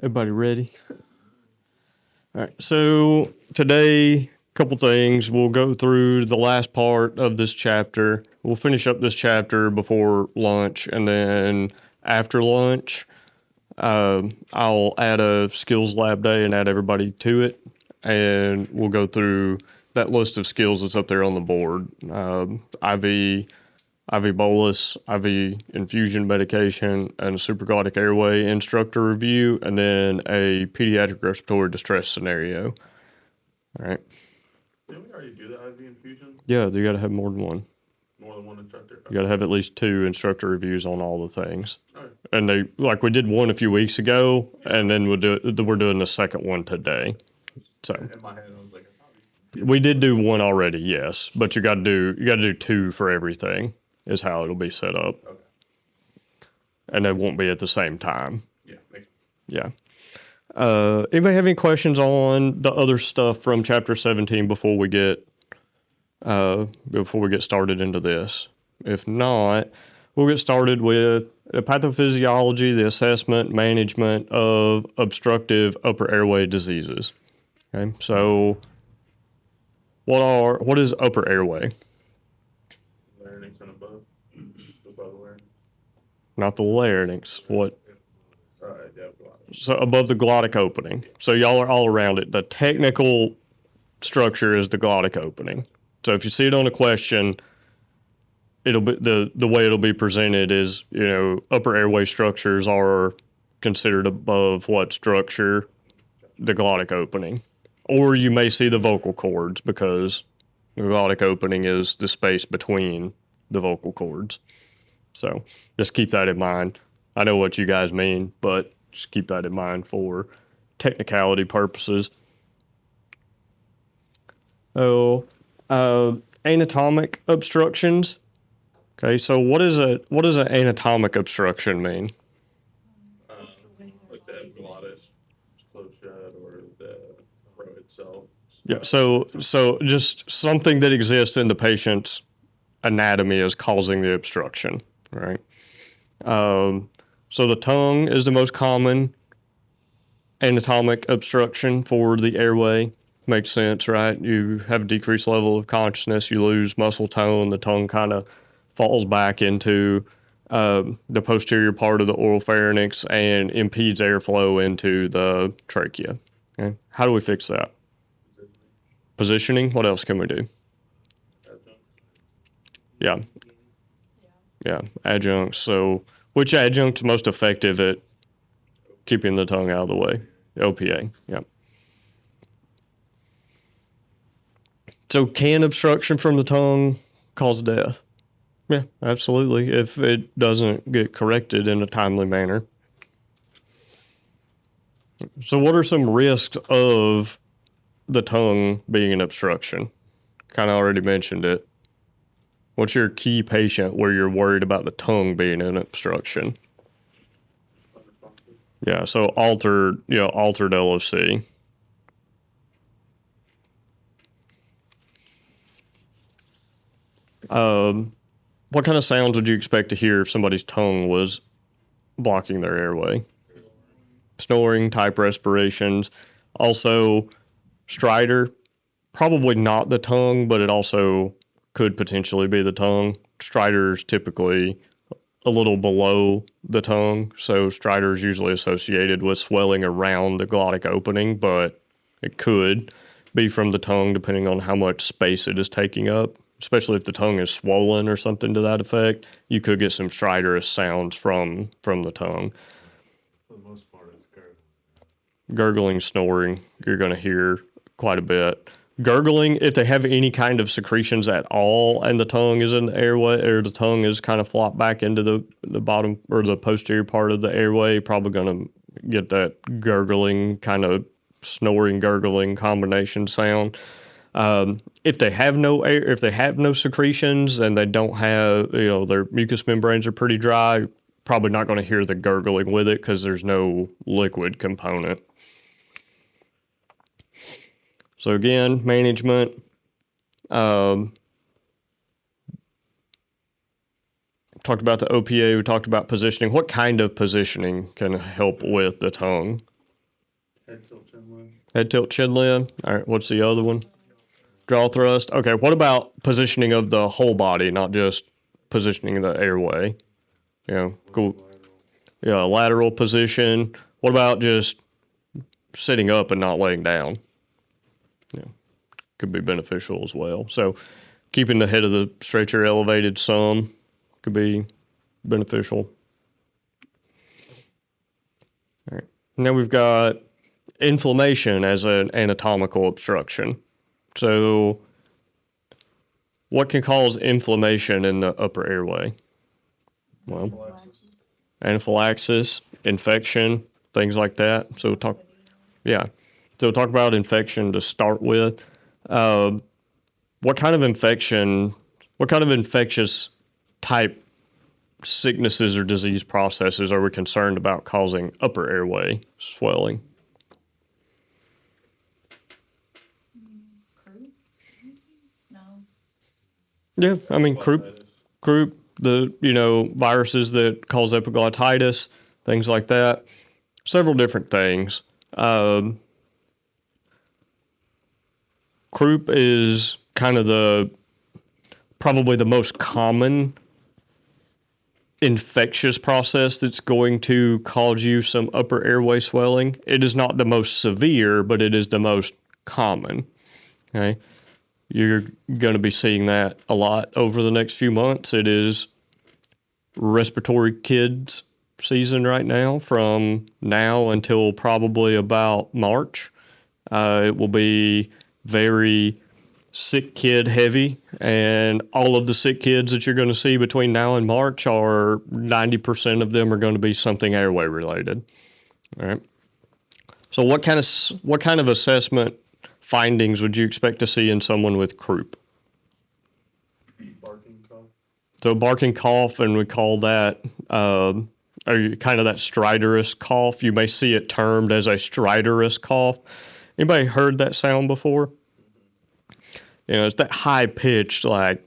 Everybody ready? All right, so today, a couple things. We'll go through the last part of this chapter. We'll finish up this chapter before lunch, and then after lunch, I'll add a skills lab day and add everybody to it, and we'll go through that list of skills that's up there on the board. IV bolus, IV infusion medication, and a supraglottic airway instructor review, and then a pediatric respiratory distress scenario. All right. Didn't we already do the IV infusion? Yeah, you got to have more than one. More than one instructor? You got to have at least 2 instructor reviews on all the things. All right. And we did one a few weeks ago, and then we're doing the second one today. So In my head, I was like, we did do one already, yes, but you got to do 2 for everything. Is how it'll be set up. okay. And they won't be at the same time. Yeah. Yeah. Anybody have any questions on the other stuff from chapter 17 before we get started into this? If not, we'll get started with the pathophysiology, the assessment, management of obstructive upper airway diseases. Okay, so what is upper airway? Larynx and above. Above the larynx. Not the larynx. What? Yeah. So above the glottic opening. So y'all are all around it. The technical structure is the glottic opening. So if you see it on a question, it'll be the way it'll be presented is, upper airway structures are considered above what structure? The glottic opening. Or you may see the vocal cords because the glottic opening is the space between the vocal cords. So just keep that in mind. I know what you guys mean, but just keep that in mind for technicality purposes. So, anatomic obstructions. Okay, so what does an anatomic obstruction mean? Like the glottis closed shut or the throat itself. Yeah, so just something that exists in the patient's anatomy is causing the obstruction, right? So the tongue is the most common anatomic obstruction for the airway. Makes sense, right? You have a decreased level of consciousness, you lose muscle tone, the tongue kind of falls back into the posterior part of the oral pharynx and impedes airflow into the trachea. Okay? How do we fix that? Positioning. What else can we do? Yeah, adjuncts. So which adjunct's most effective at keeping the tongue out of the way? OPA, yeah. So can obstruction from the tongue cause death? Yeah, absolutely, if it doesn't get corrected in a timely manner. So what are some risks of the tongue being an obstruction? Kind of already mentioned it. What's your key patient where you're worried about the tongue being an obstruction? Yeah, so altered LOC. What kind of sounds would you expect to hear if somebody's tongue was blocking their airway? Snoring, type respirations. Also, stridor, probably not the tongue, but it also could potentially be the tongue. Stridor is typically a little below the tongue, so stridor is usually associated with swelling around the glottic opening, but it could be from the tongue depending on how much space it is taking up. Especially if the tongue is swollen or something to that effect, you could get some stridorous sounds from the tongue. For the most part, it's gurgling. Gurgling, snoring, you're going to hear quite a bit. Gurgling, if they have any kind of secretions at all and the tongue is in the airway or the tongue is kind of flopped back into the bottom or the posterior part of the airway, probably going to get that gurgling, kind of snoring, gurgling combination sound. If they have no air, if they have no secretions and they don't have, their mucous membranes are pretty dry, probably not going to hear the gurgling with it because there's no liquid component. So again, management. Talked about the OPA. We talked about positioning. What kind of positioning can help with the tongue? Head tilt, chin lift. Head tilt, chin lift. All right, what's the other one? Draw thrust. Okay, what about positioning of the whole body, not just positioning of the airway? Cool. Yeah, lateral position. What about just sitting up and not laying down? Yeah, could be beneficial as well. So keeping the head of the stretcher elevated some could be beneficial. All right. Now we've got inflammation as an anatomical obstruction. So what can cause inflammation in the upper airway? Well, anaphylaxis, infection, things like that. So we'll talk about infection to start with. What kind of infectious type sicknesses or disease processes are we concerned about causing upper airway swelling? Croup? No. Yeah, I mean, croup, the viruses that cause epiglottitis, things like that. Several different things. Croup is kind of probably the most common infectious process that's going to cause you some upper airway swelling. It is not the most severe, but it is the most common. Okay. You're going to be seeing that a lot over the next few months. It is respiratory kids season right now, from now until probably about March. It will be very sick kid heavy, and all of the sick kids that you're going to see between now and March are 90% of them are going to be something airway related. All right. So what kind of assessment findings would you expect to see in someone with croup? Barking cough. So barking cough, and we call that kind of that stridorous cough. You may see it termed as a stridorous cough. Anybody heard that sound before? It's that high pitched, like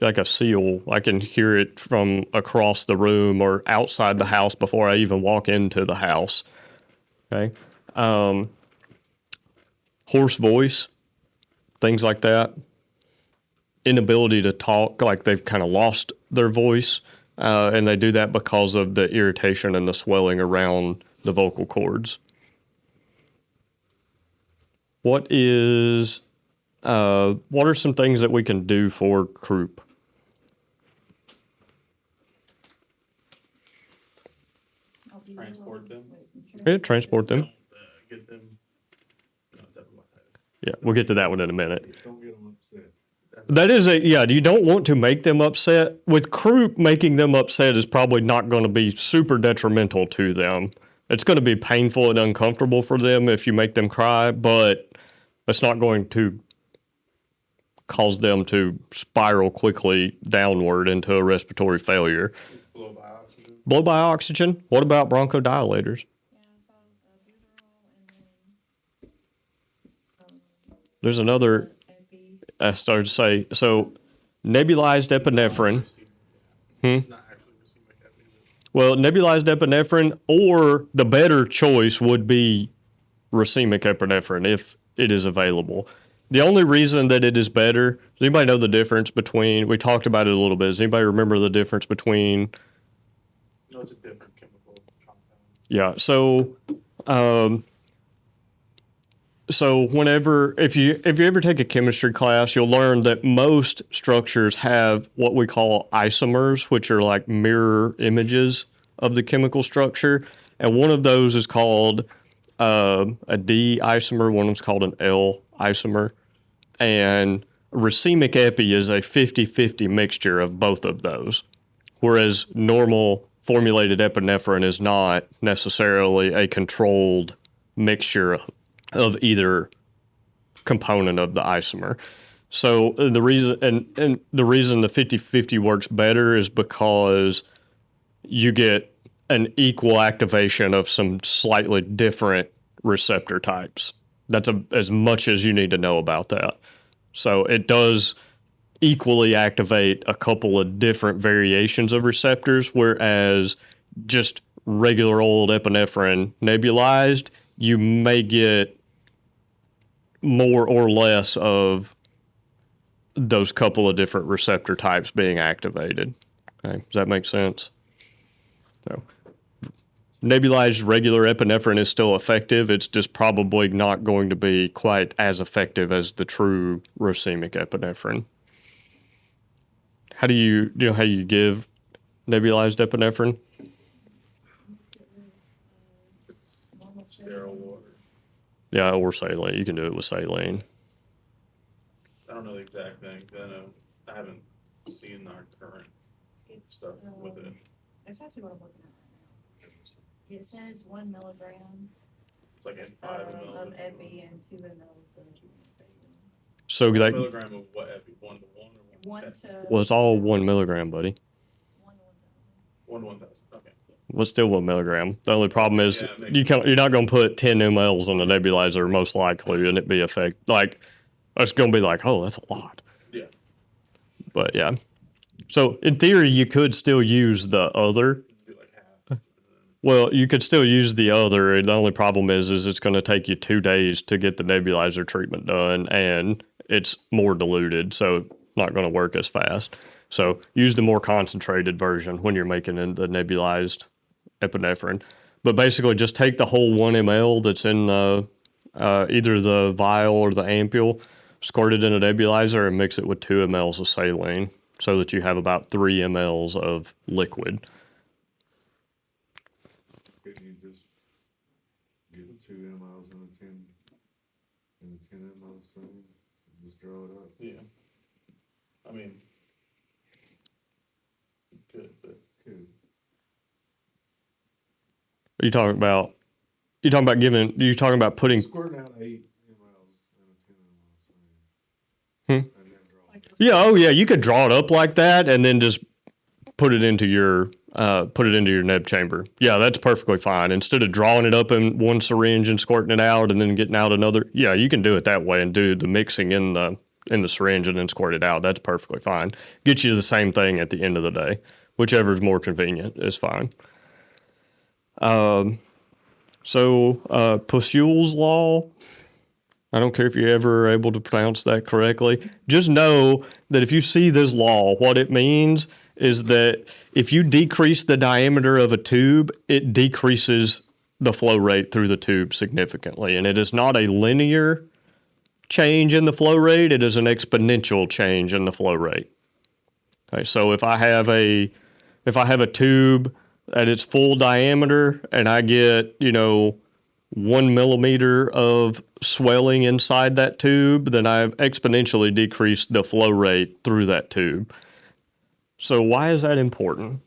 a seal. I can hear it from across the room or outside the house before I even walk into the house. Okay. Hoarse voice, things like that. Inability to talk, like they've kind of lost their voice, and they do that because of the irritation and the swelling around the vocal cords. What are some things that we can do for croup? Transport them. Yeah, transport them. Get them. No, Yeah, we'll get to that one in a minute. don't get them upset. That is you don't want to make them upset. With croup, making them upset is probably not going to be super detrimental to them. It's going to be painful and uncomfortable for them if you make them cry, but it's not going to cause them to spiral quickly downward into a respiratory failure. Blow by oxygen. Blow by oxygen? What about bronchodilators? Yeah, I saw albuterol and then There's another, epi. I started to say, so nebulized epinephrine. It's not actually racemic epi. Well, nebulized epinephrine, or the better choice would be racemic epinephrine if it is available. The only reason that it is better, does anybody know the difference between, we talked about it a little bit, does anybody remember the difference between? No, it's a different chemical compound. Yeah, so whenever, if you ever take a chemistry class, you'll learn that most structures have what we call isomers, which are like mirror images of the chemical structure. And one of those is called a D isomer, one of them's called an L isomer. And racemic epi is a 50-50 mixture of both of those, whereas normal formulated epinephrine is not necessarily a controlled mixture of either component of the isomer. So the reason and the reason the 50-50 works better is because you get an equal activation of some slightly different receptor types. That's as much as you need to know about that. So it does equally activate a couple of different variations of receptors, whereas just regular old epinephrine nebulized you may get more or less of those couple of different receptor types being activated. Okay, does that make sense? So, nebulized regular epinephrine is still effective. It's just probably not going to be quite as effective as the true racemic epinephrine. How do you know how you give nebulized epinephrine? Normal Sterile water. Yeah, or saline. You can do it with saline. I don't know the exact thing. I know I haven't seen our current It's, stuff with it. That's actually what I'm looking at right now. It says 1 milligram It's like in 5 ml. of epi and 2 ml of saline. So 1 that milligram of what epi? 1 to 1 or 1 1 to. well, it's all 1 milligram, buddy. 1 to 1,000. 1 to 1,000. Okay. Well, it's still 1 milligram. The only problem is Yeah, it makes you're not going to put 10 mLs in a nebulizer, most likely, and it be it's going to be like, oh, that's a lot. Yeah. But yeah. So in theory, you could still use the other. Do like half. Well, you could still use the other. The only problem is it's going to take you 2 days to get the nebulizer treatment done, and it's more diluted, so not going to work as fast. So use the more concentrated version when you're making the nebulized epinephrine. But basically, just take the whole 1 ml that's in the either the vial or the ampule, squirt it in a nebulizer, and mix it with 2 mLs of saline, so that you have about 3 mLs of liquid. Couldn't you just get 2 mLs in a 10 mL thing, and just draw it up? Yeah. I mean, good, but Could. Are you talking about? You talking about giving? You talking about putting? Squirting out 8 mLs in a 10 mL thing. Hmm? And then draw it. Yeah. Oh, yeah. You could draw it up like that, and then just put it into your neb chamber. Yeah, that's perfectly fine. Instead of drawing it up in one syringe and squirting it out, and then getting out another. Yeah, you can do it that way and do the mixing in the syringe and then squirt it out. That's perfectly fine. Get you the same thing at the end of the day. Whichever is more convenient is fine. Pusule's law, I don't care if you're ever able to pronounce that correctly. Just know that if you see this law, what it means is that if you decrease the diameter of a tube, it decreases the flow rate through the tube significantly. And it is not a linear change in the flow rate, it is an exponential change in the flow rate. Okay, so if I have a tube at its full diameter and I get, 1 millimeter of swelling inside that tube, then I've exponentially decreased the flow rate through that tube. So why is that important?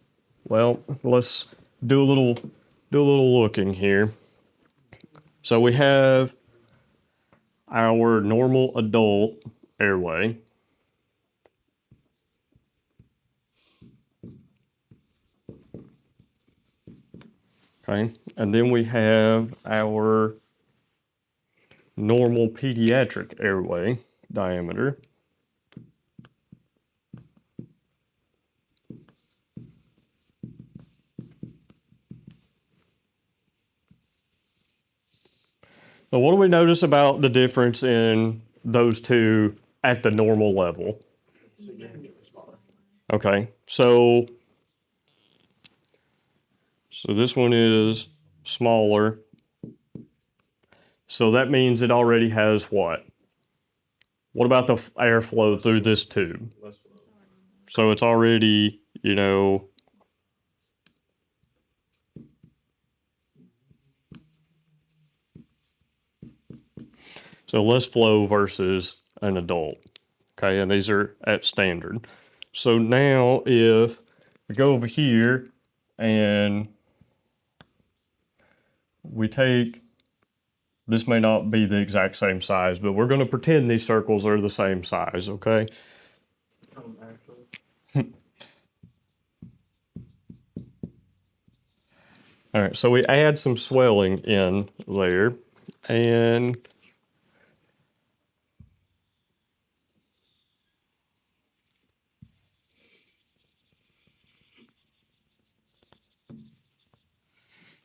Well, let's do a little looking here. So we have our normal adult airway. Okay, and then we have our normal pediatric airway diameter. Now, what do we notice about the difference in those two at the normal level? significantly smaller. Okay, so this one is smaller. So that means it already has what? What about the airflow through this tube? Less flow. So it's already, so less flow versus an adult. Okay, and these are at standard. So now if we go over here and we take, this may not be the exact same size, but we're going to pretend these circles are the same size, okay? Actually. All right, so we add some swelling in there, and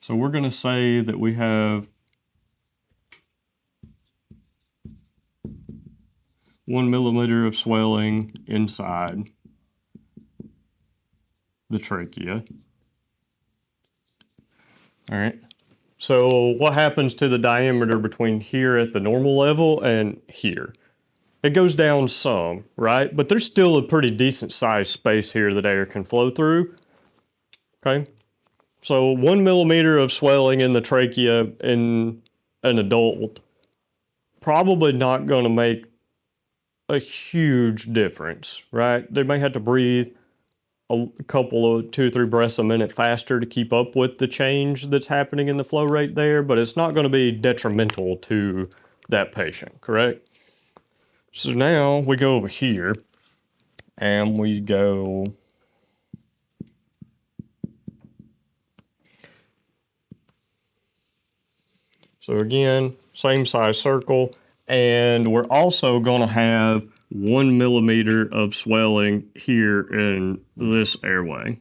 so we're going to say that we have 1 millimeter of swelling inside the trachea. All right. So what happens to the diameter between here at the normal level and here? It goes down some, right? But there's still a pretty decent sized space here that air can flow through. Okay. So 1 millimeter of swelling in the trachea in an adult, probably not going to make a huge difference, right? They may have to breathe a couple of 2 or 3 breaths a minute faster to keep up with the change that's happening in the flow rate there, but it's not going to be detrimental to that patient, correct? So now we go over here and we go so again, same size circle, and we're also going to have 1 millimeter of swelling here in this airway.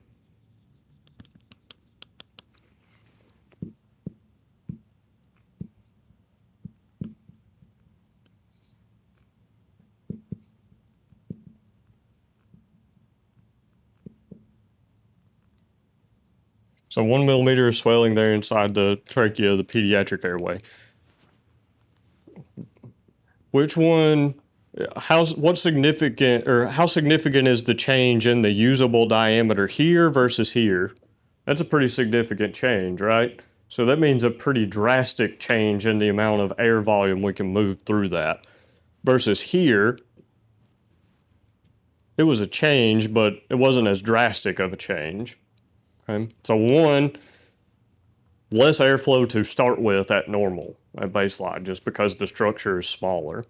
So 1 millimeter of swelling there inside the trachea of the pediatric airway. Which one, what's significant, or how significant is the change in the usable diameter here versus here? That's a pretty significant change, right? So that means a pretty drastic change in the amount of air volume we can move through that. Versus here, it was a change, but it wasn't as drastic of a change. Okay, so one, less airflow to start with at normal, at baseline, just because the structure is smaller.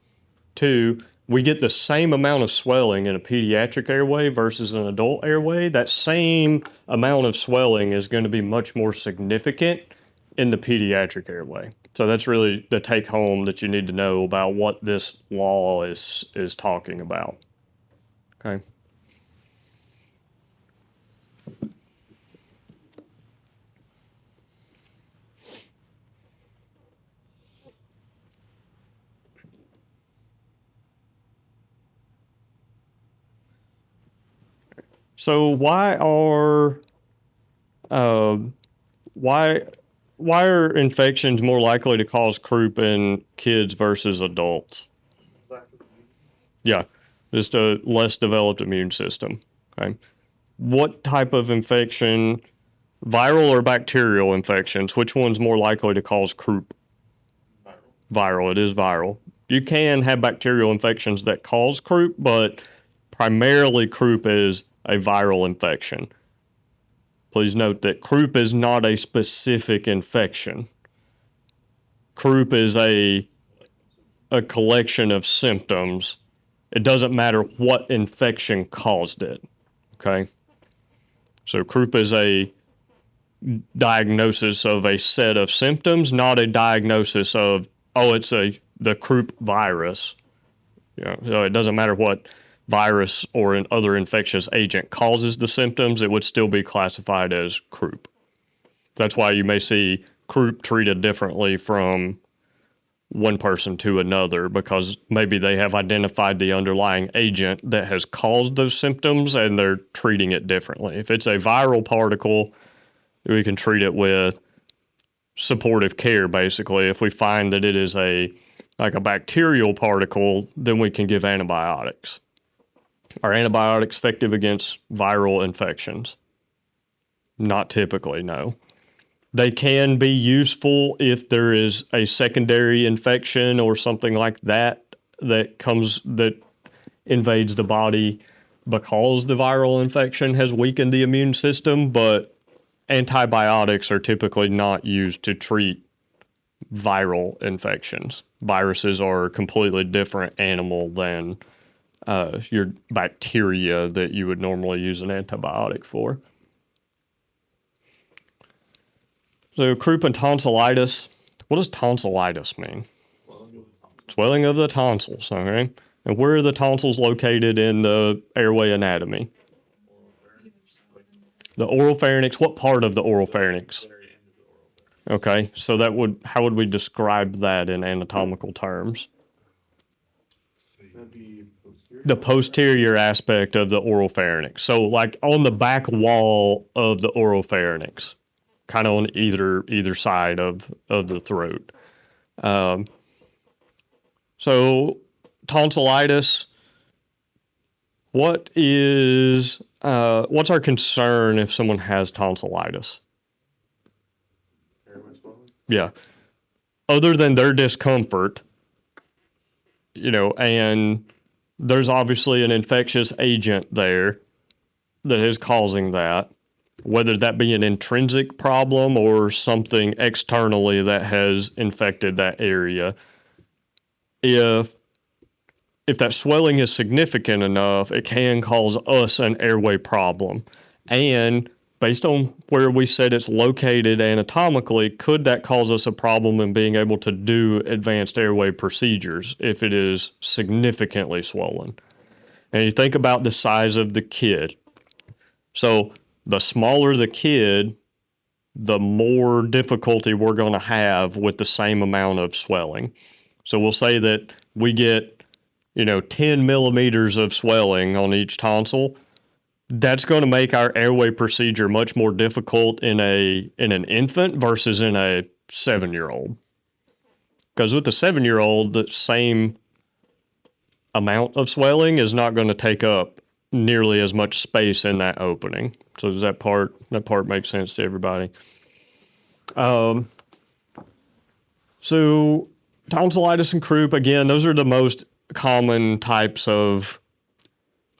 Two, we get the same amount of swelling in a pediatric airway versus an adult airway. That same amount of swelling is going to be much more significant in the pediatric airway. So that's really the take home that you need to know about what this law is talking about. Okay. So why are infections more likely to cause croup in kids versus adults? Yeah, just a less developed immune system. Okay. What type of infection, viral or bacterial infections, which one's more likely to cause croup? Viral. It is viral. You can have bacterial infections that cause croup, but primarily croup is a viral infection. Please note that croup is not a specific infection. Croup is a collection of symptoms. It doesn't matter what infection caused it. Okay? So croup is a diagnosis of a set of symptoms, not a diagnosis of, oh, it's the croup virus. So it doesn't matter what virus or an other infectious agent causes the symptoms, it would still be classified as croup. That's why you may see croup treated differently from one person to another, because maybe they have identified the underlying agent that has caused those symptoms and they're treating it differently. If it's a viral particle, we can treat it with supportive care, basically. If we find that it is like a bacterial particle, then we can give antibiotics. Are antibiotics effective against viral infections? Not typically, no. They can be useful if there is a secondary infection or something like that that invades the body because the viral infection has weakened the immune system, but antibiotics are typically not used to treat viral infections. Viruses are a completely different animal than your bacteria that you would normally use an antibiotic for. So croup and tonsillitis. What does tonsillitis mean? Swelling of the tonsils, okay? And where are the tonsils located in the airway anatomy? The oropharynx. What part of the oropharynx? Okay, so how would we describe that in anatomical terms? See, That'd be posterior. The posterior aspect of the oral pharynx. So like on the back wall of the oral pharynx, kind of on either side of the throat. So tonsillitis, what's our concern if someone has tonsillitis? Airway swelling. Yeah. Other than their discomfort, and there's obviously an infectious agent there that is causing that, whether that be an intrinsic problem or something externally that has infected that area. If that swelling is significant enough, it can cause us an airway problem. And based on where we said it's located anatomically, could that cause us a problem in being able to do advanced airway procedures if it is significantly swollen? And you think about the size of the kid. So the smaller the kid, the more difficulty we're going to have with the same amount of swelling. So we'll say that we get, 10 millimeters of swelling on each tonsil. That's going to make our airway procedure much more difficult in an infant versus in a 7-year-old. Because with the 7-year-old, the same amount of swelling is not going to take up nearly as much space in that opening. So does that part make sense to everybody? So tonsillitis and croup, again, those are the most common types of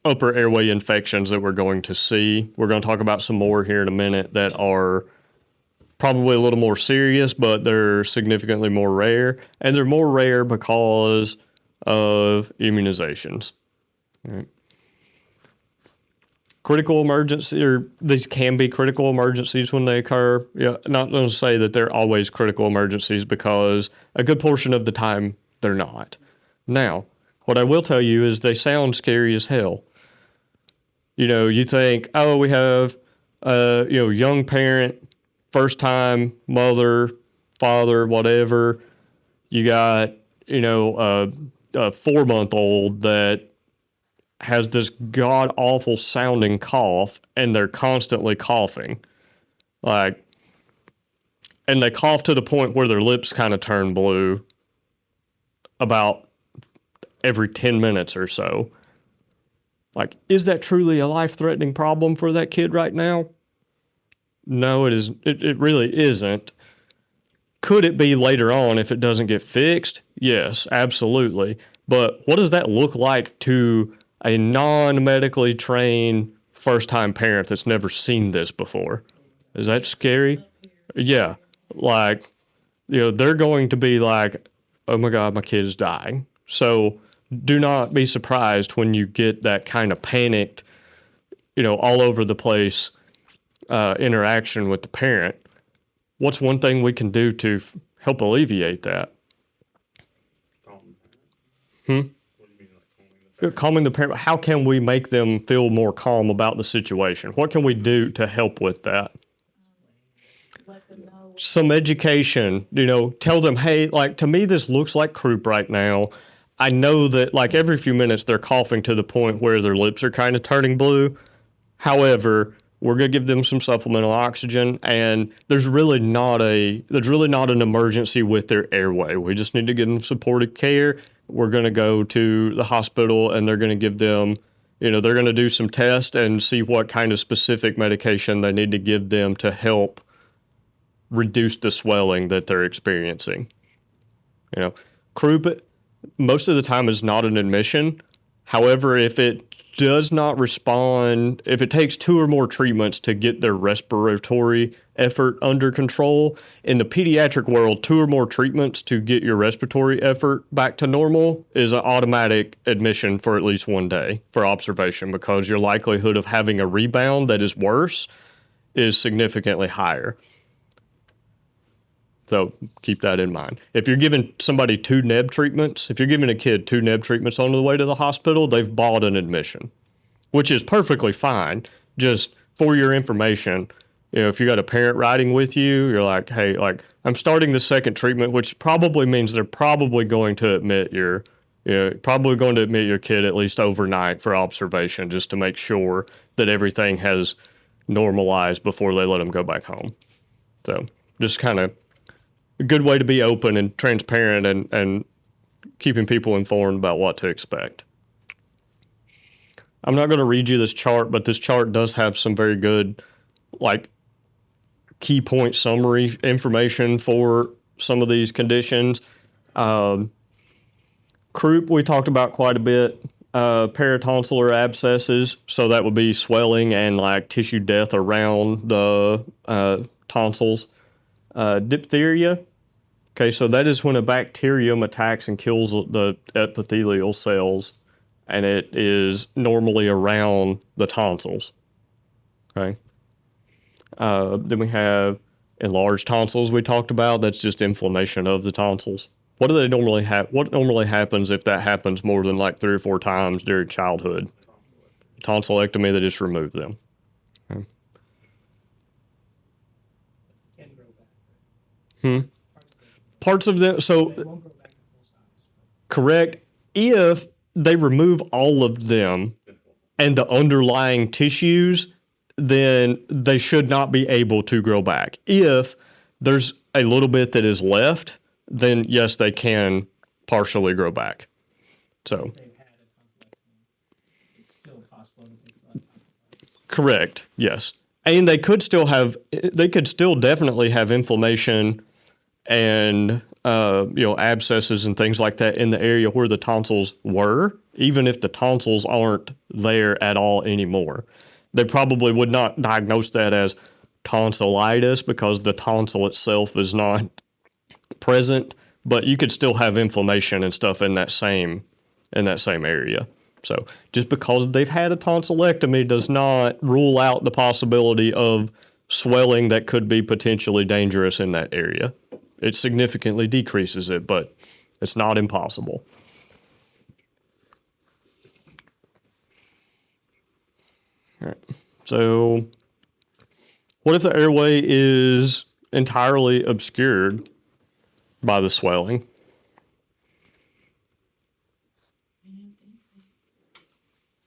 upper airway infections that we're going to see. We're going to talk about some more here in a minute that are probably a little more serious, but they're significantly more rare. And they're more rare because of immunizations. All right. Critical emergency, or these can be critical emergencies when they occur. Yeah, not going to say that they're always critical emergencies because a good portion of the time they're not. Now, what I will tell you is they sound scary as hell. You think, oh, we have young parent, first time mother, father, whatever. You got, a 4-month-old that has this god awful sounding cough and they're constantly coughing. And they cough to the point where their lips kind of turn blue about every 10 minutes or so. Is that truly a life-threatening problem for that kid right now? No, it is. It really isn't. Could it be later on if it doesn't get fixed? Yes, absolutely. But what does that look like to a non-medically trained first-time parent that's never seen this before? Is that scary? Yeah. They're going to be like, oh my God, my kid is dying. So do not be surprised when you get that kind of panicked, all over the place interaction with the parent. What's one thing we can do to help alleviate that? Calming the parent. How can we make them feel more calm about the situation? What can we do to help with that? Let them know. Some education, tell them, hey, to me, this looks like croup right now. I know that every few minutes they're coughing to the point where their lips are kind of turning blue. However, we're going to give them some supplemental oxygen, and there's really not an emergency with their airway. We just need to give them supportive care. We're going to go to the hospital, and they're going to give them, they're going to do some tests and see what kind of specific medication they need to give them to help reduce the swelling that they're experiencing. Croup, most of the time, is not an admission. However, if it does not respond, if it takes 2 or more treatments to get their respiratory effort under control, in the pediatric world, 2 or more treatments to get your respiratory effort back to normal is an automatic admission for at least 1 day for observation, because your likelihood of having a rebound that is worse is significantly higher. So keep that in mind. If you're giving somebody 2 neb treatments, if you're giving a kid 2 neb treatments on the way to the hospital, they've bought an admission, which is perfectly fine. Just for your information, if you got a parent riding with you, you're like, hey, I'm starting the 2nd treatment, which probably means they're probably going to admit your You're probably going to admit your kid at least overnight for observation just to make sure that everything has normalized before they let them go back home. So just kind of a good way to be open and transparent and keeping people informed about what to expect. I'm not going to read you this chart, but this chart does have some very good, like, key point summary information for some of these conditions. Croup, we talked about quite a bit. Paratonsillar abscesses, so that would be swelling and like tissue death around the tonsils. Diphtheria, okay, so that is when a bacterium attacks and kills the epithelial cells, and it is normally around the tonsils. Okay. Then we have enlarged tonsils we talked about. That's just inflammation of the tonsils. What do they normally have? What normally happens if that happens more than like 3 or 4 times during childhood? Tonsillectomy, they just remove them. Okay. Can grow back. Parts of them, so They won't grow back to full size. correct, if they remove all of them and the underlying tissues, then they should not be able to grow back. If there's a little bit that is left, then yes, they can partially grow back. So, If they've had a tonsillectomy, it's still possible to take blood. correct, yes. And they could still definitely have inflammation and abscesses and things like that in the area where the tonsils were, even if the tonsils aren't there at all anymore. They probably would not diagnose that as tonsillitis because the tonsil itself is not present, but you could still have inflammation and stuff in that same area. So just because they've had a tonsillectomy does not rule out the possibility of swelling that could be potentially dangerous in that area. It significantly decreases it, but it's not impossible. All right. So what if the airway is entirely obscured by the swelling?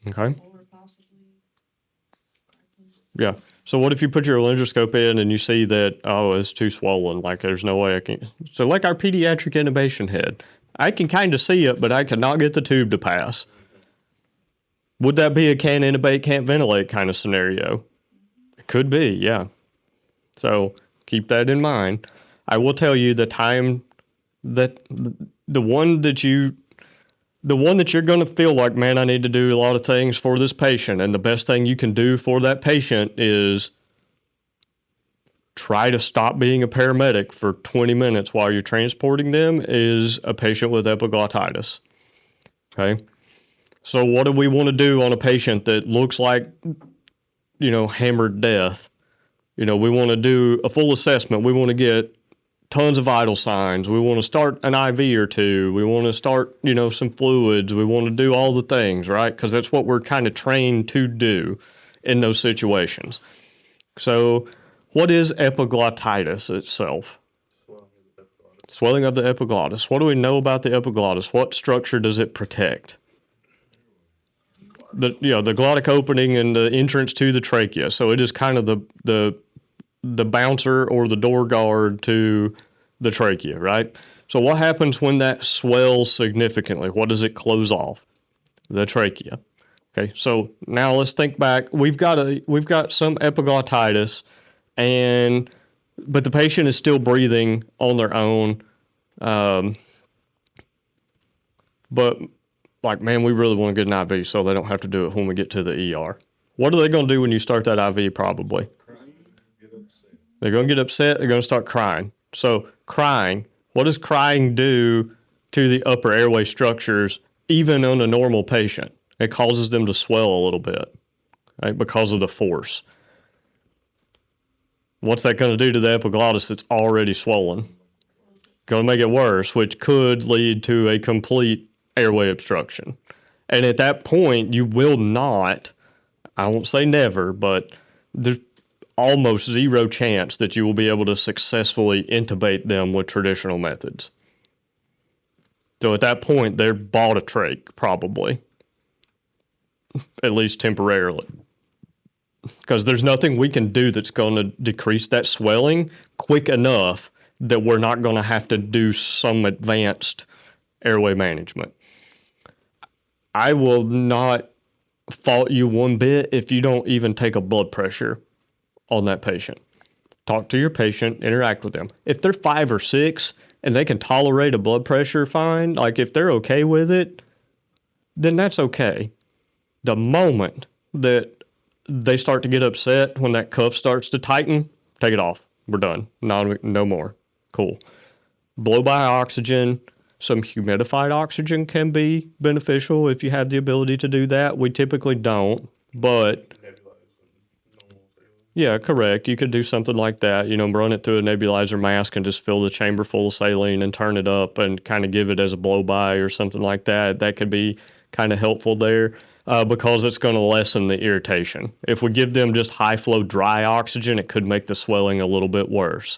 Okay. Or possibly. Yeah. So what if you put your laryngoscope in and you see that, oh, it's too swollen, like there's no way I can. So like our pediatric intubation head, I can kind of see it, but I cannot get the tube to pass. Would that be a can't intubate, can't ventilate kind of scenario? It could be, yeah. So keep that in mind. I will tell you the time that the one that you're going to feel like, man, I need to do a lot of things for this patient. And the best thing you can do for that patient is try to stop being a paramedic for 20 minutes while you're transporting them is a patient with epiglottitis. Okay. So what do we want to do on a patient that looks like, hammered death? We want to do a full assessment. We want to get tons of vital signs. We want to start an IV or two. We want to start, some fluids. We want to do all the things, right? Because that's what we're kind of trained to do in those situations. So what is epiglottitis itself? Swelling of the epiglottis. What do we know about the epiglottis? What structure does it protect? The glottic opening and the entrance to the trachea. So it is kind of the bouncer or the door guard to the trachea, right? So what happens when that swells significantly? What does it close off? The trachea. Okay, so now let's think back. We've got some epiglottitis, but the patient is still breathing on their own. But like, man, we really want to get an IV so they don't have to do it when we get to the ER. What are they going to do when you start that IV? Probably. They're going to get upset. They're going to start crying. So crying, what does crying do to the upper airway structures, even on a normal patient? It causes them to swell a little bit, right, because of the force. What's that going to do to the epiglottis that's already swollen? Going to make it worse, which could lead to a complete airway obstruction. And at that point, you will not, I won't say never, but there's almost zero chance that you will be able to successfully intubate them with traditional methods. So at that point, they're bought a trach, probably, at least temporarily. Because there's nothing we can do that's going to decrease that swelling quick enough that we're not going to have to do some advanced airway management. I will not fault you one bit if you don't even take a blood pressure on that patient. Talk to your patient, interact with them. If they're 5 or 6 and they can tolerate a blood pressure fine, like if they're okay with it, then that's okay. The moment that they start to get upset when that cuff starts to tighten, take it off. We're done. No more. Cool. Blow by oxygen. Some humidified oxygen can be beneficial if you have the ability to do that. We typically don't, but yeah, correct. You could do something like that, run it through a nebulizer mask and just fill the chamber full of saline and turn it up and kind of give it as a blow by or something like that. That could be kind of helpful there because it's going to lessen the irritation. If we give them just high flow dry oxygen, it could make the swelling a little bit worse.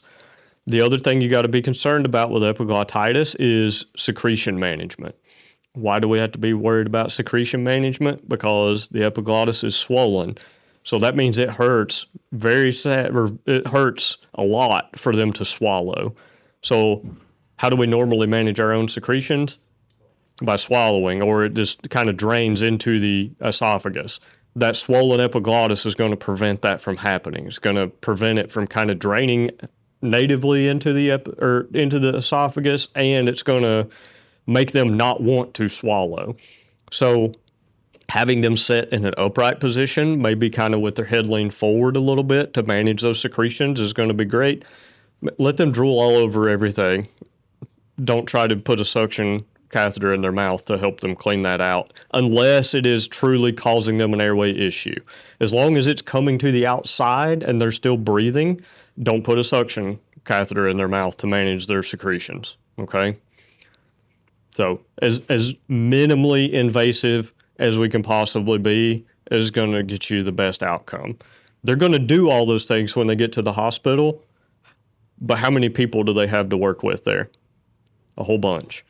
The other thing you got to be concerned about with epiglottitis is secretion management. Why do we have to be worried about secretion management? Because the epiglottis is swollen. So that means it hurts it hurts a lot for them to swallow. So how do we normally manage our own secretions? By swallowing, or it just kind of drains into the esophagus. That swollen epiglottis is going to prevent that from happening. It's going to prevent it from kind of draining natively into the esophagus, and it's going to make them not want to swallow. So having them sit in an upright position, maybe kind of with their head leaned forward a little bit to manage those secretions is going to be great. Let them drool all over everything. Don't try to put a suction catheter in their mouth to help them clean that out unless it is truly causing them an airway issue. As long as it's coming to the outside and they're still breathing, don't put a suction catheter in their mouth to manage their secretions, okay? So as minimally invasive as we can possibly be is going to get you the best outcome. They're going to do all those things when they get to the hospital, but how many people do they have to work with there? A whole bunch.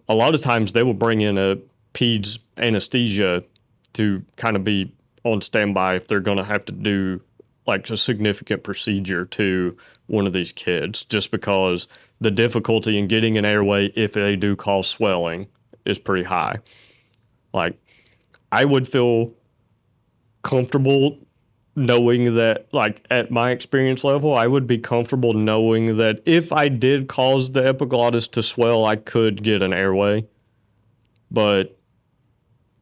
A lot of times they will bring in a peds anesthesia to kind of be on standby if they're going to have to do like a significant procedure to one of these kids, just because the difficulty in getting an airway if they do cause swelling is pretty high. Like, I would feel comfortable knowing that, like, at my experience level, I would be comfortable knowing that if I did cause the epiglottis to swell, I could get an airway. But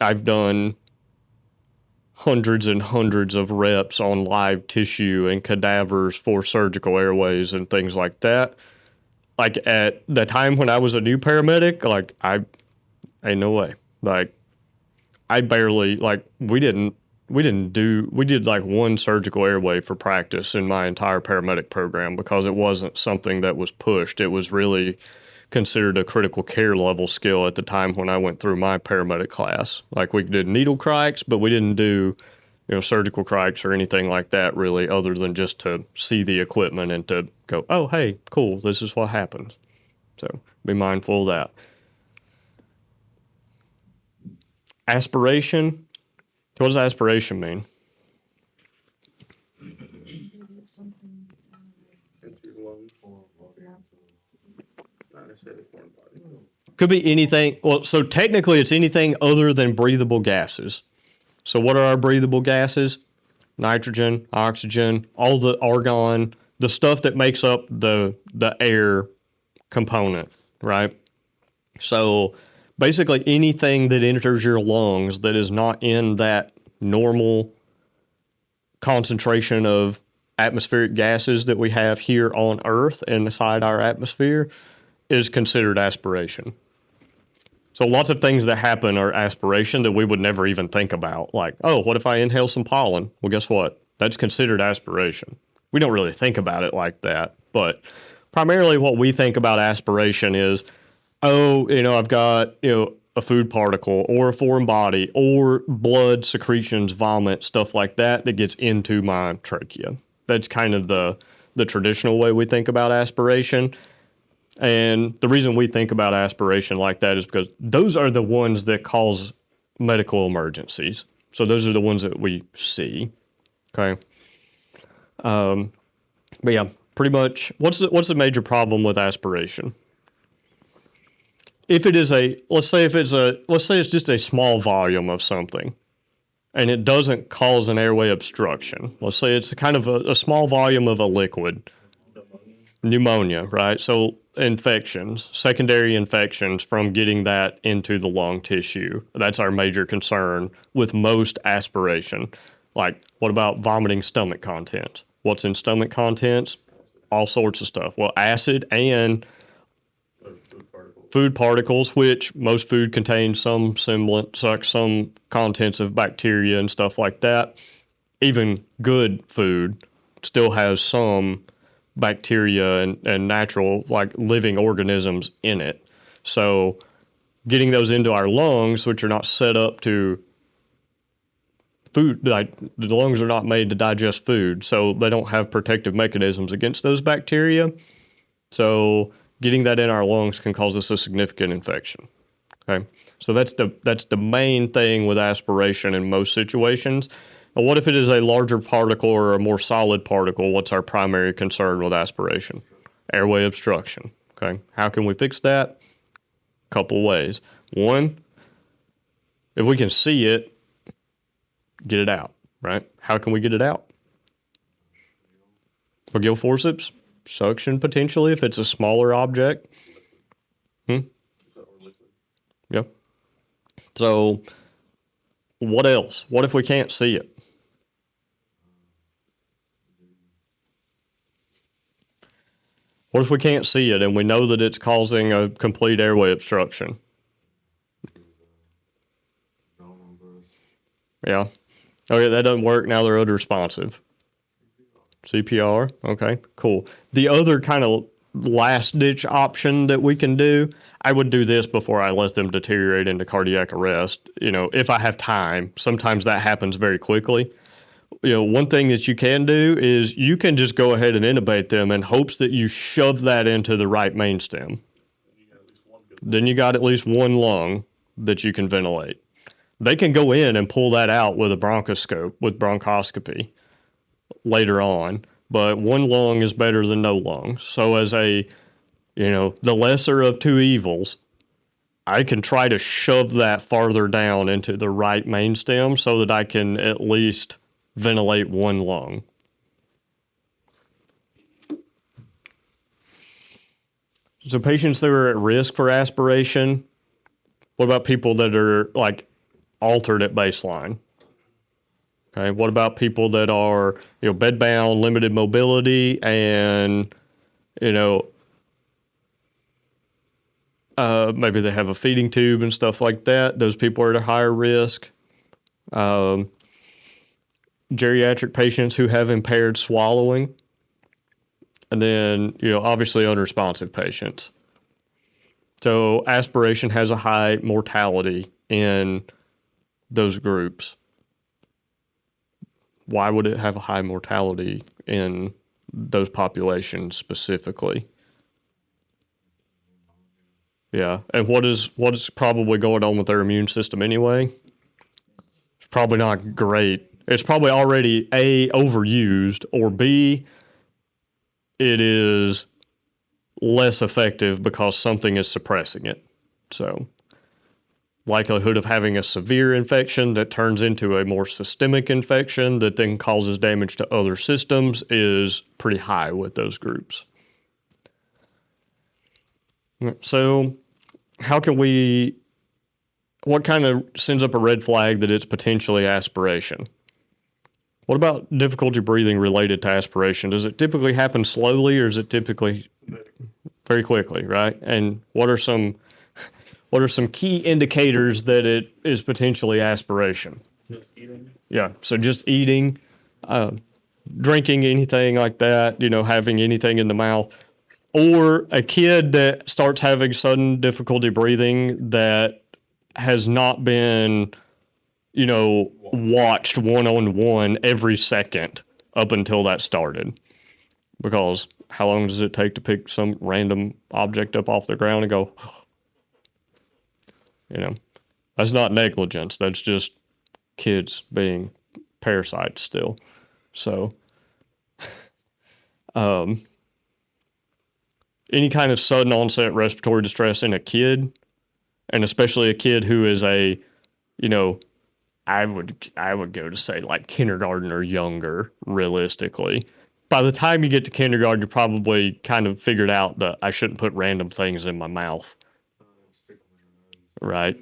I've done hundreds and hundreds of reps on live tissue and cadavers for surgical airways and things like that. Like, at the time when I was a new paramedic, like, ain't no way. Like, I barely, like, we did like one surgical airway for practice in my entire paramedic program because it wasn't something that was pushed. It was really considered a critical care level skill at the time when I went through my paramedic class. Like, we did needle crikes, but we didn't do, surgical crikes or anything like that really, other than just to see the equipment and to go, oh, hey, cool, this is what happens. So be mindful of that. Aspiration. What does aspiration mean? Something, Could be anything. Well, so technically it's anything other than breathable gases. So what are our breathable gases? Nitrogen, oxygen, all the argon, the stuff that makes up the air component, right? So basically anything that enters your lungs that is not in that normal concentration of atmospheric gases that we have here on Earth and inside our atmosphere is considered aspiration. So lots of things that happen are aspiration that we would never even think about. Like, oh, what if I inhale some pollen? Well, guess what? That's considered aspiration. We don't really think about it like that. But primarily what we think about aspiration is, oh, I've got, a food particle or a foreign body or blood, secretions, vomit, stuff like that gets into my trachea. That's kind of the traditional way we think about aspiration. And the reason we think about aspiration like that is because those are the ones that cause medical emergencies. So those are the ones that we see. Okay. But yeah, pretty much. What's the major problem with aspiration? If it is let's say it's just a small volume of something, and it doesn't cause an airway obstruction. Let's say it's kind of a small volume of a liquid, pneumonia, right? So infections, secondary infections from getting that into the lung tissue. That's our major concern with most aspiration. Like, what about vomiting stomach contents? What's in stomach contents? All sorts of stuff. Well, acid and food particles, which most food contains some semblance, like some contents of bacteria and stuff like that. Even good food still has some bacteria and natural, like, living organisms in it. So getting those into our lungs, which are not set up to food, like the lungs are not made to digest food, so they don't have protective mechanisms against those bacteria. So getting that in our lungs can cause us a significant infection. Okay, so that's the main thing with aspiration in most situations. But what if it is a larger particle or a more solid particle? What's our primary concern with aspiration? Airway obstruction. Okay, how can we fix that? Couple ways. One, if we can see it, get it out, right? How can we get it out? Gill forceps, suction potentially if it's a smaller object. Yeah. So what else? What if we can't see it? What if we can't see it and we know that it's causing a complete airway obstruction? Yeah. Okay, that doesn't work. Now they're unresponsive. CPR. Okay, cool. The other kind of last ditch option that we can do, I would do this before I let them deteriorate into cardiac arrest. You know, if I have time, sometimes that happens very quickly. You know, one thing that you can do is you can just go ahead and intubate them in hopes that you shove that into the right main stem. Then you got at least one lung that you can ventilate. They can go in and pull that out with a bronchoscope, with bronchoscopy later on, but one lung is better than no lungs. So as the lesser of two evils, I can try to shove that farther down into the right main stem so that I can at least ventilate one lung. So patients that are at risk for aspiration, what about people that are like altered at baseline? Okay, what about people that are, bedbound, limited mobility, and, maybe they have a feeding tube and stuff like that? Those people are at a higher risk. Geriatric patients who have impaired swallowing. And then, obviously unresponsive patients. So aspiration has a high mortality in those groups. Why would it have a high mortality in those populations specifically? Yeah, and what is probably going on with their immune system anyway? It's probably not great. It's probably already A, overused, or B, it is less effective because something is suppressing it. So likelihood of having a severe infection that turns into a more systemic infection that then causes damage to other systems is pretty high with those groups. So what kind of sends up a red flag that it's potentially aspiration? What about difficulty breathing related to aspiration? Does it typically happen slowly or is it typically very quickly, right? And what are some key indicators that it is potentially aspiration? Just eating. Yeah, so just eating, drinking, anything like that, having anything in the mouth. Or a kid that starts having sudden difficulty breathing that has not been, watched one-on-one every second up until that started. Because how long does it take to pick some random object up off the ground and go, you know, that's not negligence. That's just kids being parasites still. So, any kind of sudden onset respiratory distress in a kid, and especially a kid who is I would go to say like kindergarten or younger, realistically. By the time you get to kindergarten, you probably kind of figured out that I shouldn't put random things in my mouth. Right.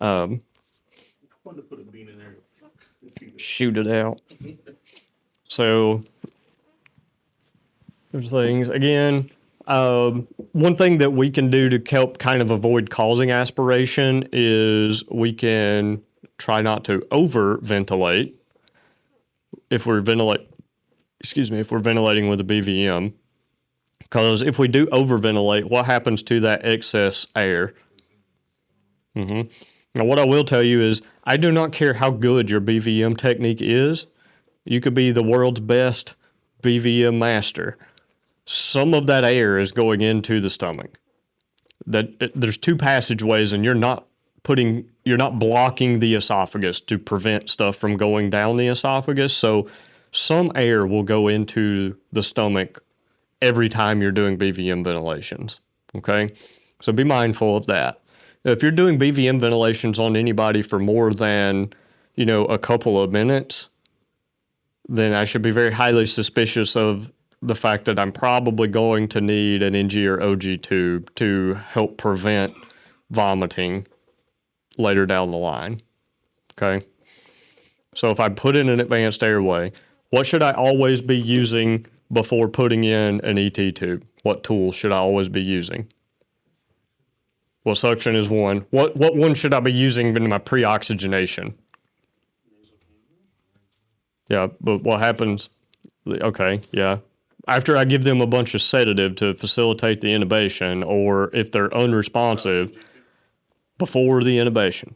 I wanted to put a bean in there. Shoot it out. So there's things again. One thing that we can do to help kind of avoid causing aspiration is we can try not to over ventilate if we're ventilating with a BVM. Because if we do over ventilate, what happens to that excess air? Now, what I will tell you is I do not care how good your BVM technique is. You could be the world's best BVM master. Some of that air is going into the stomach. There's two passageways, and you're not blocking the esophagus to prevent stuff from going down the esophagus. So some air will go into the stomach every time you're doing BVM ventilations. Okay, so be mindful of that. If you're doing BVM ventilations on anybody for more than a couple of minutes, then I should be very highly suspicious of the fact that I'm probably going to need an NG or OG tube to help prevent vomiting later down the line. Okay. So if I put in an advanced airway, what should I always be using before putting in an ET tube? What tool should I always be using? Well, suction is one. What one should I be using in my pre-oxygenation? Yeah, but what happens? Okay, yeah. After I give them a bunch of sedative to facilitate the intubation, or if they're unresponsive, before the intubation.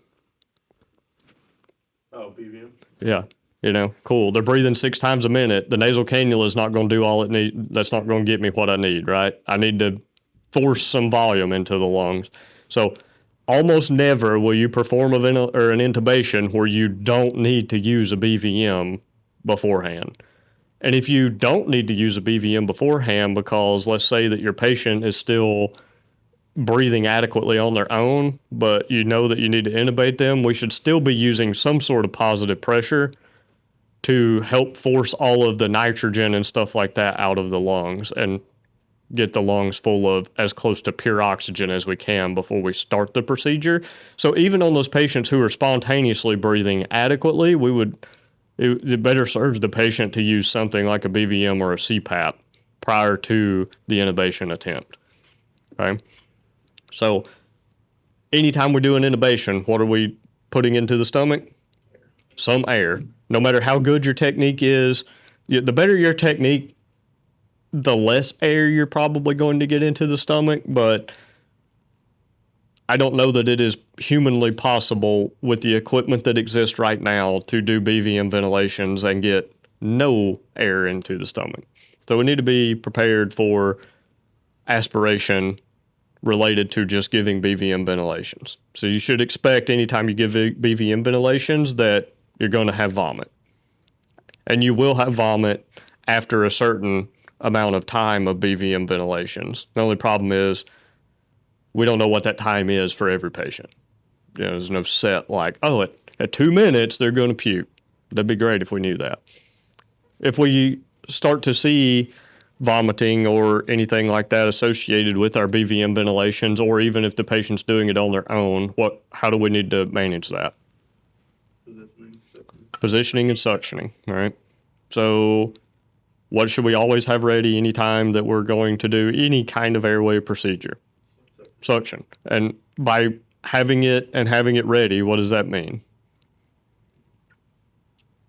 Oh, BVM? Yeah, cool. They're breathing 6 times a minute. The nasal cannula is not going to do all it needs. That's not going to get me what I need, right? I need to force some volume into the lungs. So almost never will you perform an intubation where you don't need to use a BVM beforehand. And if you don't need to use a BVM beforehand because let's say that your patient is still breathing adequately on their own, but you know that you need to intubate them, we should still be using some sort of positive pressure to help force all of the nitrogen and stuff like that out of the lungs and get the lungs full of as close to pure oxygen as we can before we start the procedure. So even on those patients who are spontaneously breathing adequately, it better serves the patient to use something like a BVM or a CPAP prior to the intubation attempt. Okay. So anytime we do an intubation, what are we putting into the stomach? Some air. No matter how good your technique is, the better your technique, the less air you're probably going to get into the stomach, but I don't know that it is humanly possible with the equipment that exists right now to do BVM ventilations and get no air into the stomach. So we need to be prepared for aspiration related to just giving BVM ventilations. So you should expect anytime you give BVM ventilations that you're going to have vomit. And you will have vomit after a certain amount of time of BVM ventilations. The only problem is we don't know what that time is for every patient. There's no set like, at 2 minutes, they're going to puke. That'd be great if we knew that. If we start to see vomiting or anything like that associated with our BVM ventilations, or even if the patient's doing it on their own, how do we need to manage that? Positioning and suctioning, all right? So what should we always have ready anytime that we're going to do any kind of airway procedure? Suction. And by having it ready, what does that mean?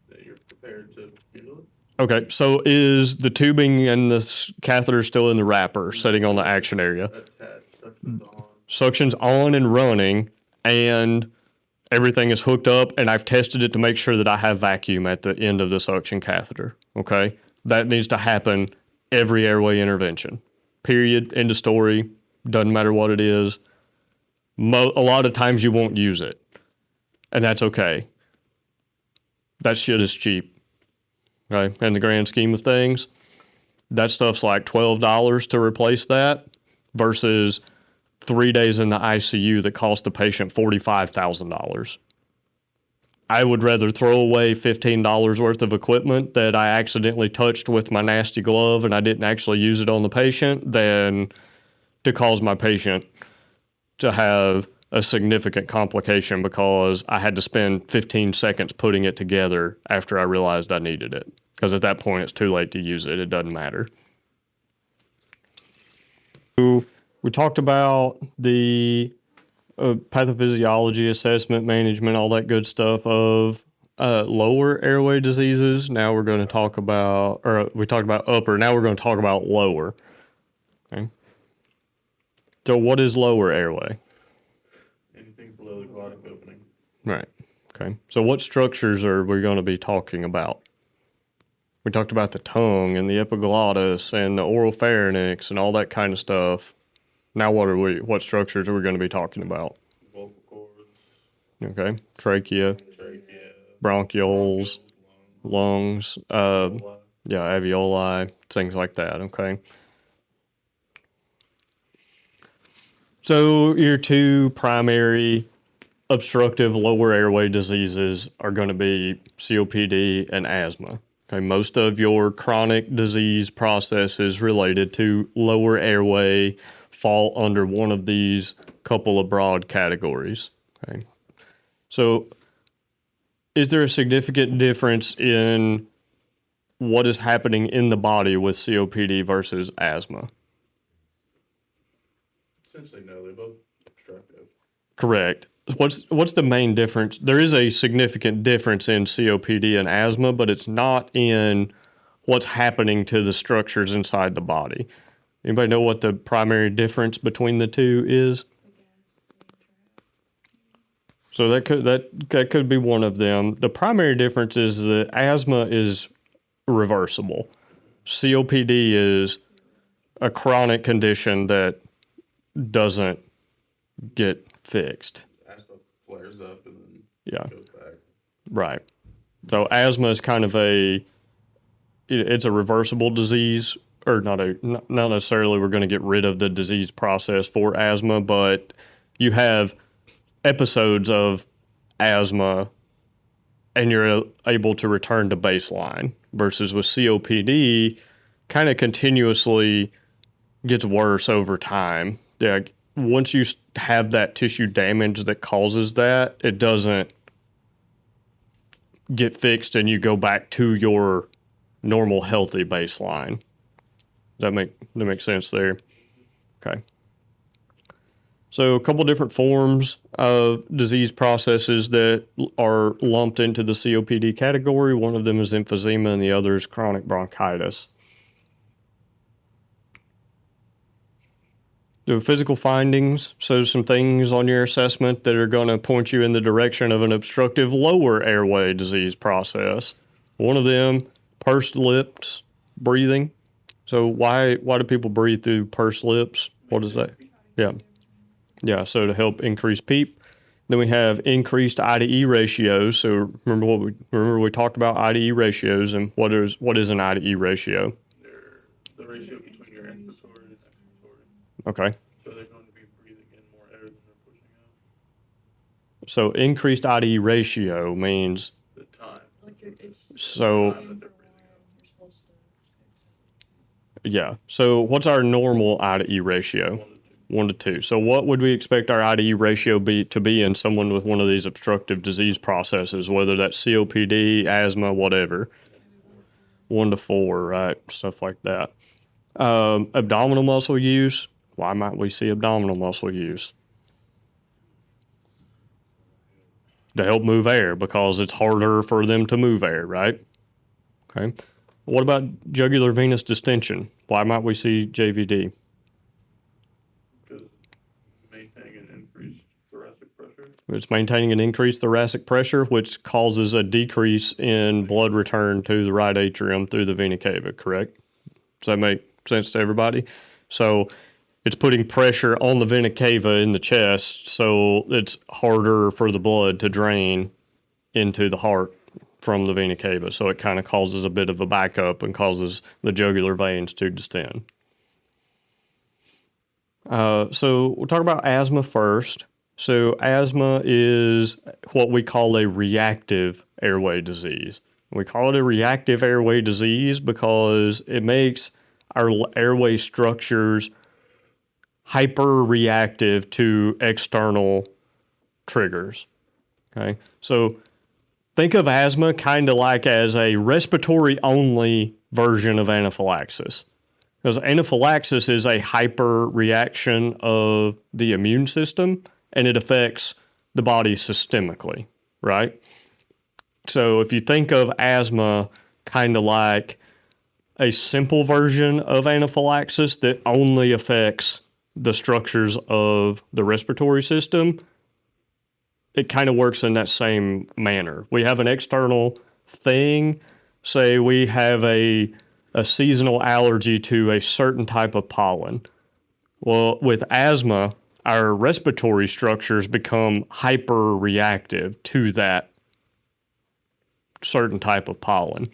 That you're prepared to handle it? Okay, so is the tubing and the catheter still in the wrapper, sitting on the action area? Attached, suction's on. Suction's on and running, and everything is hooked up, and I've tested it to make sure that I have vacuum at the end of the suction catheter, okay? That needs to happen every airway intervention. Period. End of story. Doesn't matter what it is. A lot of times you won't use it, and that's okay. That shit is cheap, right? In the grand scheme of things, that stuff's like $12 to replace that versus 3 days in the ICU that cost the patient $45,000. I would rather throw away $15 worth of equipment that I accidentally touched with my nasty glove and I didn't actually use it on the patient than to cause my patient to have a significant complication because I had to spend 15 seconds putting it together after I realized I needed it. Because at that point, it's too late to use it. It doesn't matter. So we talked about the pathophysiology, assessment, management, all that good stuff of lower airway diseases. Now we're going to talk about, or we talked about upper. Now we're going to talk about lower. Okay. So what is lower airway? Anything below the glottic opening. Right. Okay. So what structures are we going to be talking about? We talked about the tongue and the epiglottis and the oral pharynx and all that kind of stuff. Now what structures are we going to be talking about? Vocal cords, Okay. Trachea, trachea, bronchioles, lungs, alveoli. yeah, alveoli, things like that. Okay. So your two primary obstructive lower airway diseases are going to be COPD and asthma. Okay, most of your chronic disease processes related to lower airway fall under one of these couple of broad categories. Okay. So is there a significant difference in what is happening in the body with COPD versus asthma? Essentially, no, they're both obstructive. Correct. What's the main difference? There is a significant difference in COPD and asthma, but it's not in what's happening to the structures inside the body. Anybody know what the primary difference between the two is? So that could be one of them. The primary difference is that asthma is reversible. COPD is a chronic condition that doesn't get fixed. Asthma flares up and then Yeah. goes back. Right. So asthma is kind of it's a reversible disease, or not necessarily we're going to get rid of the disease process for asthma, but you have episodes of asthma and you're able to return to baseline versus with COPD kind of continuously gets worse over time. Yeah, once you have that tissue damage that causes that, it doesn't get fixed and you go back to your normal healthy baseline. Does that make sense there? Okay. So a couple different forms of disease processes that are lumped into the COPD category. One of them is emphysema and the other is chronic bronchitis. The physical findings, so some things on your assessment that are going to point you in the direction of an obstructive lower airway disease process. One of them, pursed lips breathing. So why do people breathe through pursed lips? What is that? Yeah, so to help increase PEEP. Then we have increased IDE ratios. So remember we talked about IDE ratios, and what is an IDE ratio? They're the ratio between your inspiratory and expiratory. Okay. So they're going to be breathing in more air than they're pushing out. So increased IDE ratio means The time. so Time that they're breathing out. yeah. So what's our normal IDE ratio? 1 to 2. So what would we expect our IDE ratio to be in someone with one of these obstructive disease processes, whether that's COPD, asthma, whatever? 1 to 4, right? Stuff like that. Abdominal muscle use. Why might we see abdominal muscle use? To help move air, because it's harder for them to move air, right? Okay. What about jugular venous distension? Why might we see JVD? Because maintaining an increased thoracic pressure. It's maintaining an increased thoracic pressure, which causes a decrease in blood return to the right atrium through the vena cava, correct? Does that make sense to everybody? So it's putting pressure on the vena cava in the chest, so it's harder for the blood to drain into the heart from the vena cava. So it kind of causes a bit of a backup and causes the jugular veins to distend. So we'll talk about asthma first. So asthma is what we call a reactive airway disease. We call it a reactive airway disease because it makes our airway structures hyper reactive to external triggers. Okay, so think of asthma kind of like as a respiratory only version of anaphylaxis. Because anaphylaxis is a hyper reaction of the immune system and it affects the body systemically, right? So if you think of asthma kind of like a simple version of anaphylaxis that only affects the structures of the respiratory system, it kind of works in that same manner. We have an external thing, say we have a seasonal allergy to a certain type of pollen. Well, with asthma, our respiratory structures become hyper reactive to that certain type of pollen.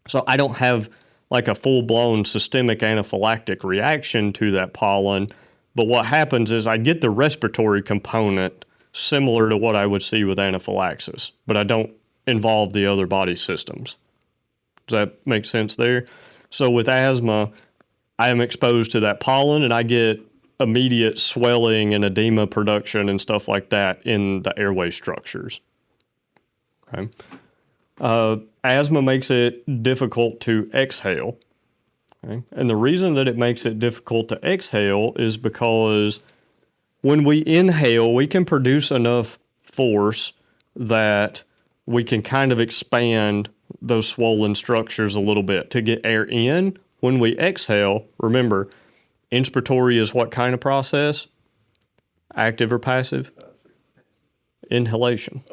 So I don't have like a full-blown systemic anaphylactic reaction to that pollen, but what happens is I get the respiratory component similar to what I would see with anaphylaxis, but I don't involve the other body systems. Does that make sense there? So with asthma, I am exposed to that pollen and I get immediate swelling and edema production and stuff like that in the airway structures. Okay. Asthma makes it difficult to exhale. Okay? And the reason that it makes it difficult to exhale is because when we inhale, we can produce enough force that we can kind of expand those swollen structures a little bit to get air in. When we exhale, remember, inspiratory is what kind of process? Active or passive? Inhalation.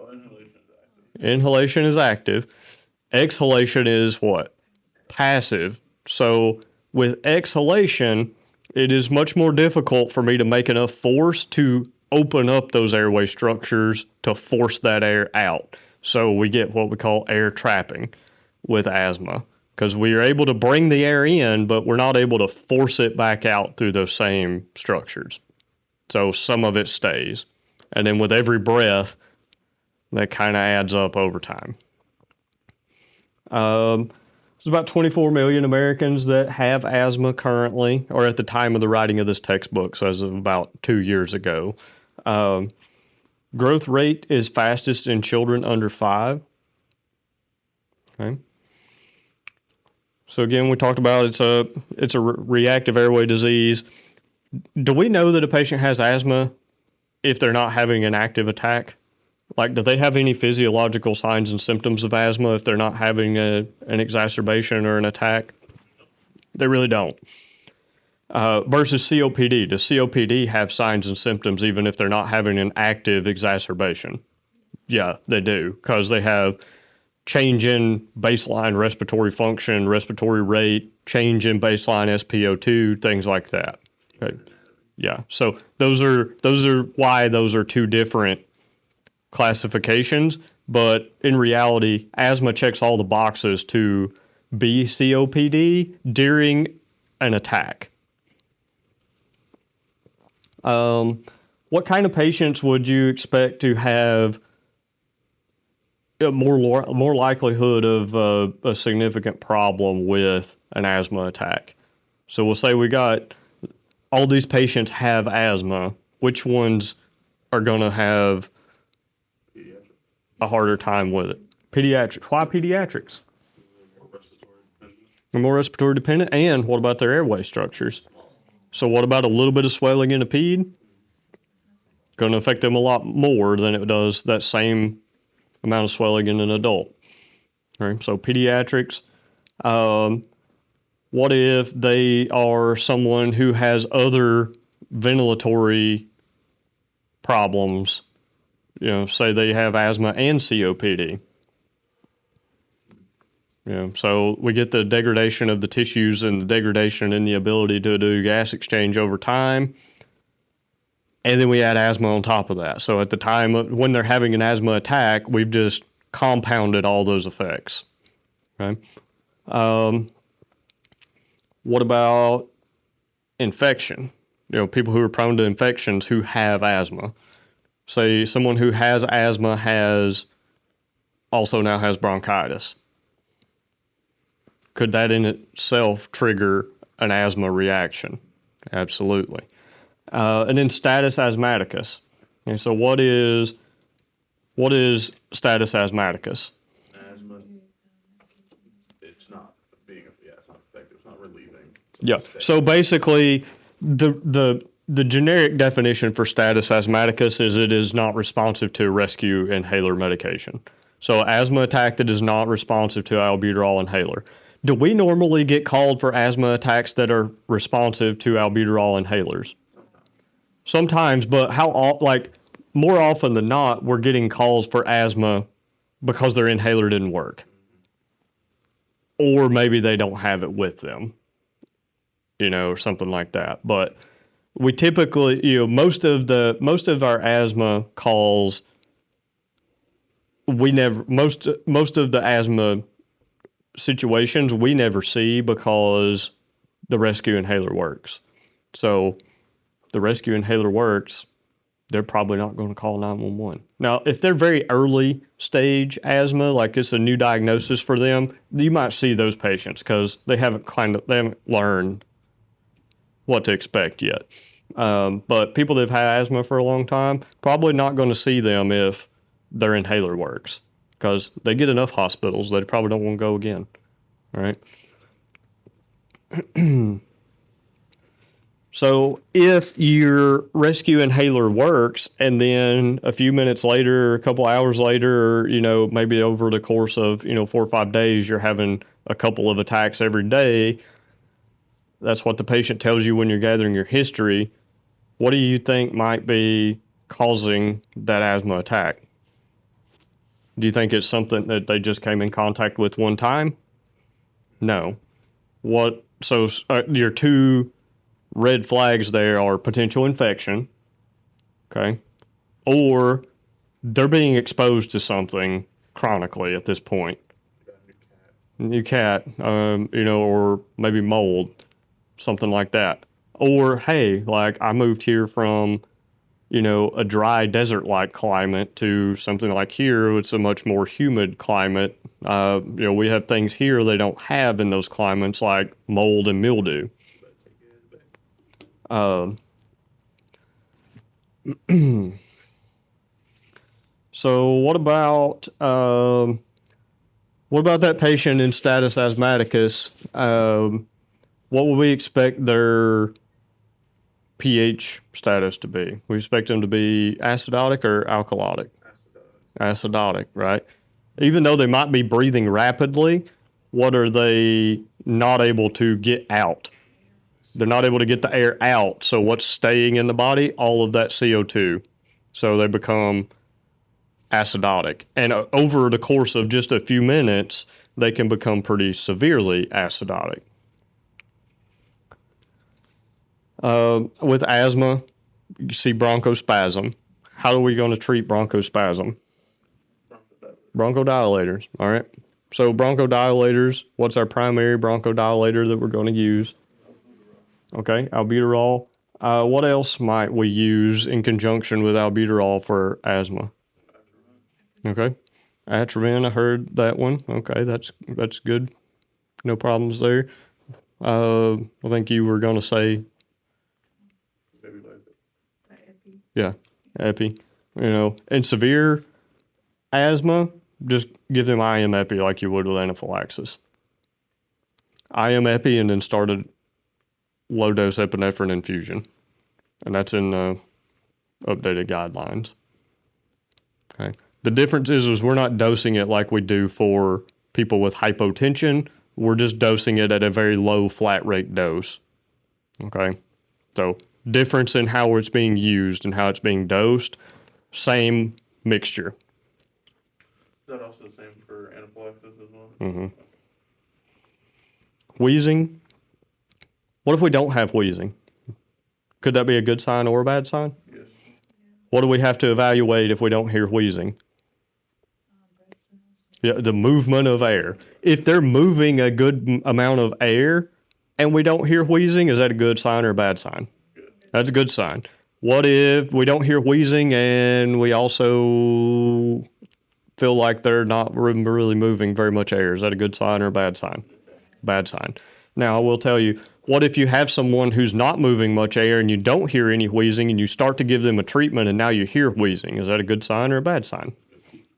Inhalation is active. Exhalation is what? Passive. So with exhalation, it is much more difficult for me to make enough force to open up those airway structures to force that air out. So we get what we call air trapping with asthma because we are able to bring the air in, but we're not able to force it back out through those same structures. So some of it stays. And then with every breath, that kind of adds up over time. There's about 24 million Americans that have asthma currently, or at the time of the writing of this textbook, so as of about 2 years ago. Growth rate is fastest in children under 5. Okay. So again, we talked about it's a reactive airway disease. Do we know that a patient has asthma if they're not having an active attack? Like, do they have any physiological signs and symptoms of asthma if they're not having an exacerbation or an attack? They really don't. Versus COPD. Does COPD have signs and symptoms even if they're not having an active exacerbation? Yeah, they do, because they have change in baseline respiratory function, respiratory rate, change in baseline SpO2, things like that. Okay. Yeah, so those are why those are two different classifications, but in reality, asthma checks all the boxes to be COPD during an attack. What kind of patients would you expect to have more likelihood of a significant problem with an asthma attack? So we'll say we got all these patients have asthma. Which ones are going to have a harder time with it? Pediatrics. Why pediatrics? They're more respiratory dependent. And what about their airway structures? So what about a little bit of swelling in a ped? Going to affect them a lot more than it does that same amount of swelling in an adult. All right, so pediatrics. What if they are someone who has other ventilatory problems? You know, say they have asthma and COPD. Yeah, so we get the degradation of the tissues and the degradation in the ability to do gas exchange over time. And then we add asthma on top of that. So at the time when they're having an asthma attack, we've just compounded all those effects. Okay. What about infection? People who are prone to infections who have asthma. Say someone who has asthma also now has bronchitis. Could that in itself trigger an asthma reaction? Absolutely. And then status asthmaticus. And so what is status asthmaticus? Asthma, it's not it's not effective, it's not relieving. Yeah. So basically, the generic definition for status asthmaticus is it is not responsive to rescue inhaler medication. So asthma attack that is not responsive to albuterol inhaler. Do we normally get called for asthma attacks that are responsive to albuterol inhalers? Sometimes, but more often than not, we're getting calls for asthma because their inhaler didn't work. Or maybe they don't have it with them, or something like that. But we typically, most of our asthma calls, most of the asthma situations we never see because the rescue inhaler works. So the rescue inhaler works, they're probably not going to call 911. Now, if they're very early stage asthma, like it's a new diagnosis for them, you might see those patients because they haven't learned what to expect yet. But people that have had asthma for a long time, probably not going to see them if their inhaler works because they get enough hospitals, they probably don't want to go again. All right. So if your rescue inhaler works and then a few minutes later, a couple hours later, maybe over the course of, 4 or 5 days, you're having a couple of attacks every day, that's what the patient tells you when you're gathering your history. What do you think might be causing that asthma attack? Do you think it's something that they just came in contact with one time? No. So your two red flags there are potential infection, okay, or they're being exposed to something chronically at this point. New cat, or maybe mold, something like that. Or, hey, like I moved here from, a dry desert-like climate to something like here. It's a much more humid climate. We have things here they don't have in those climates like mold and mildew. So what about that patient in status asthmaticus? What would we expect their pH status to be? We expect them to be acidotic or alkalotic? Acidotic, right? Even though they might be breathing rapidly, what are they not able to get out? They're not able to get the air out. So what's staying in the body? All of that CO2. So they become acidotic. And over the course of just a few minutes, they can become pretty severely acidotic. With asthma, you see bronchospasm. How are we going to treat bronchospasm? Bronchodilators, all right. So bronchodilators, what's our primary bronchodilator that we're going to use? Okay, albuterol. What else might we use in conjunction with albuterol for asthma? Okay, Atrovin, I heard that one. Okay, that's good. No problems there. I think you were going to say, yeah, epi. In severe asthma, just give them IM epi like you would with anaphylaxis. IM epi and then started low-dose epinephrine infusion. And that's in the updated guidelines. Okay. The difference is we're not dosing it like we do for people with hypotension. We're just dosing it at a very low flat rate dose. Okay. So difference in how it's being used and how it's being dosed, same mixture. Is that also the same for anaphylaxis as well? Mm-hmm. Wheezing. What if we don't have wheezing? Could that be a good sign or a bad sign? Yes. What do we have to evaluate if we don't hear wheezing? Yeah, the movement of air. If they're moving a good amount of air and we don't hear wheezing, is that a good sign or a bad sign? That's a good sign. What if we don't hear wheezing and we also feel like they're not really moving very much air? Is that a good sign or a bad sign? Bad sign. Now, I will tell you, what if you have someone who's not moving much air and you don't hear any wheezing and you start to give them a treatment and now you hear wheezing? Is that a good sign or a bad sign?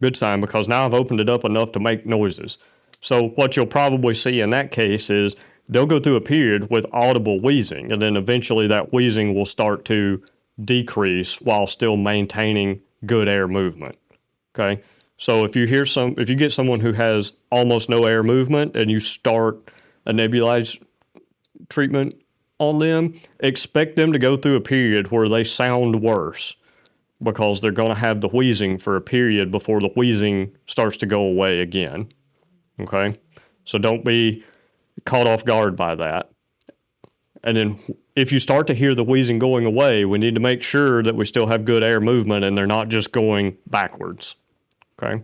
Good sign, because now I've opened it up enough to make noises. So what you'll probably see in that case is they'll go through a period with audible wheezing, and then eventually that wheezing will start to decrease while still maintaining good air movement. Okay? So if you get someone who has almost no air movement and you start a nebulized treatment on them, expect them to go through a period where they sound worse, because they're going to have the wheezing for a period before the wheezing starts to go away again. Okay? So don't be caught off guard by that. And then if you start to hear the wheezing going away, we need to make sure that we still have good air movement and they're not just going backwards. Okay?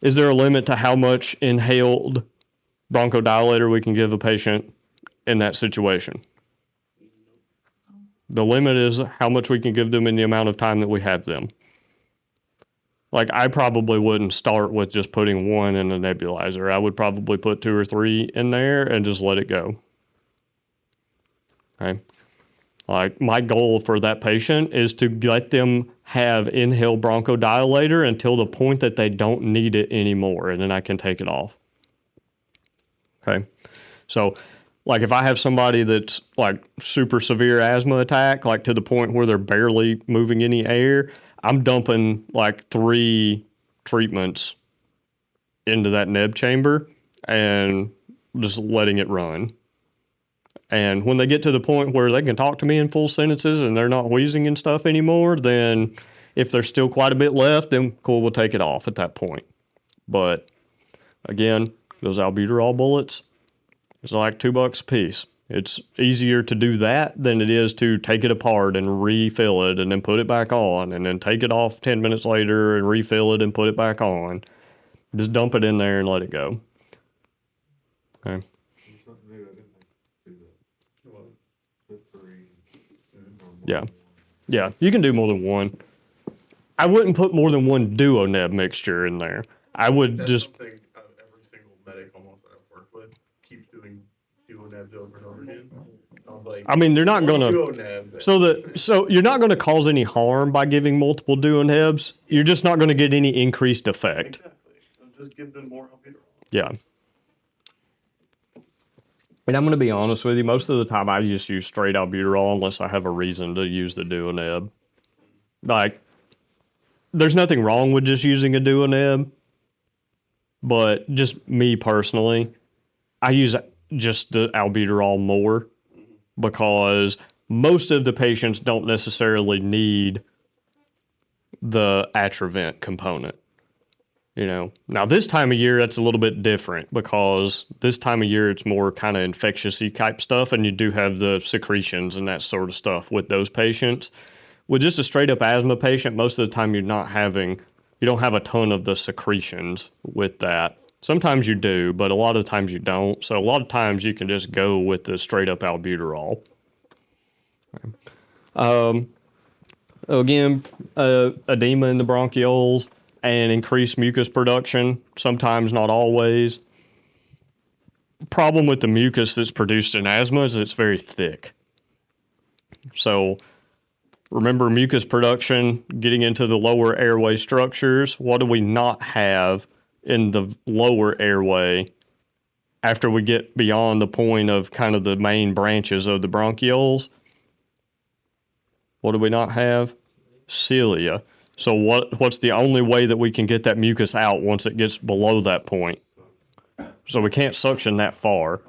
Is there a limit to how much inhaled bronchodilator we can give a patient in that situation? The limit is how much we can give them in the amount of time that we have them. Like, I probably wouldn't start with just putting one in the nebulizer. I would probably put 2 or 3 in there and just let it go. Okay? Like, my goal for that patient is to let them have inhaled bronchodilator until the point that they don't need it anymore, and then I can take it off. Okay? So, like, if I have somebody that's like super severe asthma attack, like to the point where they're barely moving any air, I'm dumping like 3 treatments into that neb chamber and just letting it run. And when they get to the point where they can talk to me in full sentences and they're not wheezing and stuff anymore, then if there's still quite a bit left, then cool, we'll take it off at that point. But again, those albuterol bullets, it's like $2 a piece. It's easier to do that than it is to take it apart and refill it and then put it back on and then take it off 10 minutes later and refill it and put it back on. Just dump it in there and let it go. Okay. I'm trying to do, I didn't do that. Put 3 or more Yeah. than one. Yeah, you can do more than one. I wouldn't put more than one duo-neb mixture in there. I would That's just, something every single medic almost that I've worked with keeps doing duo-nebs over and over again. I was like, I mean, they're not one gonna, duo-neb. so you're not gonna cause any harm by giving multiple duo-nebs. You're just not gonna get any increased effect. Exactly. So just give them more albuterol. Yeah. And I'm going to be honest with you, most of the time I just use straight albuterol unless I have a reason to use the duo-neb. Like, there's nothing wrong with just using a duo-neb, but just me personally, I use just the albuterol more because most of the patients don't necessarily need the Atrovent component. You know, now this time of year, that's a little bit different because this time of year, it's more kind of infectious-y type stuff, and you do have the secretions and that sort of stuff with those patients. With just a straight-up asthma patient, most of the time you don't have a ton of the secretions with that. Sometimes you do, but a lot of times you don't. So a lot of times you can just go with the straight-up albuterol. Again, edema in the bronchioles and increased mucus production, sometimes, not always. Problem with the mucus that's produced in asthma is it's very thick. So remember, mucus production, getting into the lower airway structures, what do we not have in the lower airway after we get beyond the point of kind of the main branches of the bronchioles? What do we not have? Cilia. So what's the only way that we can get that mucus out once it gets below that point? So we can't suction that far.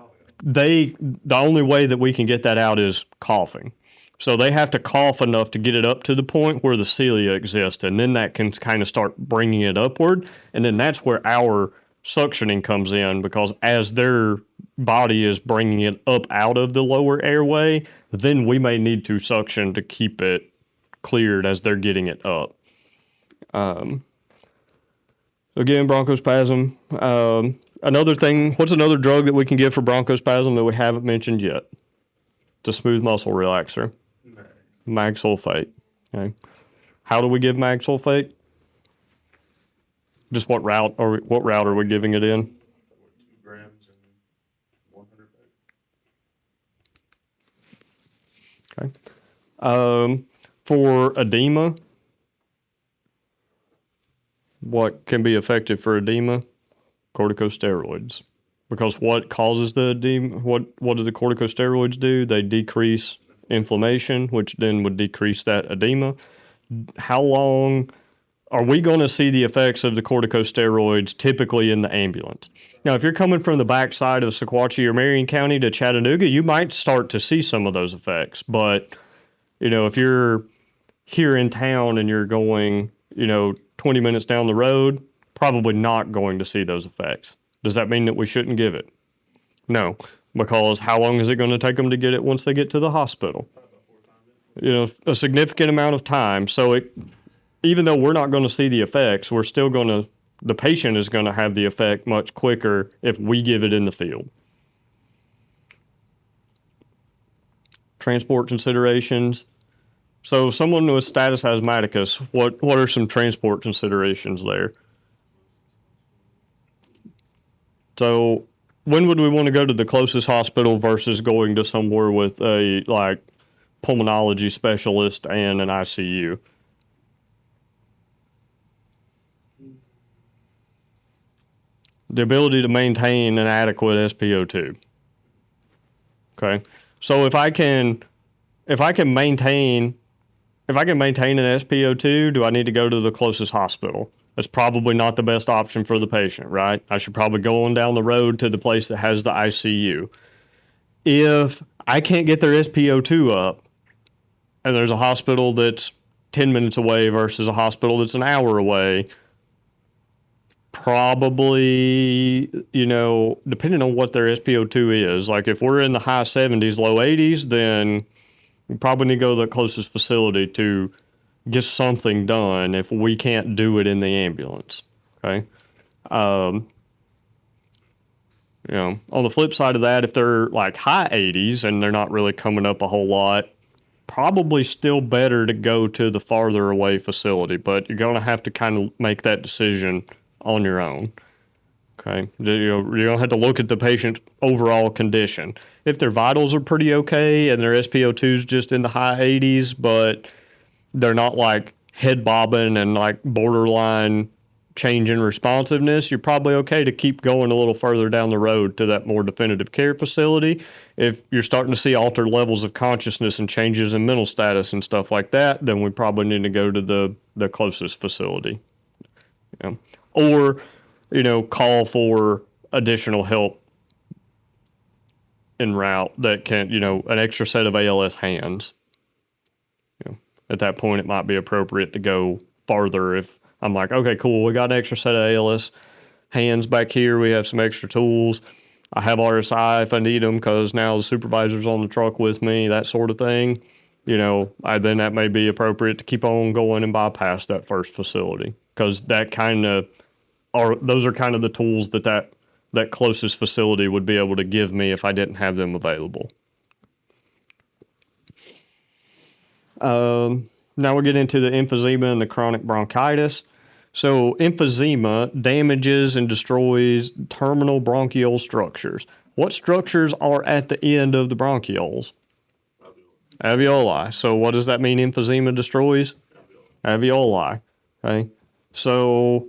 The only way that we can get that out is coughing. So they have to cough enough to get it up to the point where the cilia exist, and then that can kind of start bringing it upward, and then that's where our suctioning comes in, because as their body is bringing it up out of the lower airway, then we may need to suction to keep it cleared as they're getting it up. Again, bronchospasm. Another thing, what's another drug that we can give for bronchospasm that we haven't mentioned yet? It's a smooth muscle relaxer. Mag sulfate. Okay. How do we give mag sulfate? Just what route are we giving it in? 2 grams and 100 bags. Okay. For edema, what can be effective for edema? Corticosteroids. Because what causes the edema? What do the corticosteroids do? They decrease inflammation, which then would decrease that edema. How long are we going to see the effects of the corticosteroids typically in the ambulance? Now, if you're coming from the backside of Sequatchie or Marion County to Chattanooga, you might start to see some of those effects. But, if you're here in town and you're going, 20 minutes down the road, probably not going to see those effects. Does that mean that we shouldn't give it? No, because how long is it going to take them to get it once they get to the hospital? A significant amount of time. So even though we're not going to see the effects, the patient is going to have the effect much quicker if we give it in the field. Transport considerations. So someone with status asthmaticus, what are some transport considerations there? So when would we want to go to the closest hospital versus going to somewhere with a pulmonology specialist and an ICU? The ability to maintain an adequate SpO2. Okay. So if I can maintain an SpO2, do I need to go to the closest hospital? That's probably not the best option for the patient, right? I should probably go on down the road to the place that has the ICU. If I can't get their SpO2 up and there's a hospital that's 10 minutes away versus a hospital that's an hour away, probably, depending on what their SpO2 is, like if we're in the high 70s, low 80s, then we probably need to go to the closest facility to get something done if we can't do it in the ambulance. Okay. On the flip side of that, if they're like high 80s and they're not really coming up a whole lot, probably still better to go to the farther away facility, but you're going to have to kind of make that decision on your own. Okay. You're going to have to look at the patient's overall condition. If their vitals are pretty okay and their SpO2 is just in the high 80s, but they're not like head bobbing and like borderline change in responsiveness, you're probably okay to keep going a little further down the road to that more definitive care facility. If you're starting to see altered levels of consciousness and changes in mental status and stuff like that, then we probably need to go to the closest facility. Or, call for additional help en route that can, an extra set of ALS hands. At that point, it might be appropriate to go farther if I'm like, okay, cool, we got an extra set of ALS hands back here. We have some extra tools. I have RSI if I need them because now the supervisor's on the truck with me, that sort of thing. Then that may be appropriate to keep on going and bypass that first facility, because those are kind of the tools that closest facility would be able to give me if I didn't have them available. Now we'll get into the emphysema and the chronic bronchitis. So emphysema damages and destroys terminal bronchiole structures. What structures are at the end of the bronchioles? Alveoli. So what does that mean emphysema destroys? Alveoli. Okay. So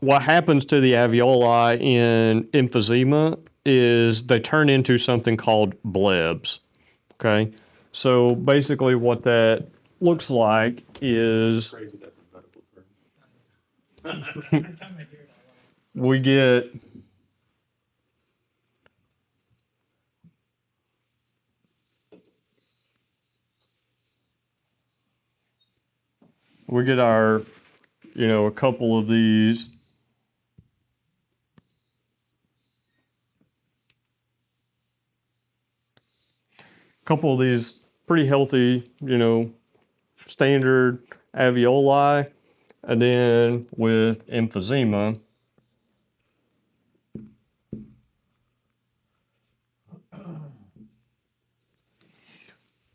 what happens to the alveoli in emphysema is they turn into something called blebs. Okay. So basically what that looks like is Crazy that's a medical term. Every time I hear it, I laugh. we get our, a couple of these couple of these pretty healthy, standard alveoli, and then with emphysema,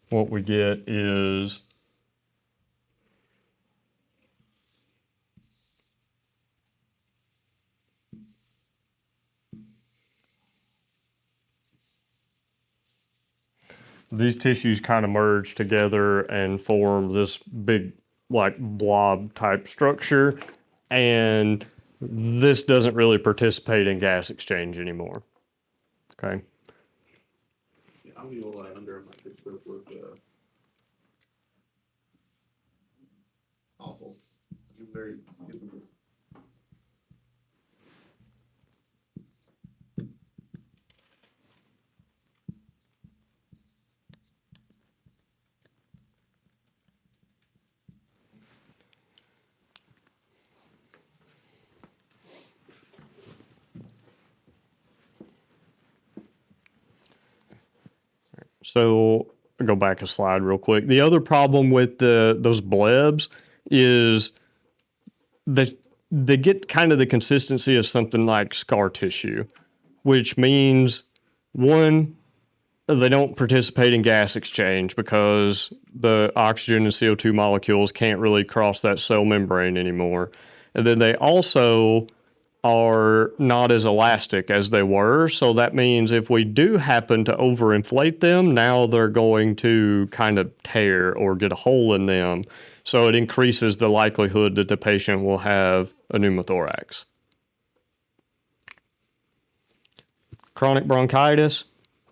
what we get is these tissues kind of merge together and form this big, like, blob type structure. And this doesn't really participate in gas exchange anymore. Okay. The alveoli under a microscope look awful. Very skippable. So I'll go back a slide real quick. The other problem with those blebs is that they get kind of the consistency of something like scar tissue, which means, one, they don't participate in gas exchange because the oxygen and CO2 molecules can't really cross that cell membrane anymore. And then they also are not as elastic as they were. So that means if we do happen to overinflate them, now they're going to kind of tear or get a hole in them. So it increases the likelihood that the patient will have a pneumothorax. Chronic bronchitis.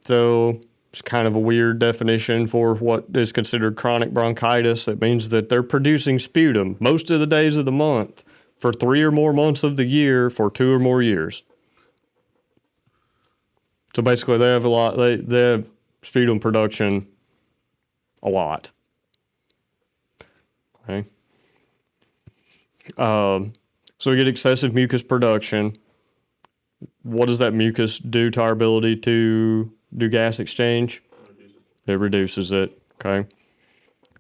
So it's kind of a weird definition for what is considered chronic bronchitis. That means that they're producing sputum most of the days of the month for 3 or more months of the year for 2 or more years. So basically they have a lot, they have sputum production a lot. Okay. So we get excessive mucus production. What does that mucus do to our ability to do gas exchange? It reduces it. Okay.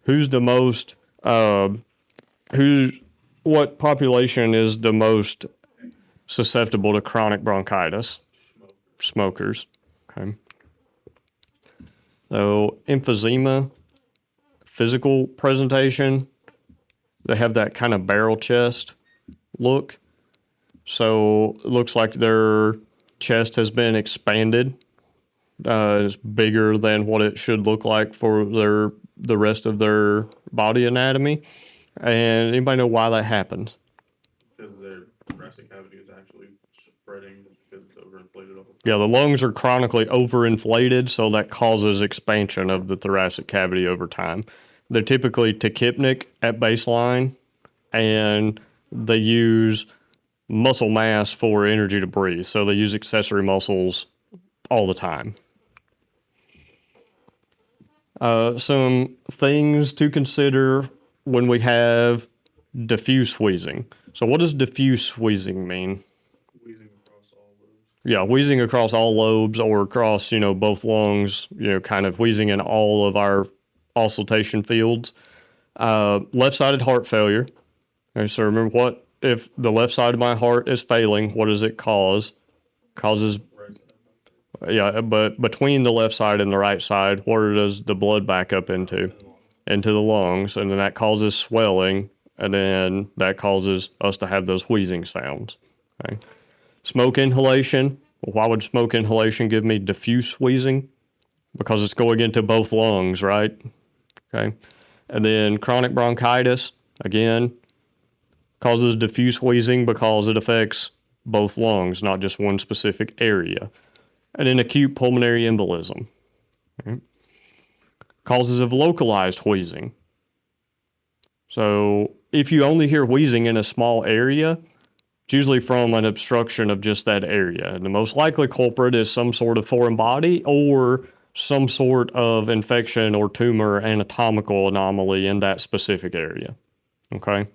Who's the most, what population is the most susceptible to chronic bronchitis? Smokers. Okay. So emphysema, physical presentation, they have that kind of barrel chest look. So it looks like their chest has been expanded. It's bigger than what it should look like for the rest of their body anatomy. And anybody know why that happens? Because their thoracic cavity is actually spreading because it's overinflated all the time. Yeah, the lungs are chronically overinflated, so that causes expansion of the thoracic cavity over time. They're typically tachypnic at baseline, and they use muscle mass for energy to breathe. So they use accessory muscles all the time. Some things to consider when we have diffuse wheezing. So what does diffuse wheezing mean? Wheezing across all lobes. Yeah, wheezing across all lobes or across, both lungs, kind of wheezing in all of our auscultation fields. Left-sided heart failure. Okay, so remember, what if the left side of my heart is failing, what does it cause? Causes, yeah, but between the left side and the right side, where does the blood back up into? Into the lungs, and then that causes swelling, and then that causes us to have those wheezing sounds. Okay. Smoke inhalation. Well, why would smoke inhalation give me diffuse wheezing? Because it's going into both lungs, right? Okay. And then chronic bronchitis, again, causes diffuse wheezing because it affects both lungs, not just one specific area. And then acute pulmonary embolism. Okay. Causes of localized wheezing. So if you only hear wheezing in a small area, it's usually from an obstruction of just that area. And the most likely culprit is some sort of foreign body or some sort of infection or tumor anatomical anomaly in that specific area. Okay?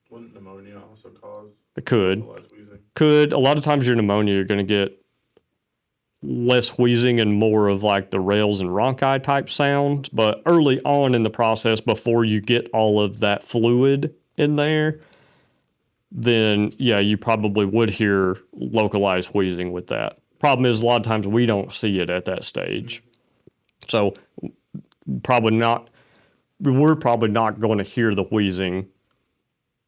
Wouldn't pneumonia also cause It could. localized wheezing? Could. A lot of times your pneumonia, you're going to get less wheezing and more of like the rales and rhonchi type sounds. But early on in the process, before you get all of that fluid in there, then yeah, you probably would hear localized wheezing with that. Problem is, a lot of times we don't see it at that stage. So probably not, we're probably not going to hear the wheezing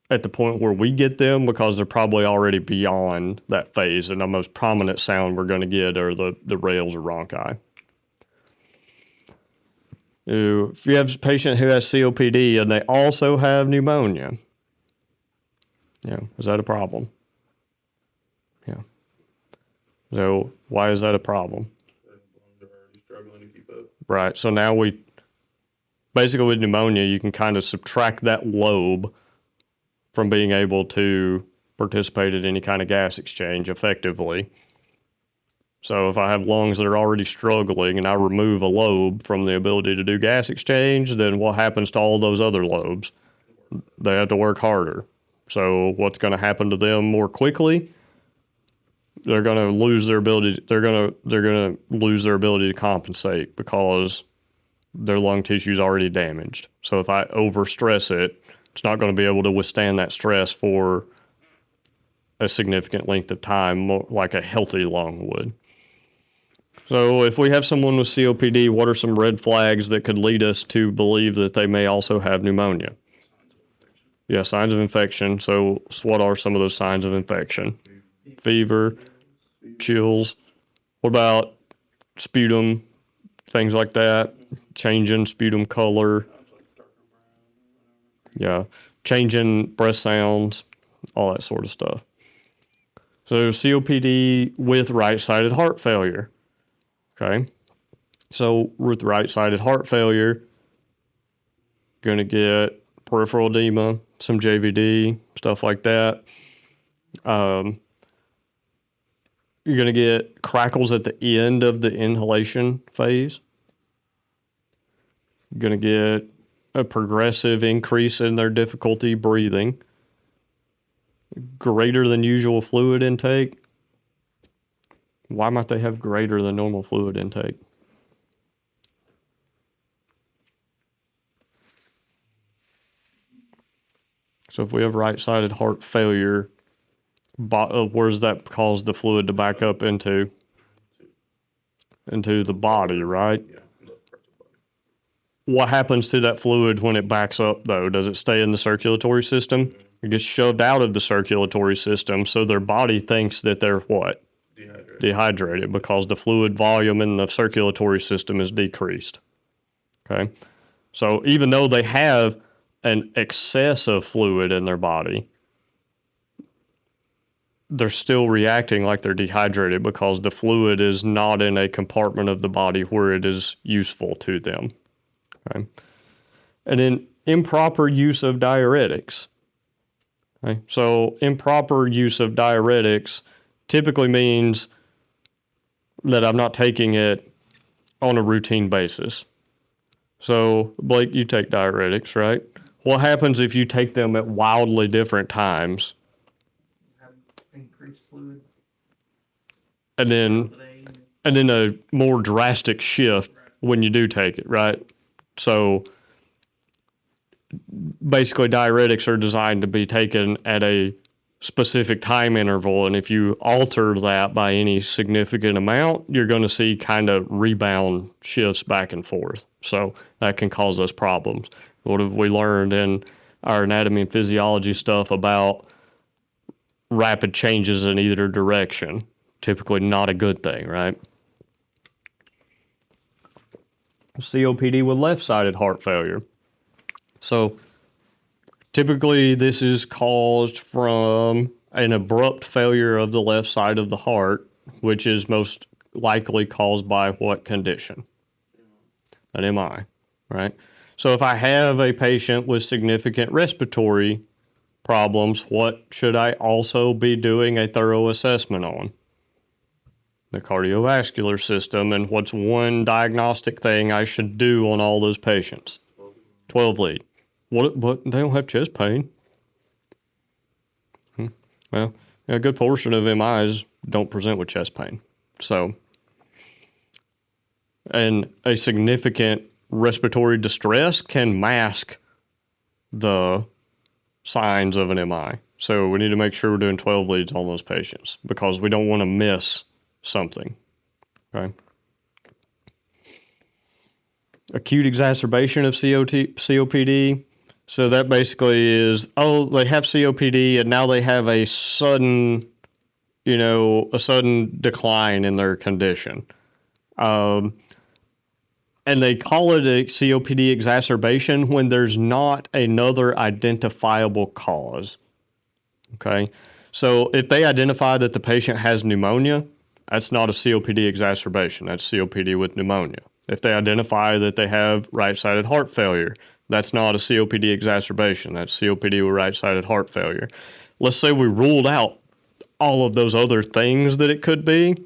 at the point where we get them because they're probably already beyond that phase. And the most prominent sound we're going to get are the rales or rhonchi. If you have a patient who has COPD and they also have pneumonia, yeah, is that a problem? Yeah. So why is that a problem? They're already struggling to keep up. Right. So now we basically with pneumonia, you can kind of subtract that lobe from being able to participate in any kind of gas exchange effectively. So if I have lungs that are already struggling and I remove a lobe from the ability to do gas exchange, then what happens to all those other lobes? They have to work harder. So what's going to happen to them more quickly? They're going to lose their ability. They're going to lose their ability to compensate because their lung tissue is already damaged. So if I overstress it, it's not going to be able to withstand that stress for a significant length of time, more like a healthy lung would. So if we have someone with COPD, what are some red flags that could lead us to believe that they may also have pneumonia? Yeah, signs of infection. So what are some of those signs of infection? Fever, chills. What about sputum, things like that? Changing sputum color. Yeah, changing breath sounds, all that sort of stuff. So COPD with right-sided heart failure. Okay, so with right-sided heart failure, going to get peripheral edema, some JVD, stuff like that. You're going to get crackles at the end of the inhalation phase. You're going to get a progressive increase in their difficulty breathing. Greater than usual fluid intake. Why might they have greater than normal fluid intake? So if we have right-sided heart failure, where does that cause the fluid to back up into? Into the body, right? Yeah. What happens to that fluid when it backs up, though? Does it stay in the circulatory system? It gets shoved out of the circulatory system, so their body thinks that they're what? Dehydrated, because the fluid volume in the circulatory system is decreased. Okay? So even though they have an excess of fluid in their body, they're still reacting like they're dehydrated because the fluid is not in a compartment of the body where it is useful to them. Okay? And then improper use of diuretics. Okay? So improper use of diuretics typically means that I'm not taking it on a routine basis. So, Blake, you take diuretics, right? What happens if you take them at wildly different times? Have increased fluid. And then a more drastic shift when you do take it, right? So basically diuretics are designed to be taken at a specific time interval, and if you alter that by any significant amount, you're going to see kind of rebound shifts back and forth. So that can cause us problems. What have we learned in our anatomy and physiology stuff about rapid changes in either direction? Typically not a good thing, right? COPD with left-sided heart failure. So typically this is caused from an abrupt failure of the left side of the heart, which is most likely caused by what condition? An MI, right? So if I have a patient with significant respiratory problems, what should I also be doing a thorough assessment on? The cardiovascular system, and what's one diagnostic thing I should do on all those patients? 12 lead. What? They don't have chest pain. Well, a good portion of MIs don't present with chest pain. So And a significant respiratory distress can mask the signs of an MI. So we need to make sure we're doing 12 leads on those patients because we don't want to miss something. Okay. Acute exacerbation of COPD. So that basically is, they have COPD and now they have a sudden decline in their condition. And they call it a COPD exacerbation when there's not another identifiable cause. Okay. So if they identify that the patient has pneumonia, that's not a COPD exacerbation. That's COPD with pneumonia. If they identify that they have right-sided heart failure, that's not a COPD exacerbation. That's COPD with right-sided heart failure. Let's say we ruled out all of those other things that it could be,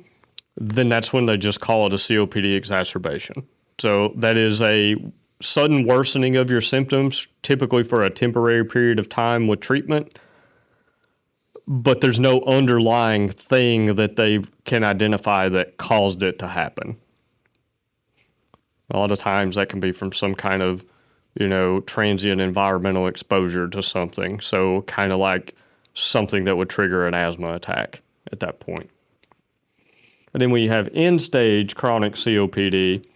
then that's when they just call it a COPD exacerbation. So that is a sudden worsening of your symptoms, typically for a temporary period of time with treatment, but there's no underlying thing that they can identify that caused it to happen. A lot of times that can be from some kind of, transient environmental exposure to something. So kind of like something that would trigger an asthma attack at that point. And then when you have end-stage chronic COPD,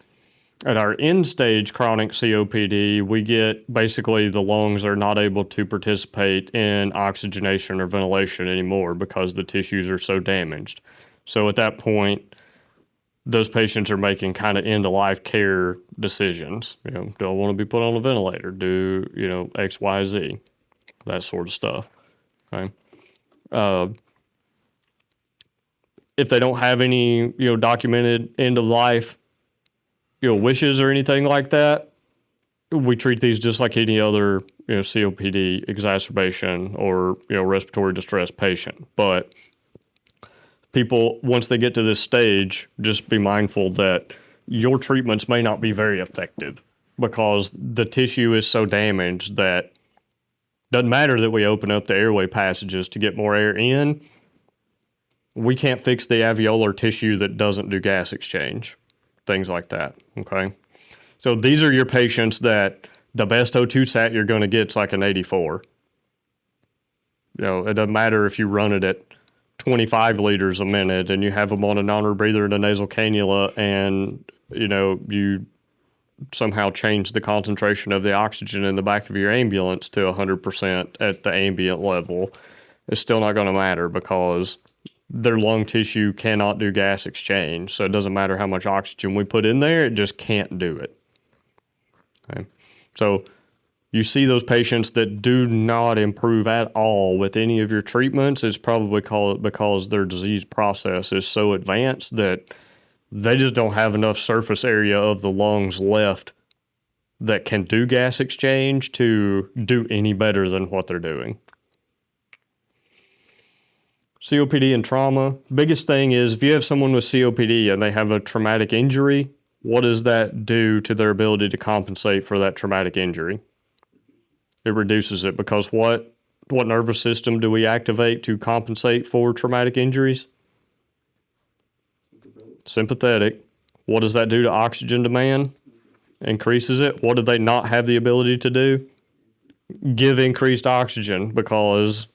at our end-stage chronic COPD, we get basically the lungs are not able to participate in oxygenation or ventilation anymore because the tissues are so damaged. So at that point, those patients are making kind of end-of-life care decisions. Do I want to be put on a ventilator? Do, X, Y, Z, that sort of stuff. Okay. If they don't have any, documented end-of-life, wishes or anything like that, we treat these just like any other, COPD exacerbation or, respiratory distress patient. But people, once they get to this stage, just be mindful that your treatments may not be very effective because the tissue is so damaged that doesn't matter that we open up the airway passages to get more air in. We can't fix the alveolar tissue that doesn't do gas exchange, things like that. Okay. So these are your patients that the best O2 sat you're going to get is like an 84. It doesn't matter if you run it at 25 liters a minute and you have them on a non-rebreather and a nasal cannula and, you somehow change the concentration of the oxygen in the back of your ambulance to 100% at the ambient level. It's still not going to matter because their lung tissue cannot do gas exchange. So it doesn't matter how much oxygen we put in there, it just can't do it. Okay. So you see those patients that do not improve at all with any of your treatments, it's probably because their disease process is so advanced that they just don't have enough surface area of the lungs left that can do gas exchange to do any better than what they're doing. COPD and trauma. Biggest thing is if you have someone with COPD and they have a traumatic injury, what does that do to their ability to compensate for that traumatic injury? It reduces it because what nervous system do we activate to compensate for traumatic injuries? Sympathetic. What does that do to oxygen demand? Increases it. What do they not have the ability to do? Give increased oxygen because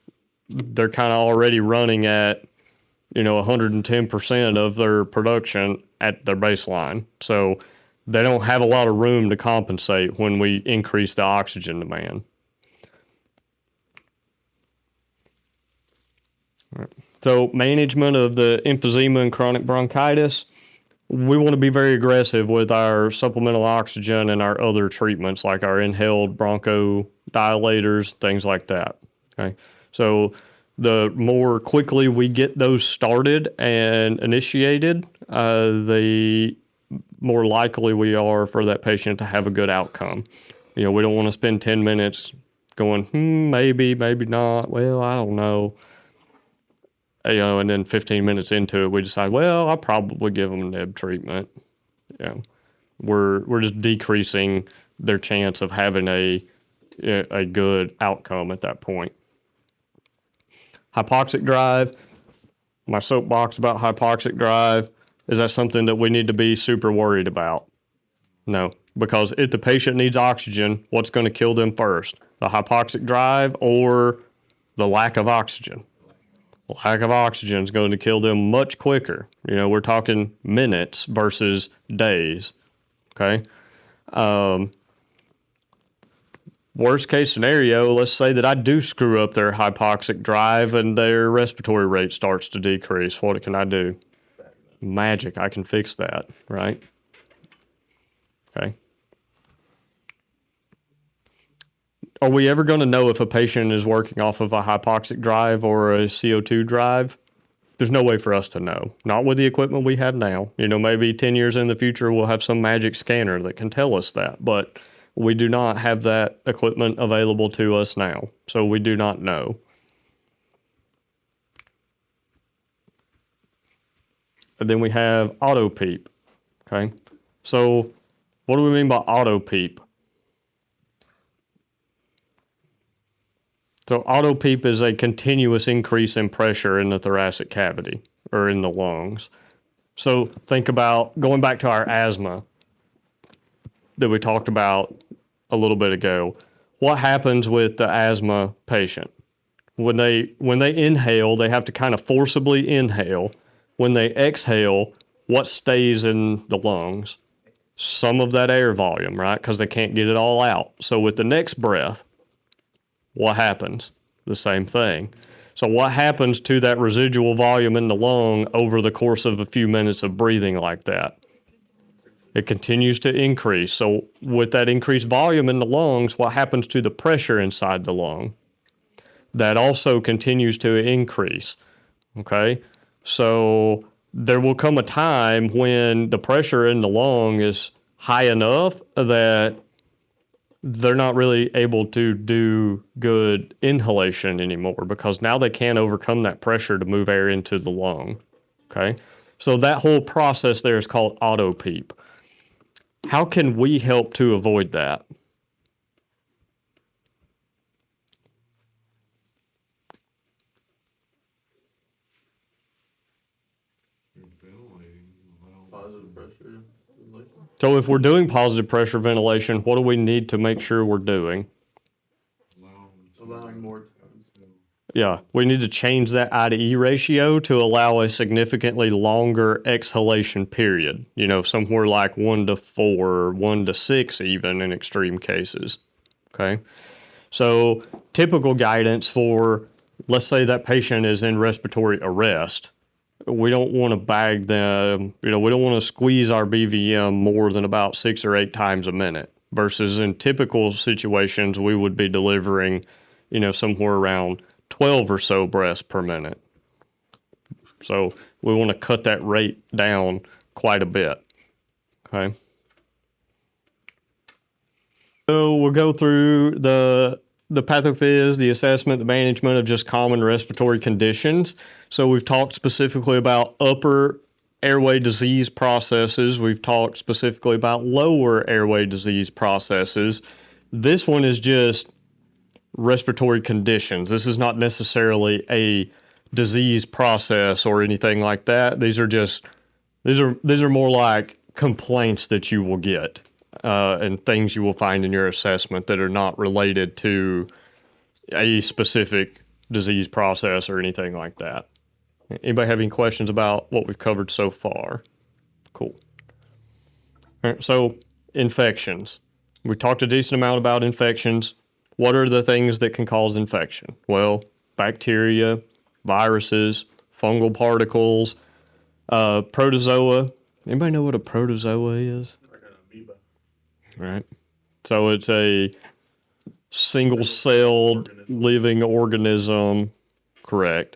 they're kind of already running at, 110% of their production at their baseline. So they don't have a lot of room to compensate when we increase the oxygen demand. All right. So management of the emphysema and chronic bronchitis, we want to be very aggressive with our supplemental oxygen and our other treatments like our inhaled bronchodilators, things like that. Okay. So the more quickly we get those started and initiated, the more likely we are for that patient to have a good outcome. We don't want to spend 10 minutes going, maybe not. Well, I don't know. And then 15 minutes into it, we decide, well, I'll probably give them a neb treatment. We're just decreasing their chance of having a good outcome at that point. Hypoxic drive. My soapbox about hypoxic drive. Is that something that we need to be super worried about? No, because if the patient needs oxygen, what's going to kill them first? The hypoxic drive or the lack of oxygen? Lack of oxygen is going to kill them much quicker. You know, we're talking minutes versus days. Okay. Worst case scenario, let's say that I do screw up their hypoxic drive and their respiratory rate starts to decrease. What can I do? Magic, I can fix that, right? Okay. Are we ever going to know if a patient is working off of a hypoxic drive or a CO2 drive? There's no way for us to know. Not with the equipment we have now. You know, maybe 10 years in the future, we'll have some magic scanner that can tell us that, but we do not have that equipment available to us now. So we do not know. And then we have auto PEEP. Okay. So what do we mean by auto PEEP? So auto PEEP is a continuous increase in pressure in the thoracic cavity or in the lungs. So think about going back to our asthma that we talked about a little bit ago. What happens with the asthma patient? When they inhale, they have to kind of forcibly inhale. When they exhale, what stays in the lungs? Some of that air volume, right? Because they can't get it all out. So with the next breath, what happens? The same thing. So what happens to that residual volume in the lung over the course of a few minutes of breathing like that? It continues to increase. So with that increased volume in the lungs, what happens to the pressure inside the lung? That also continues to increase. Okay? So there will come a time when the pressure in the lung is high enough that they're not really able to do good inhalation anymore because now they can't overcome that pressure to move air into the lung. Okay? So that whole process there is called auto PEEP. How can we help to avoid that? Positive pressure. So if we're doing positive pressure ventilation, what do we need to make sure we're doing? Allowing more time. Yeah, we need to change that I to E ratio to allow a significantly longer exhalation period. You know, somewhere like 1 to 4, 1 to 6 even in extreme cases. Okay. So typical guidance for, let's say that patient is in respiratory arrest. We don't want to bag them, you know, we don't want to squeeze our BVM more than about 6 or 8 times a minute versus in typical situations, we would be delivering, you know, somewhere around 12 or so breaths per minute. So we want to cut that rate down quite a bit. Okay. So we'll go through the pathophys, the assessment, the management of just common respiratory conditions. So we've talked specifically about upper airway disease processes. We've talked specifically about lower airway disease processes. This one is just respiratory conditions. This is not necessarily a disease process or anything like that. These are more like complaints that you will get and things you will find in your assessment that are not related to a specific disease process or anything like that. Anybody have any questions about what we've covered so far? Cool. All right, so infections. We talked a decent amount about infections. What are the things that can cause infection? Well, bacteria, viruses, fungal particles, protozoa. Anybody know what a protozoa is? Like an amoeba. Right. So it's a single-celled living organism. Correct.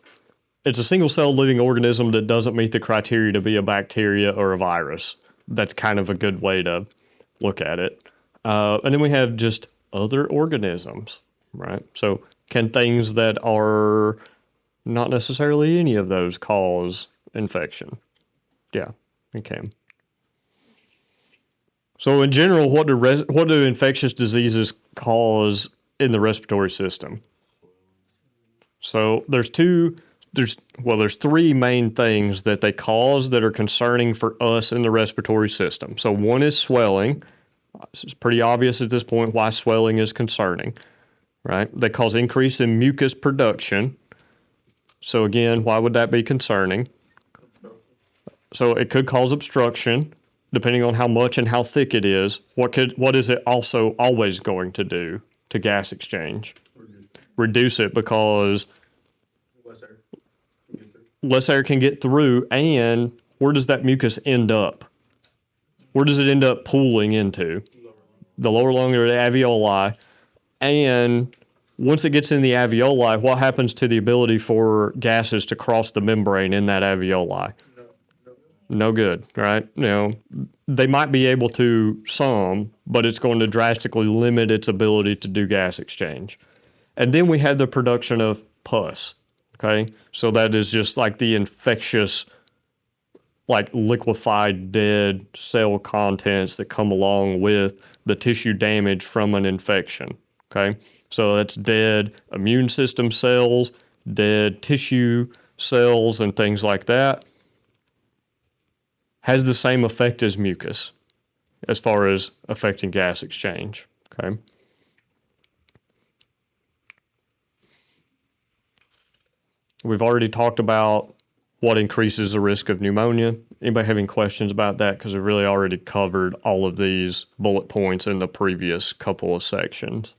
It's a single-celled living organism that doesn't meet the criteria to be a bacteria or a virus. That's kind of a good way to look at it. And then we have just other organisms, right? So can things that are not necessarily any of those cause infection? Yeah, it can. So in general, what do infectious diseases cause in the respiratory system? So there's two there's three main things that they cause that are concerning for us in the respiratory system. So one is swelling. It's pretty obvious at this point why swelling is concerning, right? They cause increase in mucus production. So again, why would that be concerning? So it could cause obstruction, depending on how much and how thick it is. What is it also always going to do to gas exchange? Reduce it, because less air can get through, and where does that mucus end up? Where does it end up pooling into? The lower lung or the alveoli. And once it gets in the alveoli, what happens to the ability for gases to cross the membrane in that alveoli? No good, right? They might be able to some, but it's going to drastically limit its ability to do gas exchange. And then we have the production of pus, okay? So that is just like the infectious, like liquefied dead cell contents that come along with the tissue damage from an infection, okay? So that's dead immune system cells, dead tissue cells, and things like that. Has the same effect as mucus as far as affecting gas exchange, okay? We've already talked about what increases the risk of pneumonia. Anybody have any questions about that? Because we've really already covered all of these bullet points in the previous couple of sections.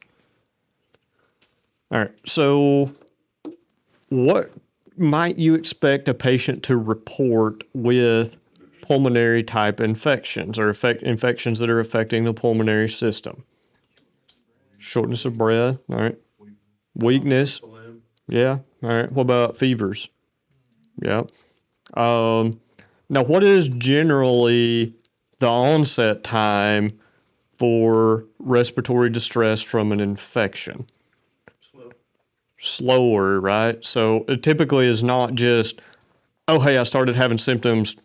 All right, so what might you expect a patient to report with pulmonary type infections or infections that are affecting the pulmonary system? Shortness of breath, all right. Weakness, yeah, all right. What about fevers? Yeah. Now, what is generally the onset time for respiratory distress from an infection? Slower, right? So it typically is not just, oh, hey, I started having symptoms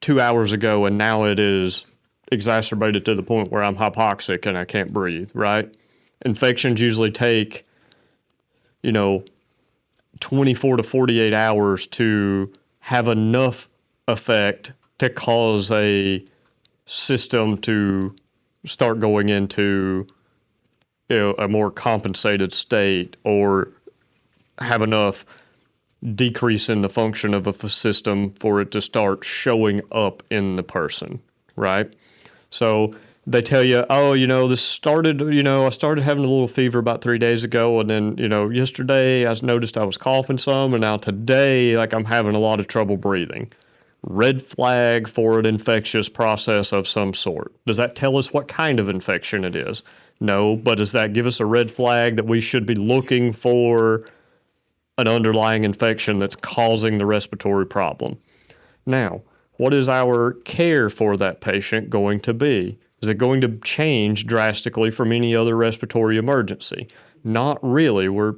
2 hours ago and now it is exacerbated to the point where I'm hypoxic and I can't breathe, right? Infections usually take, 24 to 48 hours to have enough effect to cause a system to start going into a more compensated state or have enough decrease in the function of a system for it to start showing up in the person, right? So they tell you, oh, this started, I started having a little fever about 3 days ago. And then, yesterday I noticed I was coughing some. And now today, like I'm having a lot of trouble breathing. Red flag for an infectious process of some sort. Does that tell us what kind of infection it is? No, but does that give us a red flag that we should be looking for an underlying infection that's causing the respiratory problem? Now, what is our care for that patient going to be? Is it going to change drastically from any other respiratory emergency? Not really. For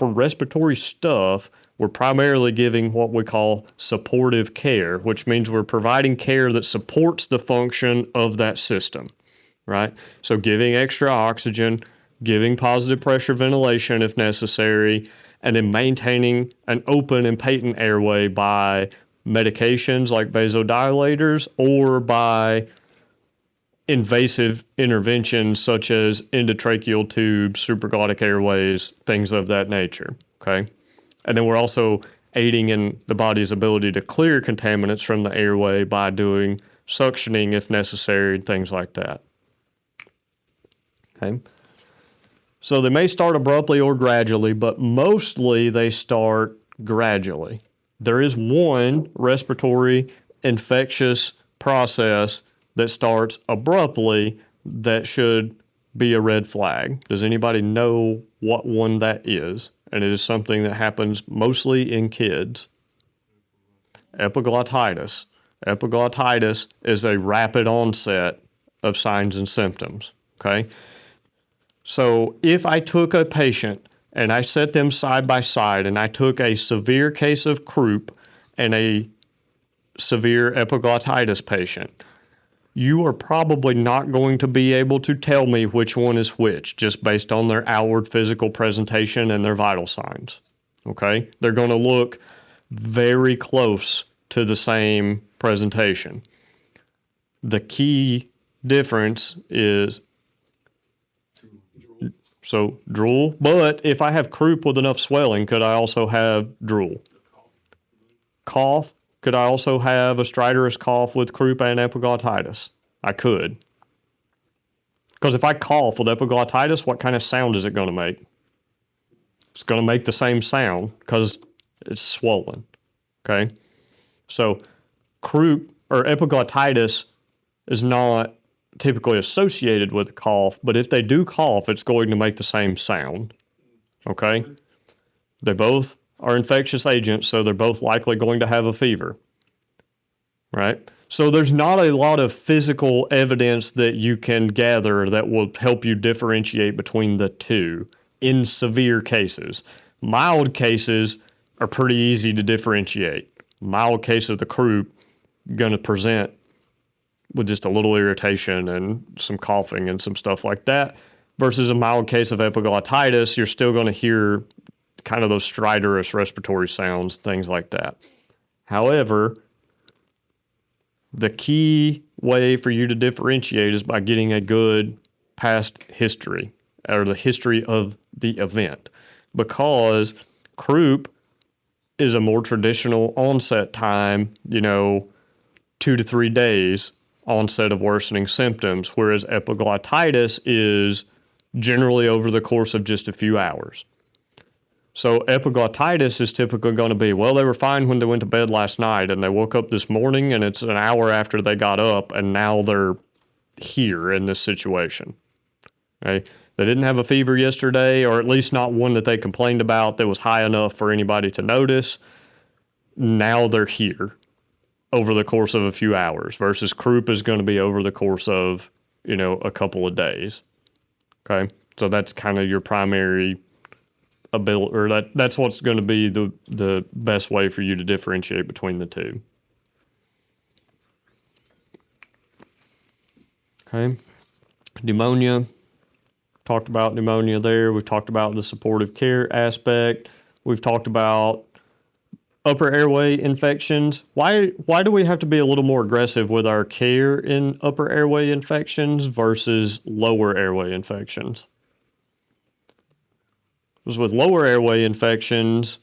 respiratory stuff, we're primarily giving what we call supportive care, which means we're providing care that supports the function of that system, right? So giving extra oxygen, giving positive pressure ventilation if necessary, and then maintaining an open and patent airway by medications like vasodilators or by invasive interventions such as endotracheal tubes, supraglottic airways, things of that nature, okay? And then we're also aiding in the body's ability to clear contaminants from the airway by doing suctioning if necessary, things like that, okay? So they may start abruptly or gradually, but mostly they start gradually. There is one respiratory infectious process that starts abruptly that should be a red flag. Does anybody know what one that is? And it is something that happens mostly in kids. Epiglottitis. Epiglottitis is a rapid onset of signs and symptoms, okay? So if I took a patient and I set them side by side and I took a severe case of croup and a severe epiglottitis patient, you are probably not going to be able to tell me which one is which just based on their outward physical presentation and their vital signs, Okay? They're going to look very close to the same presentation. The key difference is so drool, but if I have croup with enough swelling, could I also have drool? Cough, could I also have a stridorous cough with croup and epiglottitis? I could. Because if I cough with epiglottitis, what kind of sound is it going to make? It's going to make the same sound because it's swollen. Okay? So croup or epiglottitis is not typically associated with a cough, but if they do cough, it's going to make the same sound. Okay? They both are infectious agents, so they're both likely going to have a fever. Right? So there's not a lot of physical evidence that you can gather that will help you differentiate between the two in severe cases. Mild cases are pretty easy to differentiate. Mild case of the croup going to present with just a little irritation and some coughing and some stuff like that, versus a mild case of epiglottitis, you're still going to hear kind of those stridorous respiratory sounds, things like that. However, the key way for you to differentiate is by getting a good past history or the history of the event, because croup is a more traditional onset time, 2 to 3 days onset of worsening symptoms, whereas epiglottitis is generally over the course of just a few hours. So epiglottitis is typically going to be, well, they were fine when they went to bed last night and they woke up this morning and it's an hour after they got up and now they're here in this situation. Okay? They didn't have a fever yesterday, or at least not one that they complained about that was high enough for anybody to notice. Now they're here over the course of a few hours, versus croup is going to be over the course of, a couple of days. Okay? So that's kind of your primary ability, or that's what's going to be the best way for you to differentiate between the two. Okay? Pneumonia. Talked about pneumonia there. We've talked about the supportive care aspect. We've talked about upper airway infections. Why do we have to be a little more aggressive with our care in upper airway infections versus lower airway infections? Because with lower airway infections,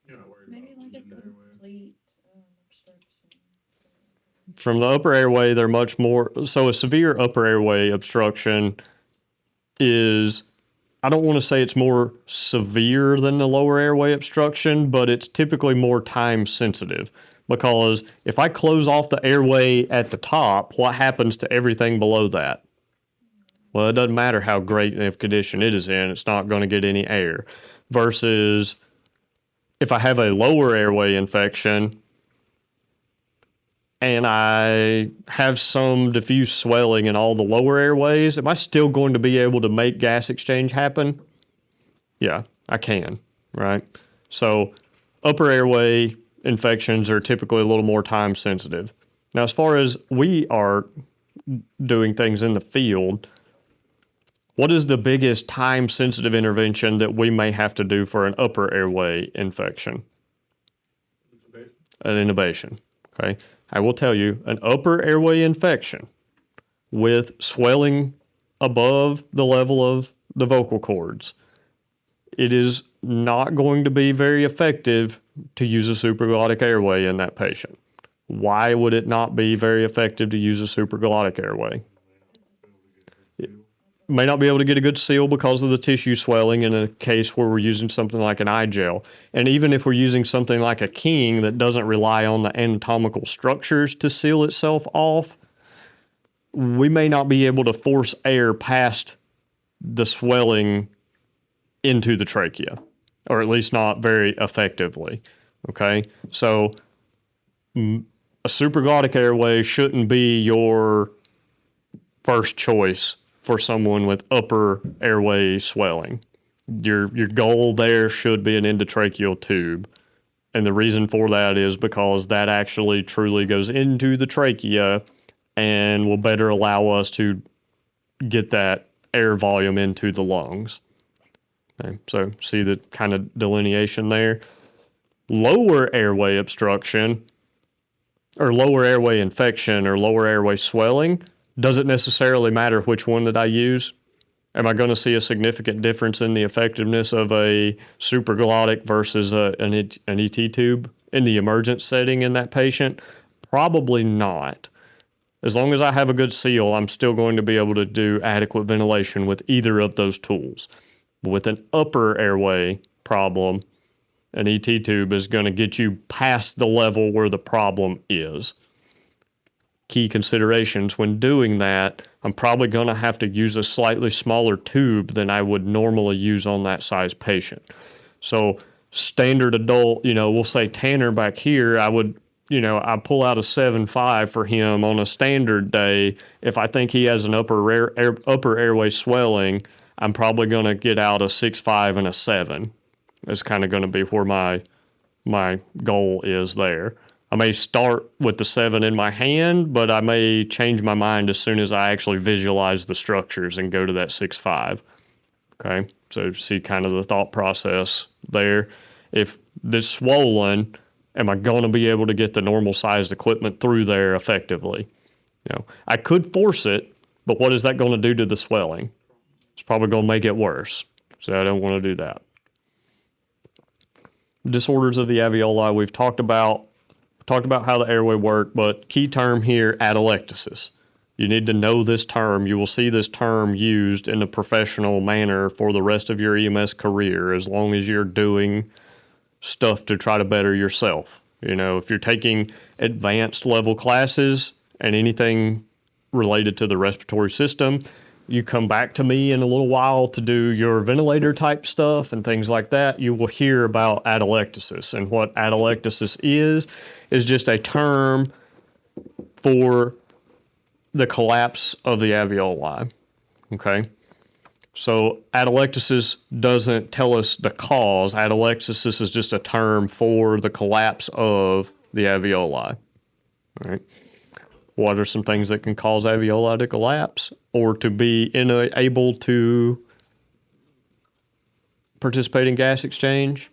You're not worried Maybe about like a losing airway. complete obstruction. from the upper airway, they're much more. So a severe upper airway obstruction is, I don't want to say it's more severe than the lower airway obstruction, but it's typically more time sensitive, because if I close off the airway at the top, what happens to everything below that? Well, it doesn't matter how great of condition it is in, it's not going to get any air. Versus if I have a lower airway infection and I have some diffuse swelling in all the lower airways, am I still going to be able to make gas exchange happen? Yeah, I can, right? So upper airway infections are typically a little more time sensitive. Now, as far as we are doing things in the field, what is the biggest time sensitive intervention that we may have to do for an upper airway infection? An intubation. Okay. I will tell you, an upper airway infection with swelling above the level of the vocal cords, it is not going to be very effective to use a supraglottic airway in that patient. Why would it not be very effective to use a supraglottic airway? May not be able to get a good seal because of the tissue swelling in a case where we're using something like an eye gel. And even if we're using something like a king that doesn't rely on the anatomical structures to seal itself off, we may not be able to force air past the swelling into the trachea, or at least not very effectively. Okay? So a supraglottic airway shouldn't be your first choice for someone with upper airway swelling. Your goal there should be an endotracheal tube. And the reason for that is because that actually truly goes into the trachea and will better allow us to get that air volume into the lungs. Okay, so see the kind of delineation there. Lower airway obstruction or lower airway infection or lower airway swelling, doesn't necessarily matter which one that I use. Am I going to see a significant difference in the effectiveness of a supraglottic versus an ET tube in the emergent setting in that patient? Probably not. As long as I have a good seal, I'm still going to be able to do adequate ventilation with either of those tools. With an upper airway problem, an ET tube is going to get you past the level where the problem is. Key considerations when doing that, I'm probably going to have to use a slightly smaller tube than I would normally use on that size patient. So standard adult, we'll say Tanner back here, I pull out a 7.5 for him on a standard day. If I think he has an upper airway swelling, I'm probably going to get out a 6.5 and a 7. It's kind of going to be where my goal is there. I may start with the 7 in my hand, but I may change my mind as soon as I actually visualize the structures and go to that 6.5. Okay, so see kind of the thought process there. If this swollen, am I going to be able to get the normal sized equipment through there effectively? I could force it, but what is that going to do to the swelling? It's probably going to make it worse. So I don't want to do that. Disorders of the alveoli, we've talked about how the airway work, but key term here, atelectasis. You need to know this term. You will see this term used in a professional manner for the rest of your EMS career as long as you're doing stuff to try to better yourself. If you're taking advanced level classes and anything related to the respiratory system, you come back to me in a little while to do your ventilator type stuff and things like that, you will hear about atelectasis. And what atelectasis is just a term for the collapse of the alveoli. Okay? So atelectasis doesn't tell us the cause. Atelectasis is just a term for the collapse of the alveoli. All right? What are some things that can cause alveoli to collapse or to be unable to participate in gas exchange?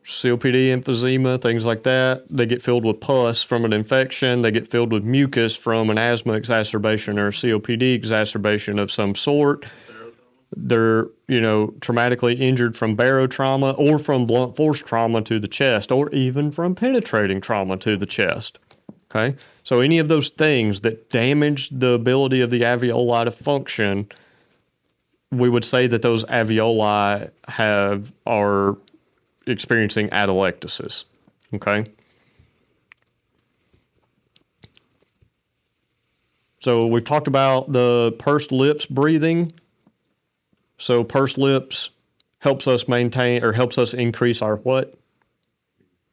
COPD, emphysema, things like that. They get filled with pus from an infection. They get filled with mucus from an asthma exacerbation or a COPD exacerbation of some sort. They're, traumatically injured from barotrauma or from blunt force trauma to the chest or even from penetrating trauma to the chest. Okay, so any of those things that damage the ability of the alveoli to function, we would say that those alveoli are experiencing atelectasis. Okay, so we've talked about the pursed lips breathing. So pursed lips helps us increase our what?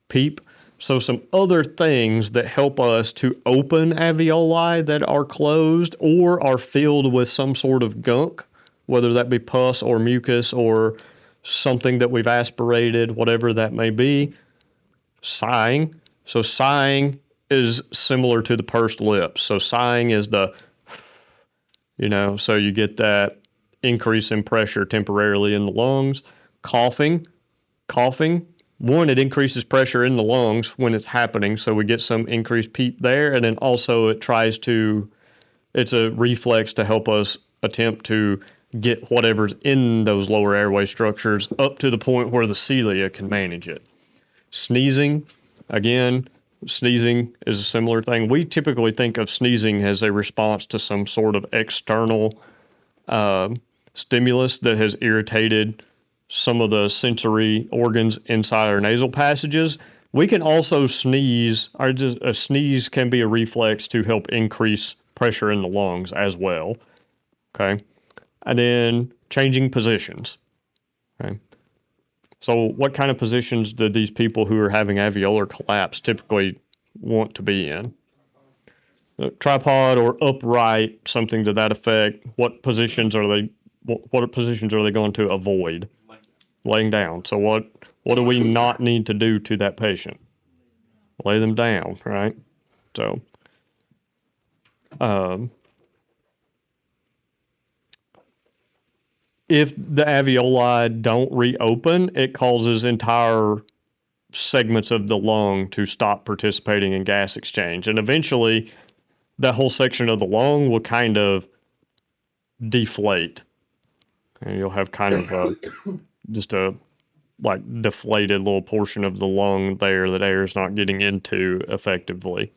PEEP. So some other things that help us to open alveoli that are closed or are filled with some sort of gunk, whether that be pus or mucus or something that we've aspirated, whatever that may be. Sighing. So sighing is similar to the pursed lips. So sighing is so you get that increase in pressure temporarily in the lungs. Coughing. One, it increases pressure in the lungs when it's happening, so we get some increased PEEP there, and then also it's a reflex to help us attempt to get whatever's in those lower airway structures up to the point where the cilia can manage it. Sneezing, again, sneezing is a similar thing. We typically think of sneezing as a response to some sort of external stimulus that has irritated some of the sensory organs inside our nasal passages. We can also sneeze. A sneeze can be a reflex to help increase pressure in the lungs as well. Okay. And then changing positions. Okay. So what kind of positions do these people who are having alveolar collapse typically want to be in? Tripod or upright, something to that effect. What positions are they going to avoid? Laying down. So what do we not need to do to that patient? Lay them down, right? So, if the alveoli don't reopen, it causes entire segments of the lung to stop participating in gas exchange. And eventually, that whole section of the lung will kind of deflate. And you'll have kind of just a like deflated little portion of the lung there that air is not getting into effectively.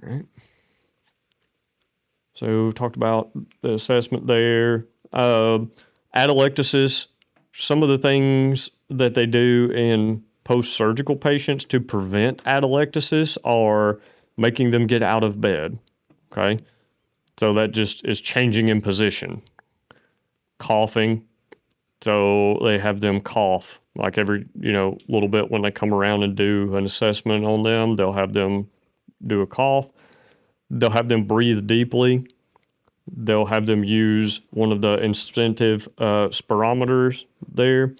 All right. So we've talked about the assessment there. Atelectasis, some of the things that they do in post-surgical patients to prevent atelectasis are making them get out of bed. Okay. So that just is changing in position. Coughing. So they have them cough like every, little bit when they come around and do an assessment on them. They'll have them do a cough. They'll have them breathe deeply. They'll have them use one of the incentive spirometers there,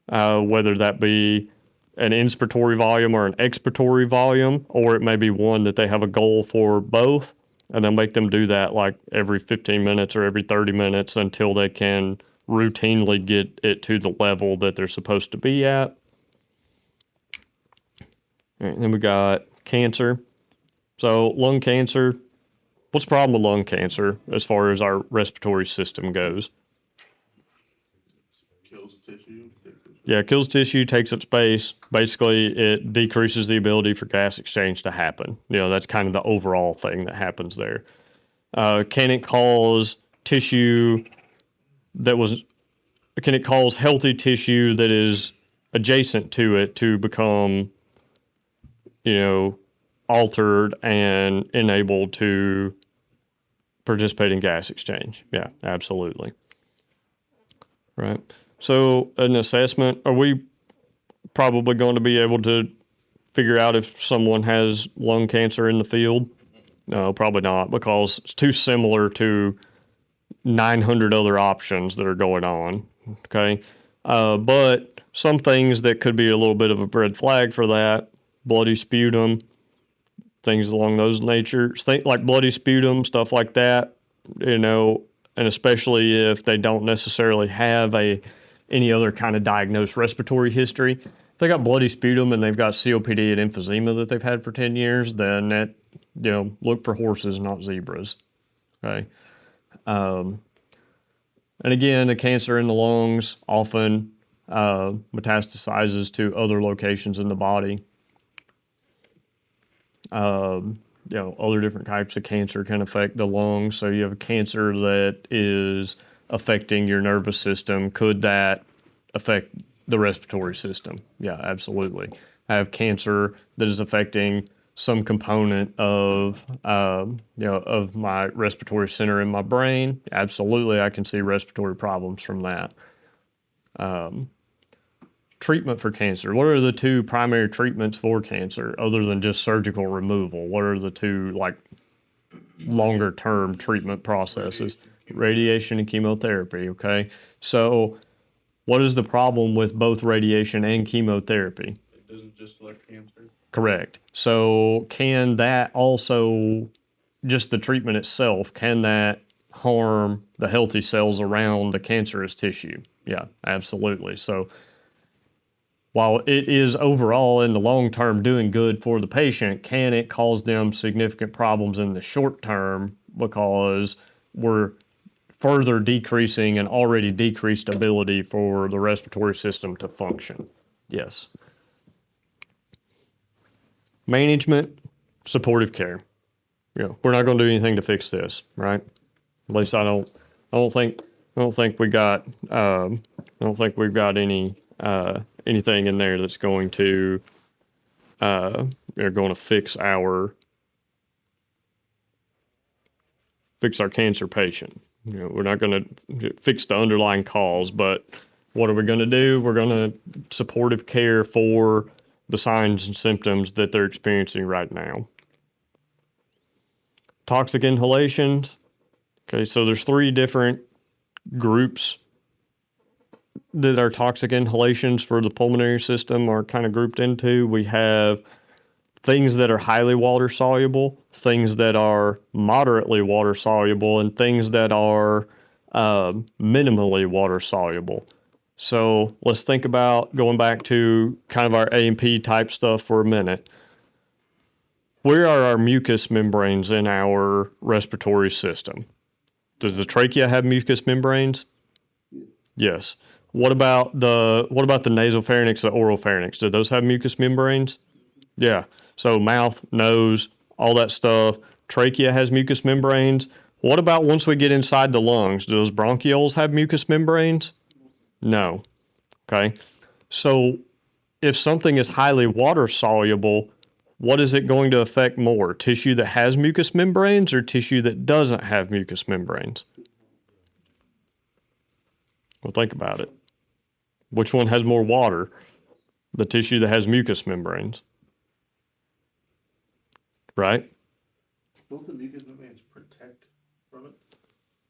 whether that be an inspiratory volume or an expiratory volume, or it may be one that they have a goal for both, and they'll make them do that like every 15 minutes or every 30 minutes until they can routinely get it to the level that they're supposed to be at. All right, then we got cancer. So lung cancer, what's the problem with lung cancer as far as our respiratory system goes? Kills tissue. Yeah, it kills tissue, takes up space. Basically, it decreases the ability for gas exchange to happen. That's kind of the overall thing that happens there. Can it cause tissue can it cause healthy tissue that is adjacent to it to become, altered and enabled to participate in gas exchange? Yeah, absolutely. Right. So an assessment, are we probably going to be able to figure out if someone has lung cancer in the field? No, probably not, because it's too similar to 900 other options that are going on. Okay. But some things that could be a little bit of a red flag for that, bloody sputum, things along those natures, things like bloody sputum, stuff like that, and especially if they don't necessarily have any other kind of diagnosed respiratory history. If they got bloody sputum and they've got COPD and emphysema that they've had for 10 years, then look for horses, not zebras. Okay. And again, the cancer in the lungs often metastasizes to other locations in the body. Other different types of cancer can affect the lungs. So you have a cancer that is affecting your nervous system. Could that affect the respiratory system? Yeah, absolutely. I have cancer that is affecting some component of of my respiratory center in my brain. Absolutely, I can see respiratory problems from that. Treatment for cancer. What are the two primary treatments for cancer other than just surgical removal? What are the two longer term treatment processes? Radiation and chemotherapy. Okay. So what is the problem with both radiation and chemotherapy? It doesn't just like cancer. Correct. So can that also, just the treatment itself, can that harm the healthy cells around the cancerous tissue? Yeah, absolutely. So while it is overall in the long term doing good for the patient, can it cause them significant problems in the short term because we're further decreasing an already decreased ability for the respiratory system to function? Yes. Management, supportive care. We're not going to do anything to fix this, right? At least I don't think we got. I don't think we've got anything in there that's going to fix our cancer patient. We're not going to fix the underlying cause, but what are we going to do? We're going to supportive care for the signs and symptoms that they're experiencing right now. Toxic inhalations. Okay, so there's 3 different groups that our toxic inhalations for the pulmonary system are kind of grouped into. We have things that are highly water soluble, things that are moderately water soluble, and things that are minimally water soluble. So let's think about going back to kind of our A&P type stuff for a minute. Where are our mucous membranes in our respiratory system? Does the trachea have mucous membranes? Yes. What about the nasopharynx, the oropharynx? Do those have mucous membranes? Yeah. So mouth, nose, all that stuff. Trachea has mucous membranes. What about once we get inside the lungs? Do those bronchioles have mucous membranes? No. Okay. So if something is highly water soluble, what is it going to affect more? Tissue that has mucous membranes or tissue that doesn't have mucous membranes? Well, think about it. Which one has more water? The tissue that has mucous membranes. Right? Don't the mucous membranes protect from it?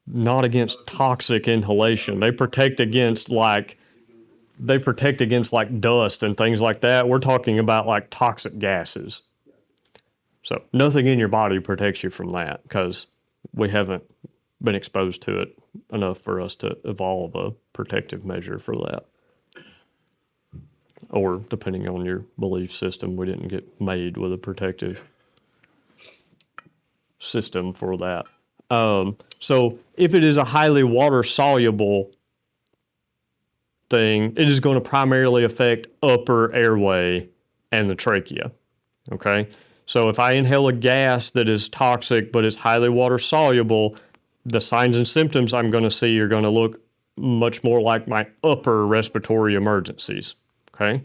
Not against toxic inhalation. They protect against like dust and things like that. We're talking about like toxic gases. So nothing in your body protects you from that because we haven't been exposed to it enough for us to evolve a protective measure for that. Or depending on your belief system, we didn't get made with a protective system for that. So if it is a highly water soluble thing, it is going to primarily affect upper airway and the trachea. Okay. So if I inhale a gas that is toxic but is highly water soluble, the signs and symptoms I'm going to see are going to look much more like my upper respiratory emergencies. Okay.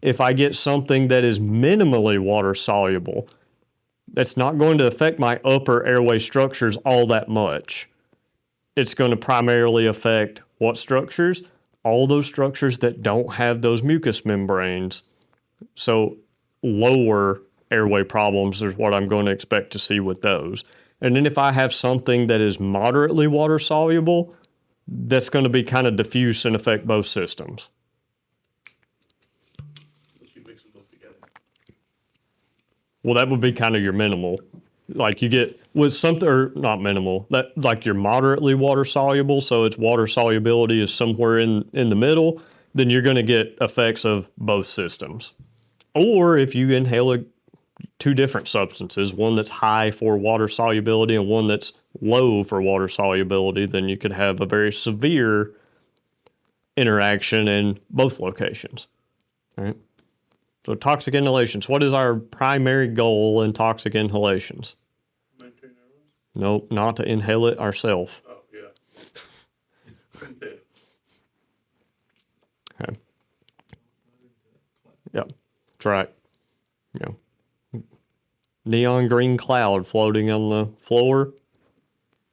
If I get something that is minimally water soluble, that's not going to affect my upper airway structures all that much. It's going to primarily affect what structures? All those structures that don't have those mucous membranes. So lower airway problems is what I'm going to expect to see with those. And then if I have something that is moderately water soluble, that's going to be kind of diffuse and affect both systems. Unless you mix them both together. Well, that would be kind of your minimal. Like you get with something, or not minimal, that like your moderately water soluble, so its water solubility is somewhere in the middle, then you're going to get effects of both systems. Or if you inhale two different substances, one that's high for water solubility and one that's low for water solubility, then you could have a very severe interaction in both locations. All right. So toxic inhalations. What is our primary goal in toxic inhalations? Maintain airways? Nope, not to inhale it ourselves. Oh, yeah. Okay. Yep, that's right. Yeah. Neon green cloud floating on the floor.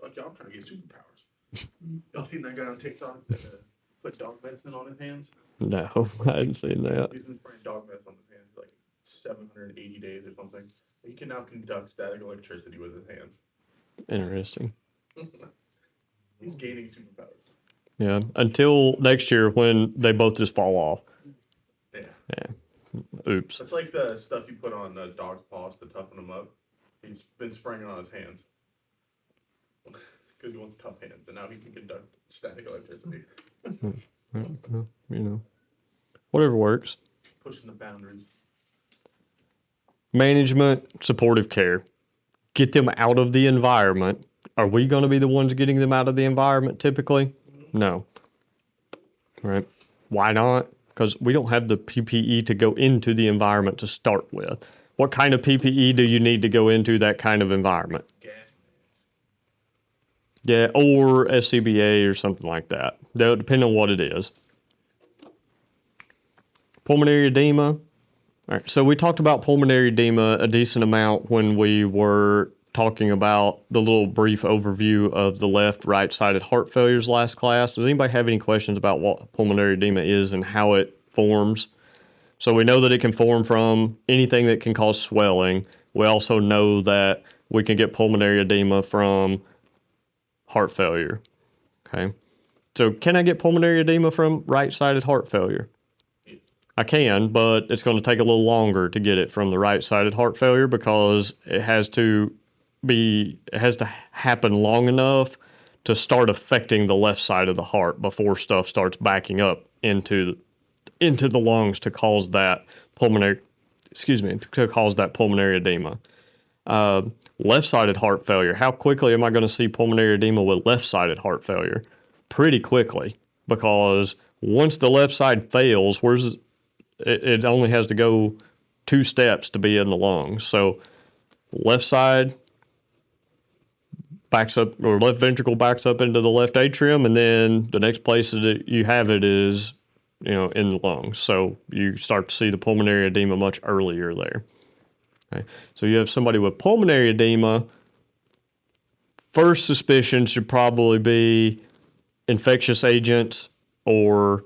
Like, y'all trying to get superpowers. Y'all seen that guy on TikTok that put dog medicine on his hands? No, I hadn't seen that. He's been spraying dog medicine on his hands for like 780 days or something. He can now conduct static electricity with his hands. Interesting. He's gaining superpowers. Yeah, until next year when they both just fall off. Yeah. Yeah. Oops. It's like the stuff you put on dog's paws to toughen them up. He's been spraying it on his hands. Because he wants tough hands, and now he can conduct static electricity. You know, whatever works. Pushing the boundaries. Management, supportive care. Get them out of the environment. Are we going to be the ones getting them out of the environment typically? No. Right? Why not? Because we don't have the PPE to go into the environment to start with. What kind of PPE do you need to go into that kind of environment? Gas. Yeah, or SCBA or something like that. Depending on what it is. Pulmonary edema. All right, so we talked about pulmonary edema a decent amount when we were talking about the little brief overview of the left right-sided heart failures last class. Does anybody have any questions about what pulmonary edema is and how it forms? So we know that it can form from anything that can cause swelling. We also know that we can get pulmonary edema from heart failure. Okay. So can I get pulmonary edema from right-sided heart failure? I can, but it's going to take a little longer to get it from the right-sided heart failure because it has to happen long enough to start affecting the left side of the heart before stuff starts backing up into the lungs to cause that pulmonary edema. Left-sided heart failure. How quickly am I going to see pulmonary edema with left-sided heart failure? Pretty quickly, because once the left side fails, it only has to go 2 steps to be in the lungs. So left side backs up, or left ventricle backs up into the left atrium, and then the next place that you have it is, in the lungs. So you start to see the pulmonary edema much earlier there. Okay. So you have somebody with pulmonary edema. First suspicion should probably be infectious agents or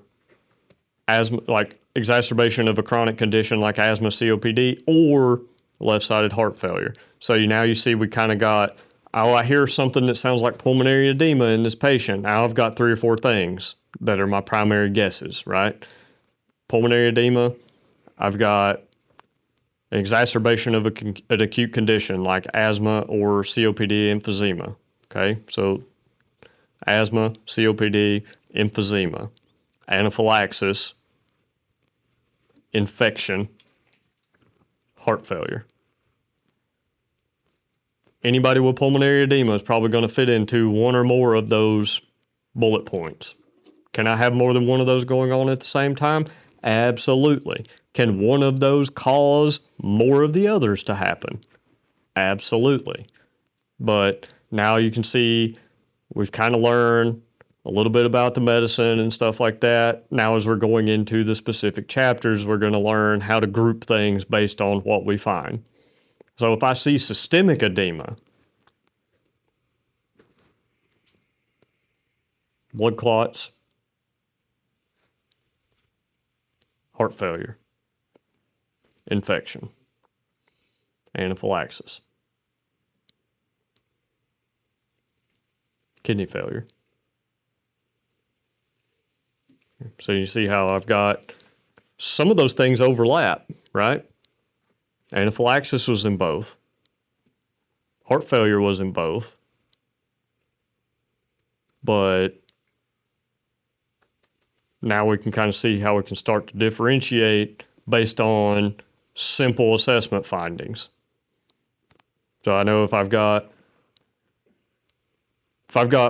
asthma, like exacerbation of a chronic condition like asthma, COPD, or left-sided heart failure. So now you see we kind of got, I hear something that sounds like pulmonary edema in this patient. Now I've got 3 or 4 things that are my primary guesses, right? Pulmonary edema, I've got an exacerbation of an acute condition like asthma or COPD, emphysema. Okay, so asthma, COPD, emphysema, anaphylaxis, infection, heart failure. Anybody with pulmonary edema is probably going to fit into one or more of those bullet points. Can I have more than one of those going on at the same time? Absolutely. Can one of those cause more of the others to happen? Absolutely. But now you can see we've kind of learned a little bit about the medicine and stuff like that. Now, as we're going into the specific chapters, we're going to learn how to group things based on what we find. So if I see systemic edema, blood clots, heart failure, infection, anaphylaxis, kidney failure. So you see how I've got some of those things overlap, right? Anaphylaxis was in both. Heart failure was in both. But now we can kind of see how we can start to differentiate based on simple assessment findings. So I know if I've got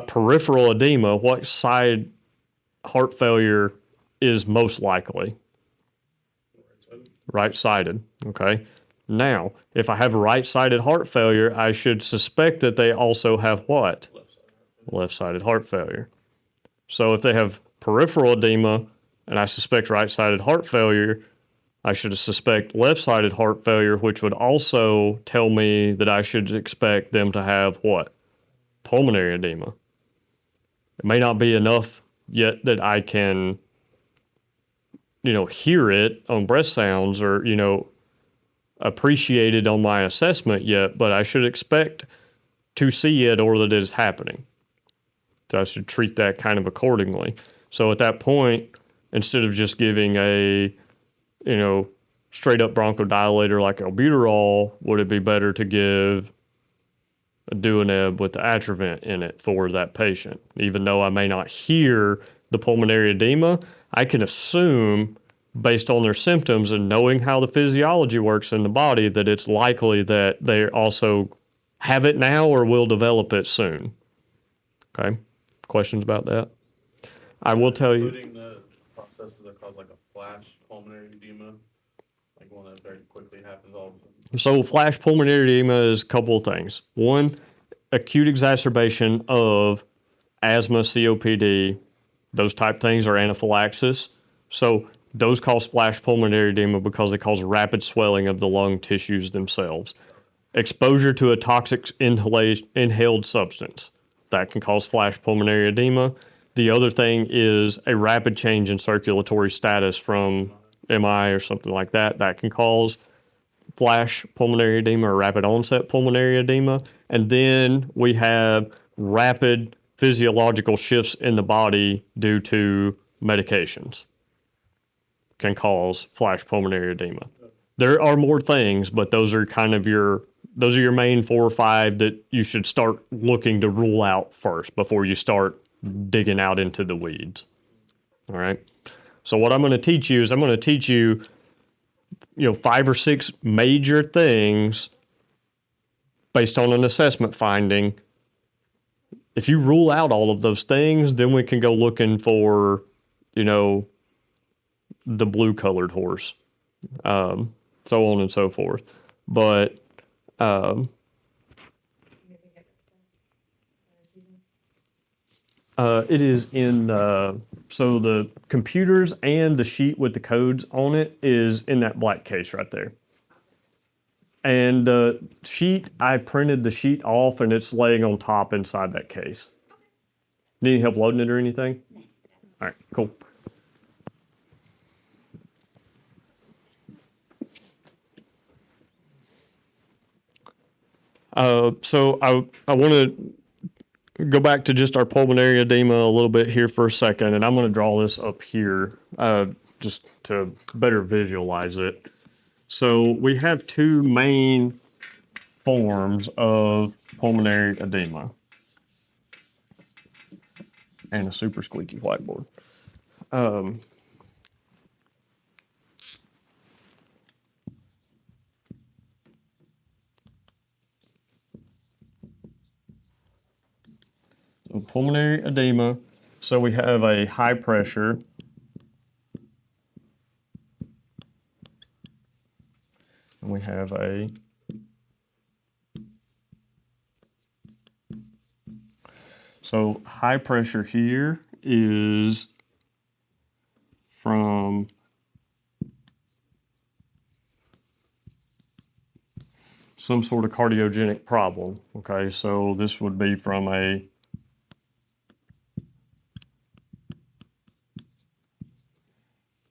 peripheral edema, what side heart failure is most likely? Right-sided, okay? Now, if I have right-sided heart failure, I should suspect that they also have what? Left-sided heart failure. So if they have peripheral edema and I suspect right-sided heart failure, I should suspect left-sided heart failure, which would also tell me that I should expect them to have what? Pulmonary edema. It may not be enough yet that I can, hear it on breath sounds or, appreciate it on my assessment yet, but I should expect to see it or that it is happening. So I should treat that kind of accordingly. So at that point, instead of just giving a, straight up bronchodilator like albuterol, would it be better to give a Duaneb with the Atrovent in it for that patient? Even though I may not hear the pulmonary edema, I can assume based on their symptoms and knowing how the physiology works in the body that it's likely that they also have it now or will develop it soon. Okay? Questions about that? I will tell you. Including the processes that cause like a flash pulmonary edema, like one that very quickly happens all of a sudden. So flash pulmonary edema is a couple of things. One, acute exacerbation of asthma, COPD, those type things are anaphylaxis. So those cause flash pulmonary edema because they cause rapid swelling of the lung tissues themselves. Exposure to a toxic inhaled substance, that can cause flash pulmonary edema. The other thing is a rapid change in circulatory status from MI or something like that. That can cause flash pulmonary edema or rapid onset pulmonary edema. And then we have rapid physiological shifts in the body due to medications. can cause flash pulmonary edema. There are more things, but those are your main 4 or 5 that you should start looking to rule out first before you start digging out into the weeds. All right. So what I'm going to teach you is I'm going to teach you, 5 or 6 major things based on an assessment finding. If you rule out all of those things, then we can go looking for, the blue colored horse, so on and so forth. But it is in, so the computers and the sheet with the codes on it is in that black case right there. And the sheet, I printed the sheet off and it's laying on top inside that case. Need any help loading it or anything? No. All right, cool. So I want to go back to just our pulmonary edema a little bit here for a second, and I'm going to draw this up here just to better visualize it. So we have 2 main forms of pulmonary edema and a super squeaky whiteboard. Pulmonary edema, so we have a high pressure and we have a so high pressure here is from some sort of cardiogenic problem. Okay, so this would be from a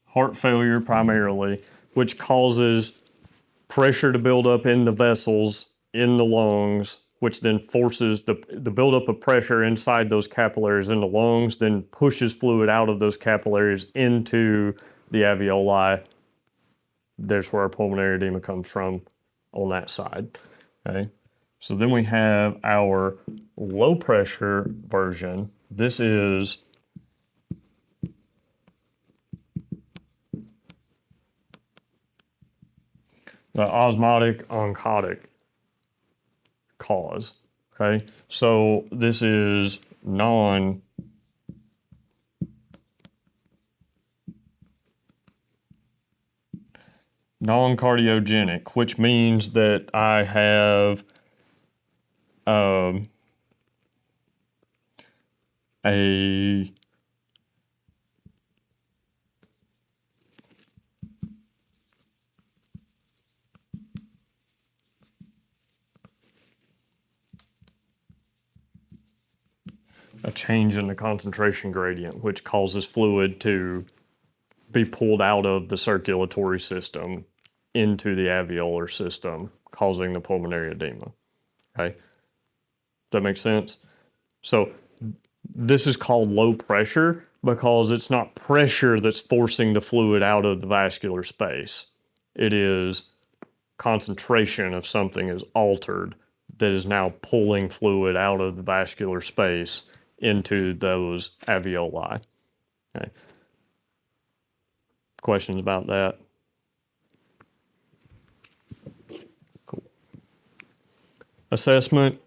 heart failure primarily, which causes pressure to build up in the vessels in the lungs, which then forces the buildup of pressure inside those capillaries in the lungs, then pushes fluid out of those capillaries into the alveoli. There's where our pulmonary edema comes from on that side. Okay. So then we have our low pressure version. This is the osmotic oncotic cause. Okay, so this is non-cardiogenic, which means that I have a change in the concentration gradient, which causes fluid to be pulled out of the circulatory system into the alveolar system, causing the pulmonary edema. Okay, does that make sense? So this is called low pressure because it's not pressure that's forcing the fluid out of the vascular space. It is concentration of something is altered that is now pulling fluid out of the vascular space into those alveoli. Okay. Questions about that? Cool. Assessment.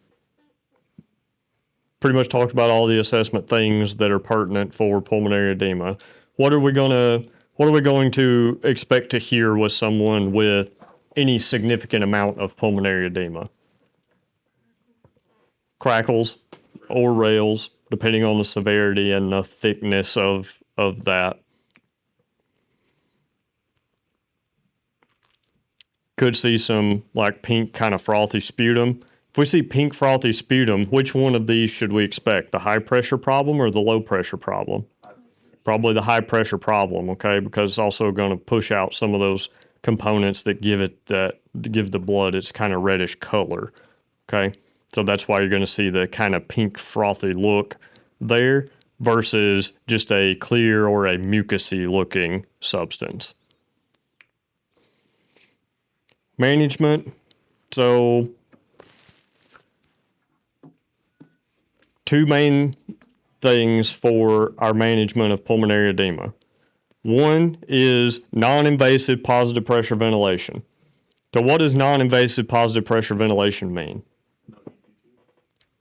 Pretty much talked about all the assessment things that are pertinent for pulmonary edema. What are we going to expect to hear with someone with any significant amount of pulmonary edema? Crackles or rails, depending on the severity and the thickness of that. Could see some like pink kind of frothy sputum. If we see pink frothy sputum, which one of these should we expect? The high pressure problem or the low pressure problem? Probably the high pressure problem, okay? Because it's also going to push out some of those components that give the blood its kind of reddish color, okay? So that's why you're going to see the kind of pink frothy look there. versus just a clear or a mucousy looking substance. Management. So two main things for our management of pulmonary edema. One is non-invasive positive pressure ventilation. So what does non-invasive positive pressure ventilation mean?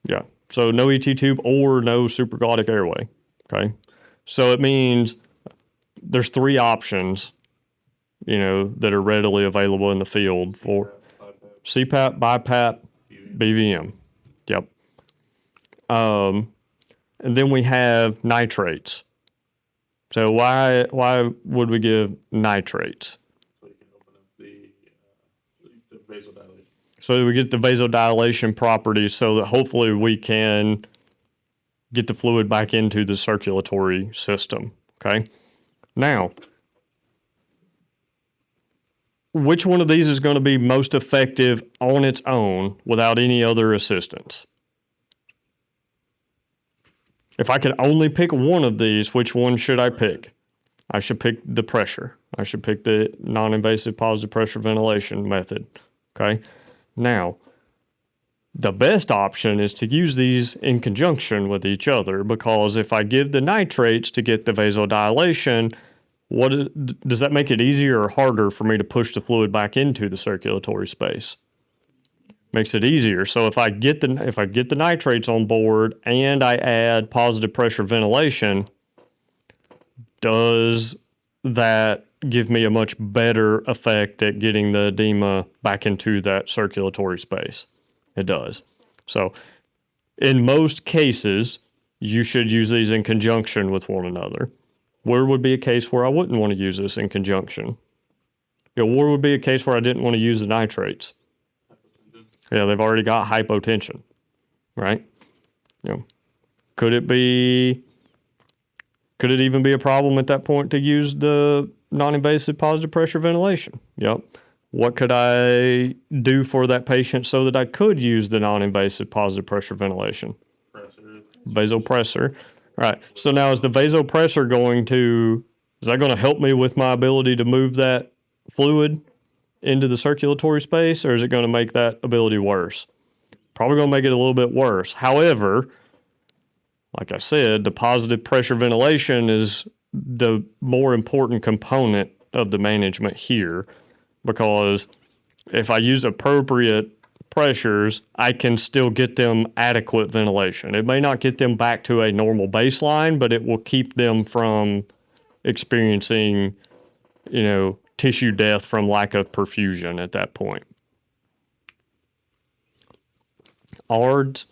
Yeah. So no ET tube or no supraglottic airway. Okay. So it means there's three options, that are readily available in the field for CPAP, BiPAP, BVM. Yep. And then we have nitrates. So why would we give nitrates? So you can open up the vasodilation. So we get the vasodilation properties so that hopefully we can get the fluid back into the circulatory system. Okay. Now, which one of these is going to be most effective on its own without any other assistance? If I could only pick one of these, which one should I pick? I should pick the pressure. I should pick the non-invasive positive pressure ventilation method. Okay. Now, the best option is to use these in conjunction with each other, because if I give the nitrates to get the vasodilation, does that make it easier or harder for me to push the fluid back into the circulatory space? Makes it easier. So if I get the nitrates on board and I add positive pressure ventilation, does that give me a much better effect at getting the edema back into that circulatory space? It does. So in most cases, you should use these in conjunction with one another. Where would be a case where I wouldn't want to use this in conjunction? Where would be a case where I didn't want to use the nitrates? Yeah, they've already got hypotension, right? Could it even be a problem at that point to use the non-invasive positive pressure ventilation? Yep. What could I do for that patient so that I could use the non-invasive positive pressure ventilation? Vasopressor. All right. So now is the vasopressor is that going to help me with my ability to move that fluid into the circulatory space, or is it going to make that ability worse? Probably going to make it a little bit worse. However, like I said, the positive pressure ventilation is the more important component of the management here, because if I use appropriate pressures, I can still get them adequate ventilation. It may not get them back to a normal baseline, but it will keep them from experiencing, tissue death from lack of perfusion at that point. ARDS.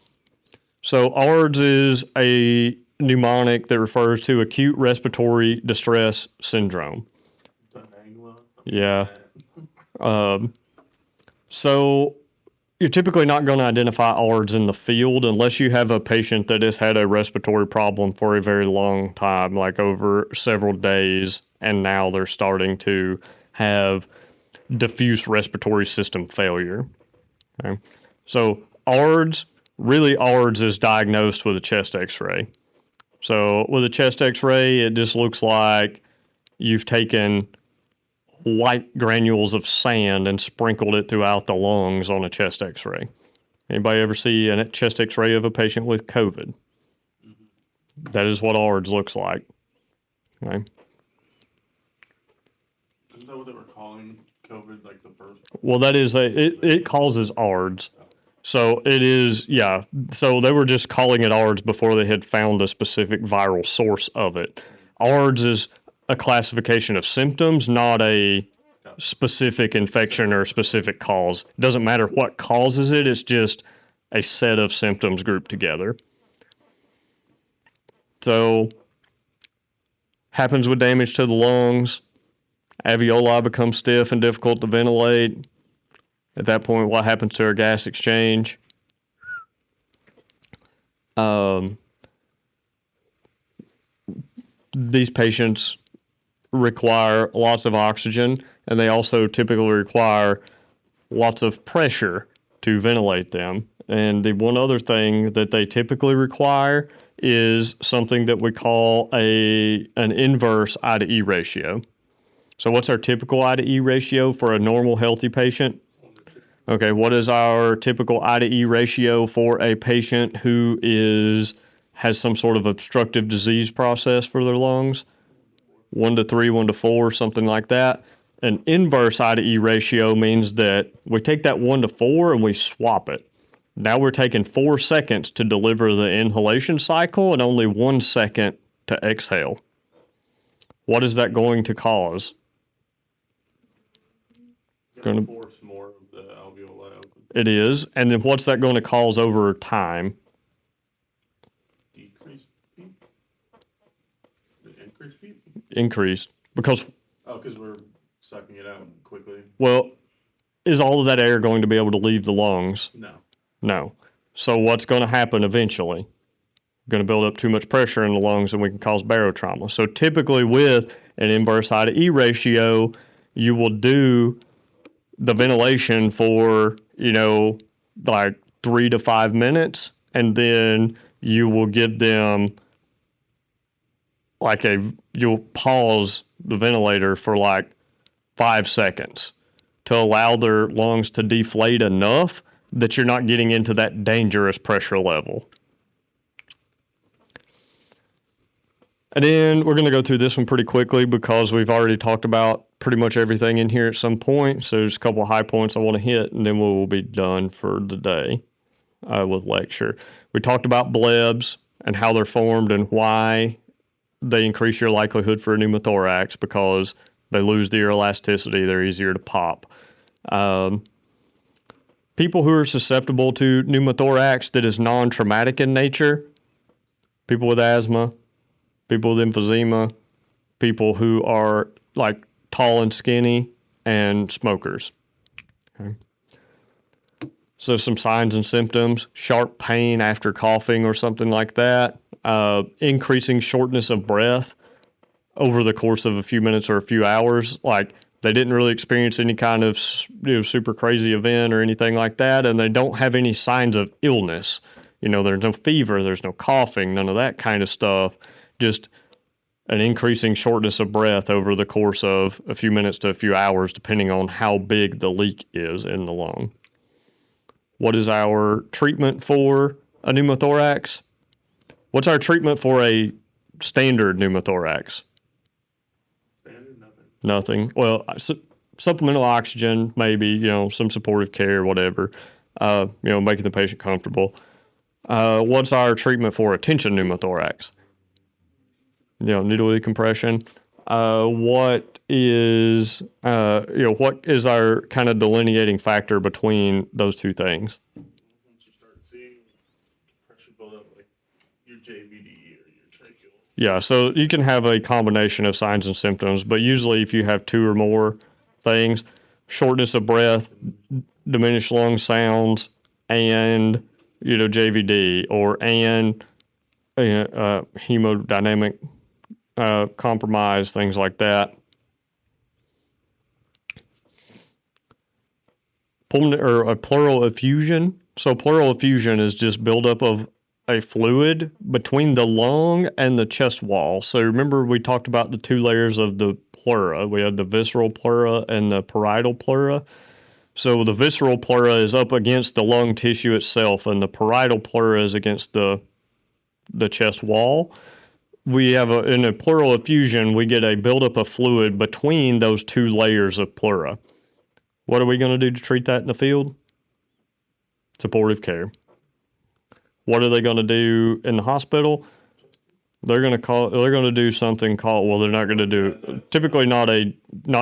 So ARDS is a mnemonic that refers to acute respiratory distress syndrome. Yeah. So you're typically not going to identify ARDS in the field unless you have a patient that has had a respiratory problem for a very long time, like over several days, and now they're starting to have diffuse respiratory system failure. Okay. So ARDS is diagnosed with a chest x-ray. So with a chest x-ray, it just looks like you've taken white granules of sand and sprinkled it throughout the lungs on a chest x-ray. Anybody ever see a chest x-ray of a patient with COVID? That is what ARDS looks like. Okay. Isn't that what they were calling COVID, like the first? Well, it causes ARDS. So it is, yeah. So they were just calling it ARDS before they had found a specific viral source of it. ARDS is a classification of symptoms, not a specific infection or specific cause. It doesn't matter what causes it, it's just a set of symptoms grouped together. So, happens with damage to the lungs. Alveoli become stiff and difficult to ventilate. At that point, what happens to our gas exchange? These patients require lots of oxygen, and they also typically require lots of pressure to ventilate them. And the one other thing that they typically require is something that we call an inverse I to E ratio. So what's our typical I to E ratio for a normal healthy patient? Okay, what is our typical I to E ratio for a patient who has some sort of obstructive disease process for their lungs? 1 to 3, 1 to 4, something like that. An inverse I to E ratio means that we take that 1 to 4 and we swap it. Now we're taking 4 seconds to deliver the inhalation cycle and only 1 second to exhale. What is that going to cause? Gonna force more of the alveoli open. It is. And then what's that going to cause over time? Decrease beat? Increase beat? Increased. Because, Oh, because we're sucking it out quickly? well, is all of that air going to be able to leave the lungs? No. No. So what's going to happen eventually? We're going to build up too much pressure in the lungs and we can cause barotrauma. So typically with an inverse I to E ratio, you will do the ventilation for, like 3 to 5 minutes, and then you will give them you'll pause the ventilator for like 5 seconds to allow their lungs to deflate enough that you're not getting into that dangerous pressure level. And then we're going to go through this one pretty quickly because we've already talked about pretty much everything in here at some point. So there's a couple of high points I want to hit, and then we will be done for the day with lecture. We talked about blebs and how they're formed and why they increase your likelihood for a pneumothorax because they lose the ear elasticity. They're easier to pop. People who are susceptible to pneumothorax that is non-traumatic in nature, people with asthma, people with emphysema, people who are like tall and skinny, and smokers. Okay. So some signs and symptoms: sharp pain after coughing or something like that, increasing shortness of breath over the course of a few minutes or a few hours. Like they didn't really experience any kind of super crazy event or anything like that, and they don't have any signs of illness. There's no fever, there's no coughing, none of that kind of stuff. Just an increasing shortness of breath over the course of a few minutes to a few hours, depending on how big the leak is in the lung. What is our treatment for a pneumothorax? What's our treatment for a standard pneumothorax? Standard, nothing. Nothing. Well, supplemental oxygen, maybe, some supportive care, whatever, making the patient comfortable. What's our treatment for a tension pneumothorax? Needle decompression. What is our kind of delineating factor between those two things? Once you start seeing pressure build up, like your JVD or your tracheal. Yeah, so you can have a combination of signs and symptoms, but usually if you have 2 or more things, shortness of breath, diminished lung sounds, and JVD and hemodynamic compromise, things like that. Pleural effusion. So pleural effusion is just buildup of a fluid between the lung and the chest wall. So remember we talked about the 2 layers of the pleura. We had the visceral pleura and the parietal pleura. So the visceral pleura is up against the lung tissue itself, and the parietal pleura is against the chest wall. We have in a pleural effusion, we get a buildup of fluid between those 2 layers of pleura. What are we going to do to treat that in the field? Supportive care. What are they going to do in the hospital? They're going to do something called, well, they're not going to do, typically not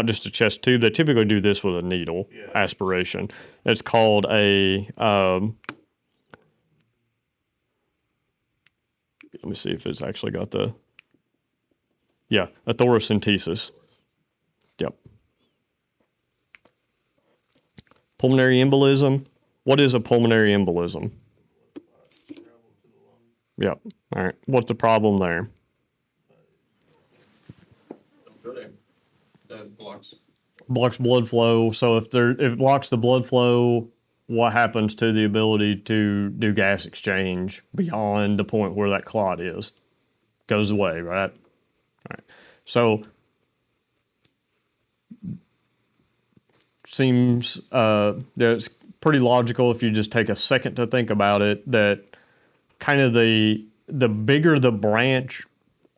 just a chest tube. They typically do this with a needle, aspiration. It's called a, let me see if it's actually got a thoracentesis. Yep. Pulmonary embolism. What is a pulmonary embolism? Yep. All right. What's the problem there? That blocks. Blocks blood flow. So if it blocks the blood flow what happens to the ability to do gas exchange beyond the point where that clot is? Goes away, right? All right. So seems that's pretty logical if you just take a second to think about it, that kind of the bigger the branch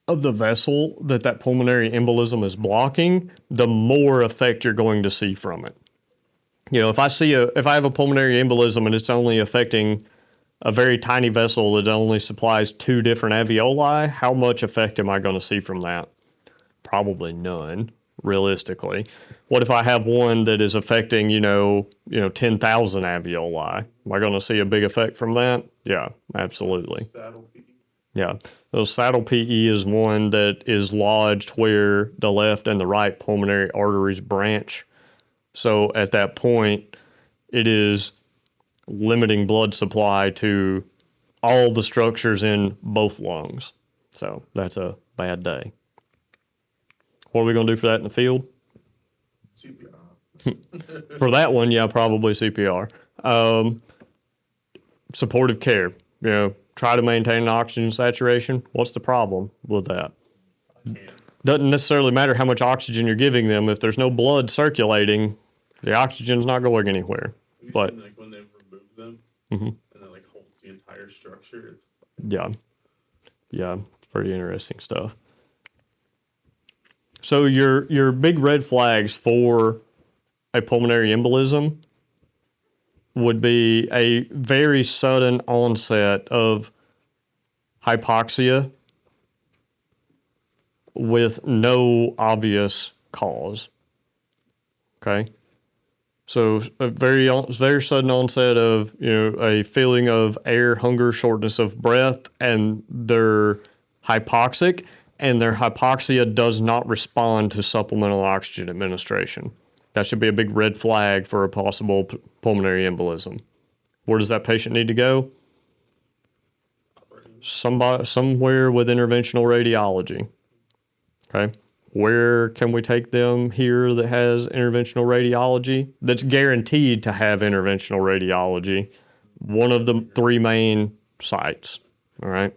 of the vessel that pulmonary embolism is blocking, the more effect you're going to see from it. You know, if I have a pulmonary embolism and it's only affecting a very tiny vessel that only supplies 2 different alveoli, how much effect am I going to see from that? Probably none, realistically. What if I have one that is affecting, 10,000 alveoli? Am I going to see a big effect from that? Yeah, absolutely. Saddle PE. Yeah. So saddle PE is one that is lodged where the left and the right pulmonary arteries branch. So at that point, it is limiting blood supply to all the structures in both lungs. So that's a bad day. What are we going to do for that in the field? CPR. For that one, yeah, probably CPR. Supportive care. Try to maintain an oxygen saturation. What's the problem with that? Doesn't necessarily matter how much oxygen you're giving them. If there's no blood circulating, the oxygen's not going anywhere. Have But- you seen, like, when they've removed them Mhm. and it like holds the entire structure? Yeah. Yeah, it's pretty interesting stuff. So your big red flags for a pulmonary embolism would be a very sudden onset of hypoxia with no obvious cause. Okay? So a very sudden onset of, a feeling of air hunger, shortness of breath, and they're hypoxic, and their hypoxia does not respond to supplemental oxygen administration. That should be a big red flag for a possible pulmonary embolism. Where does that patient need to go? Somewhere with interventional radiology. Okay. Where can we take them here that has interventional radiology? That's guaranteed to have interventional radiology. One of the 3 main sites. All right.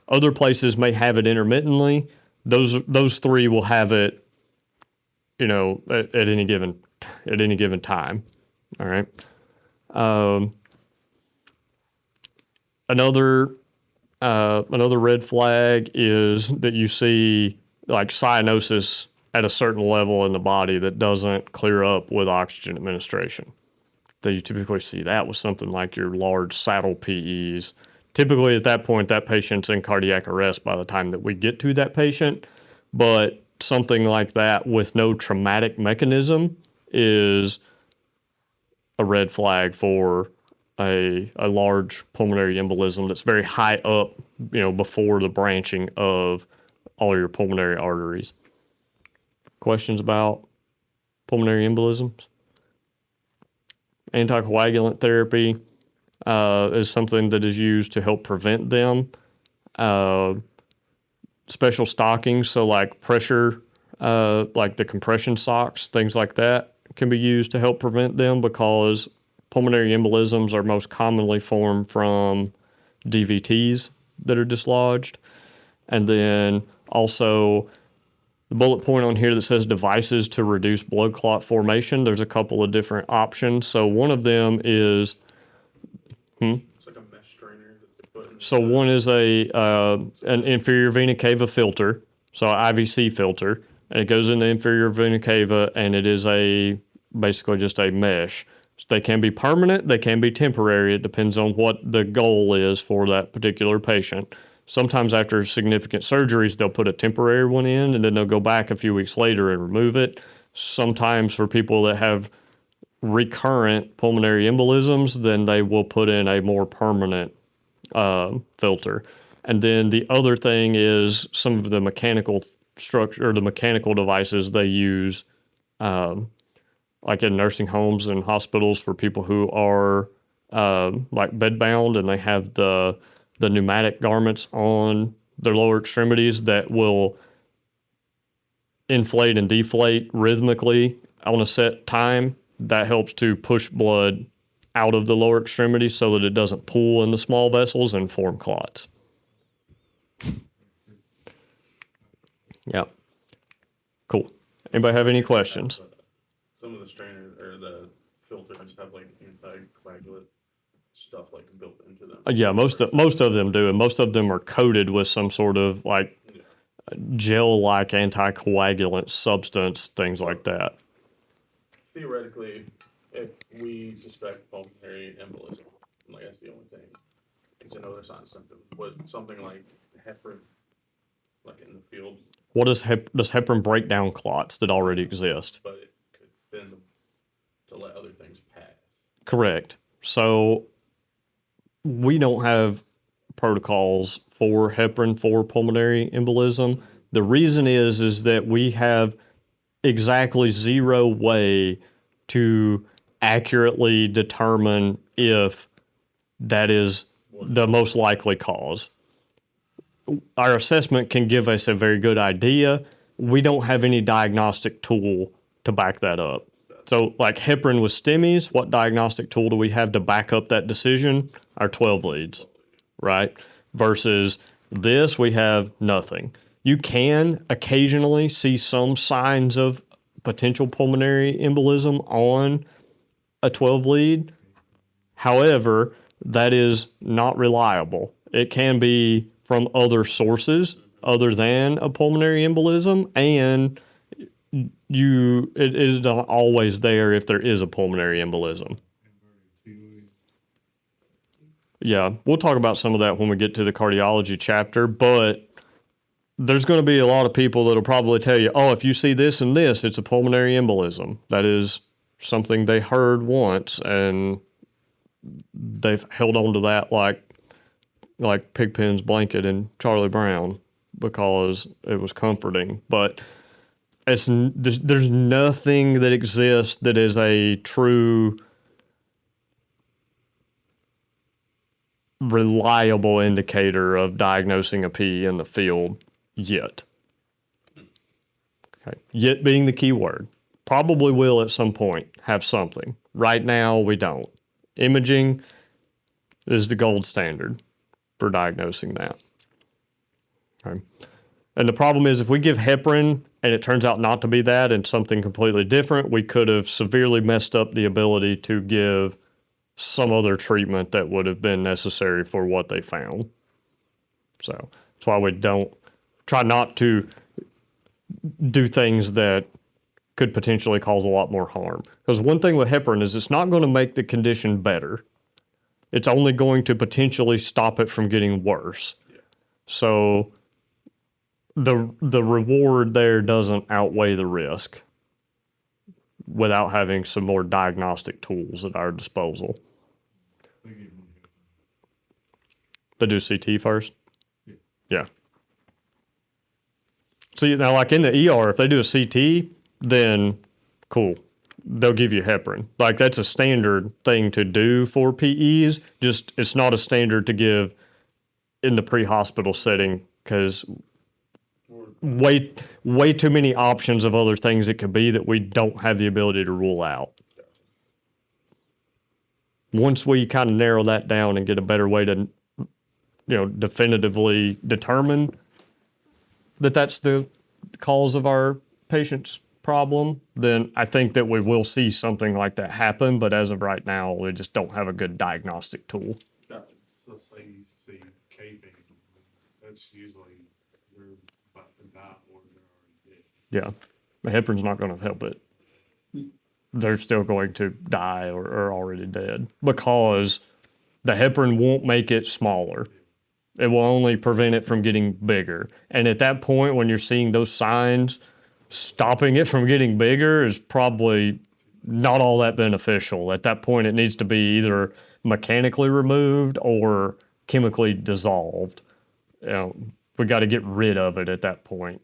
Other places may have it intermittently. Those 3 will have it, at any given time. All right. Another red flag is that you see like cyanosis at a certain level in the body that doesn't clear up with oxygen administration. That you typically see that with something like your large saddle PEs. Typically at that point, that patient's in cardiac arrest by the time that we get to that patient. But something like that with no traumatic mechanism is a red flag for a large pulmonary embolism that's very high up, before the branching of all your pulmonary arteries. Questions about pulmonary embolisms? Anticoagulant therapy is something that is used to help prevent them. Special stockings, so like pressure, like the compression socks, things like that, can be used to help prevent them because pulmonary embolisms are most commonly formed from DVTs that are dislodged. And then also the bullet point on here that says devices to reduce blood clot formation. There's a couple of different options. So one of them is, It's like a mesh strainer that they put in. so one is an inferior vena cava filter, so IVC filter, and it goes in the inferior vena cava, and it is basically just a mesh. So they can be permanent, they can be temporary. It depends on what the goal is for that particular patient. Sometimes after significant surgeries, they'll put a temporary one in, and then they'll go back a few weeks later and remove it. Sometimes for people that have recurrent pulmonary embolisms, then they will put in a more permanent filter. And then the other thing is some of the mechanical structure or the mechanical devices they use, like in nursing homes and hospitals for people who are like bedbound, and they have the pneumatic garments on their lower extremities that will inflate and deflate rhythmically on a set time. That helps to push blood out of the lower extremity so that it doesn't pool in the small vessels and form clots. Yeah. Cool. Anybody have any questions? Some of the strainers or the filters have like anticoagulant stuff like built into them. Yeah, most of them do, and most of them are coated with some sort of like gel-like anticoagulant substance, things like that. Theoretically, if we suspect pulmonary embolism, like that's the only thing, it's another sign symptom. Would something like heparin, like in the field, What does heparin break down clots that already exist? but it could thin them to let other things pass? Correct. So we don't have protocols for heparin for pulmonary embolism. The reason is that we have exactly zero way to accurately determine if that is the most likely cause. Our assessment can give us a very good idea. We don't have any diagnostic tool to back that up. So like heparin with STEMIs, what diagnostic tool do we have to back up that decision? Our 12 leads, right? Versus this, we have nothing. You can occasionally see some signs of potential pulmonary embolism on a 12 lead. However, that is not reliable. It can be from other sources other than a pulmonary embolism, and it is not always there if there is a pulmonary embolism. Yeah, we'll talk about some of that when we get to the cardiology chapter, but there's going to be a lot of people that'll probably tell you, oh, if you see this and this, it's a pulmonary embolism. That is something they heard once, and they've held on to that like Pigpen's blanket in Charlie Brown because it was comforting. But there's nothing that exists that is a true reliable indicator of diagnosing a PE in the field yet. Okay. Yet being the key word. Probably will at some point have something. Right now, we don't. Imaging is the gold standard for diagnosing that. Okay. And the problem is if we give heparin and it turns out not to be that and something completely different, we could have severely messed up the ability to give some other treatment that would have been necessary for what they found. So that's why we don't try not to do things that could potentially cause a lot more harm. Because one thing with heparin is it's not going to make the condition better. It's only going to potentially stop it from getting worse. So the reward there doesn't outweigh the risk without having some more diagnostic tools at our disposal. They do CT first? Yeah. See, now like in the ER, if they do a CT, then cool. They'll give you heparin. Like that's a standard thing to do for PEs. Just it's not a standard to give in the pre-hospital setting because way too many options of other things it could be that we don't have the ability to rule out. Once we kind of narrow that down and get a better way to, definitively determine that that's the cause of our patient's problem, then I think that we will see something like that happen. But as of right now, we just don't have a good diagnostic tool. Gotcha. So say you see caving, that's usually they're about to die or they're already dead. Yeah, the heparin's not going to help it. They're still going to die or are already dead because the heparin won't make it smaller. It will only prevent it from getting bigger. And at that point, when you're seeing those signs, stopping it from getting bigger is probably not all that beneficial. At that point, it needs to be either mechanically removed or chemically dissolved. We got to get rid of it at that point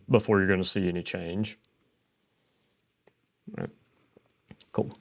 before you're going to see any change. All right. Cool.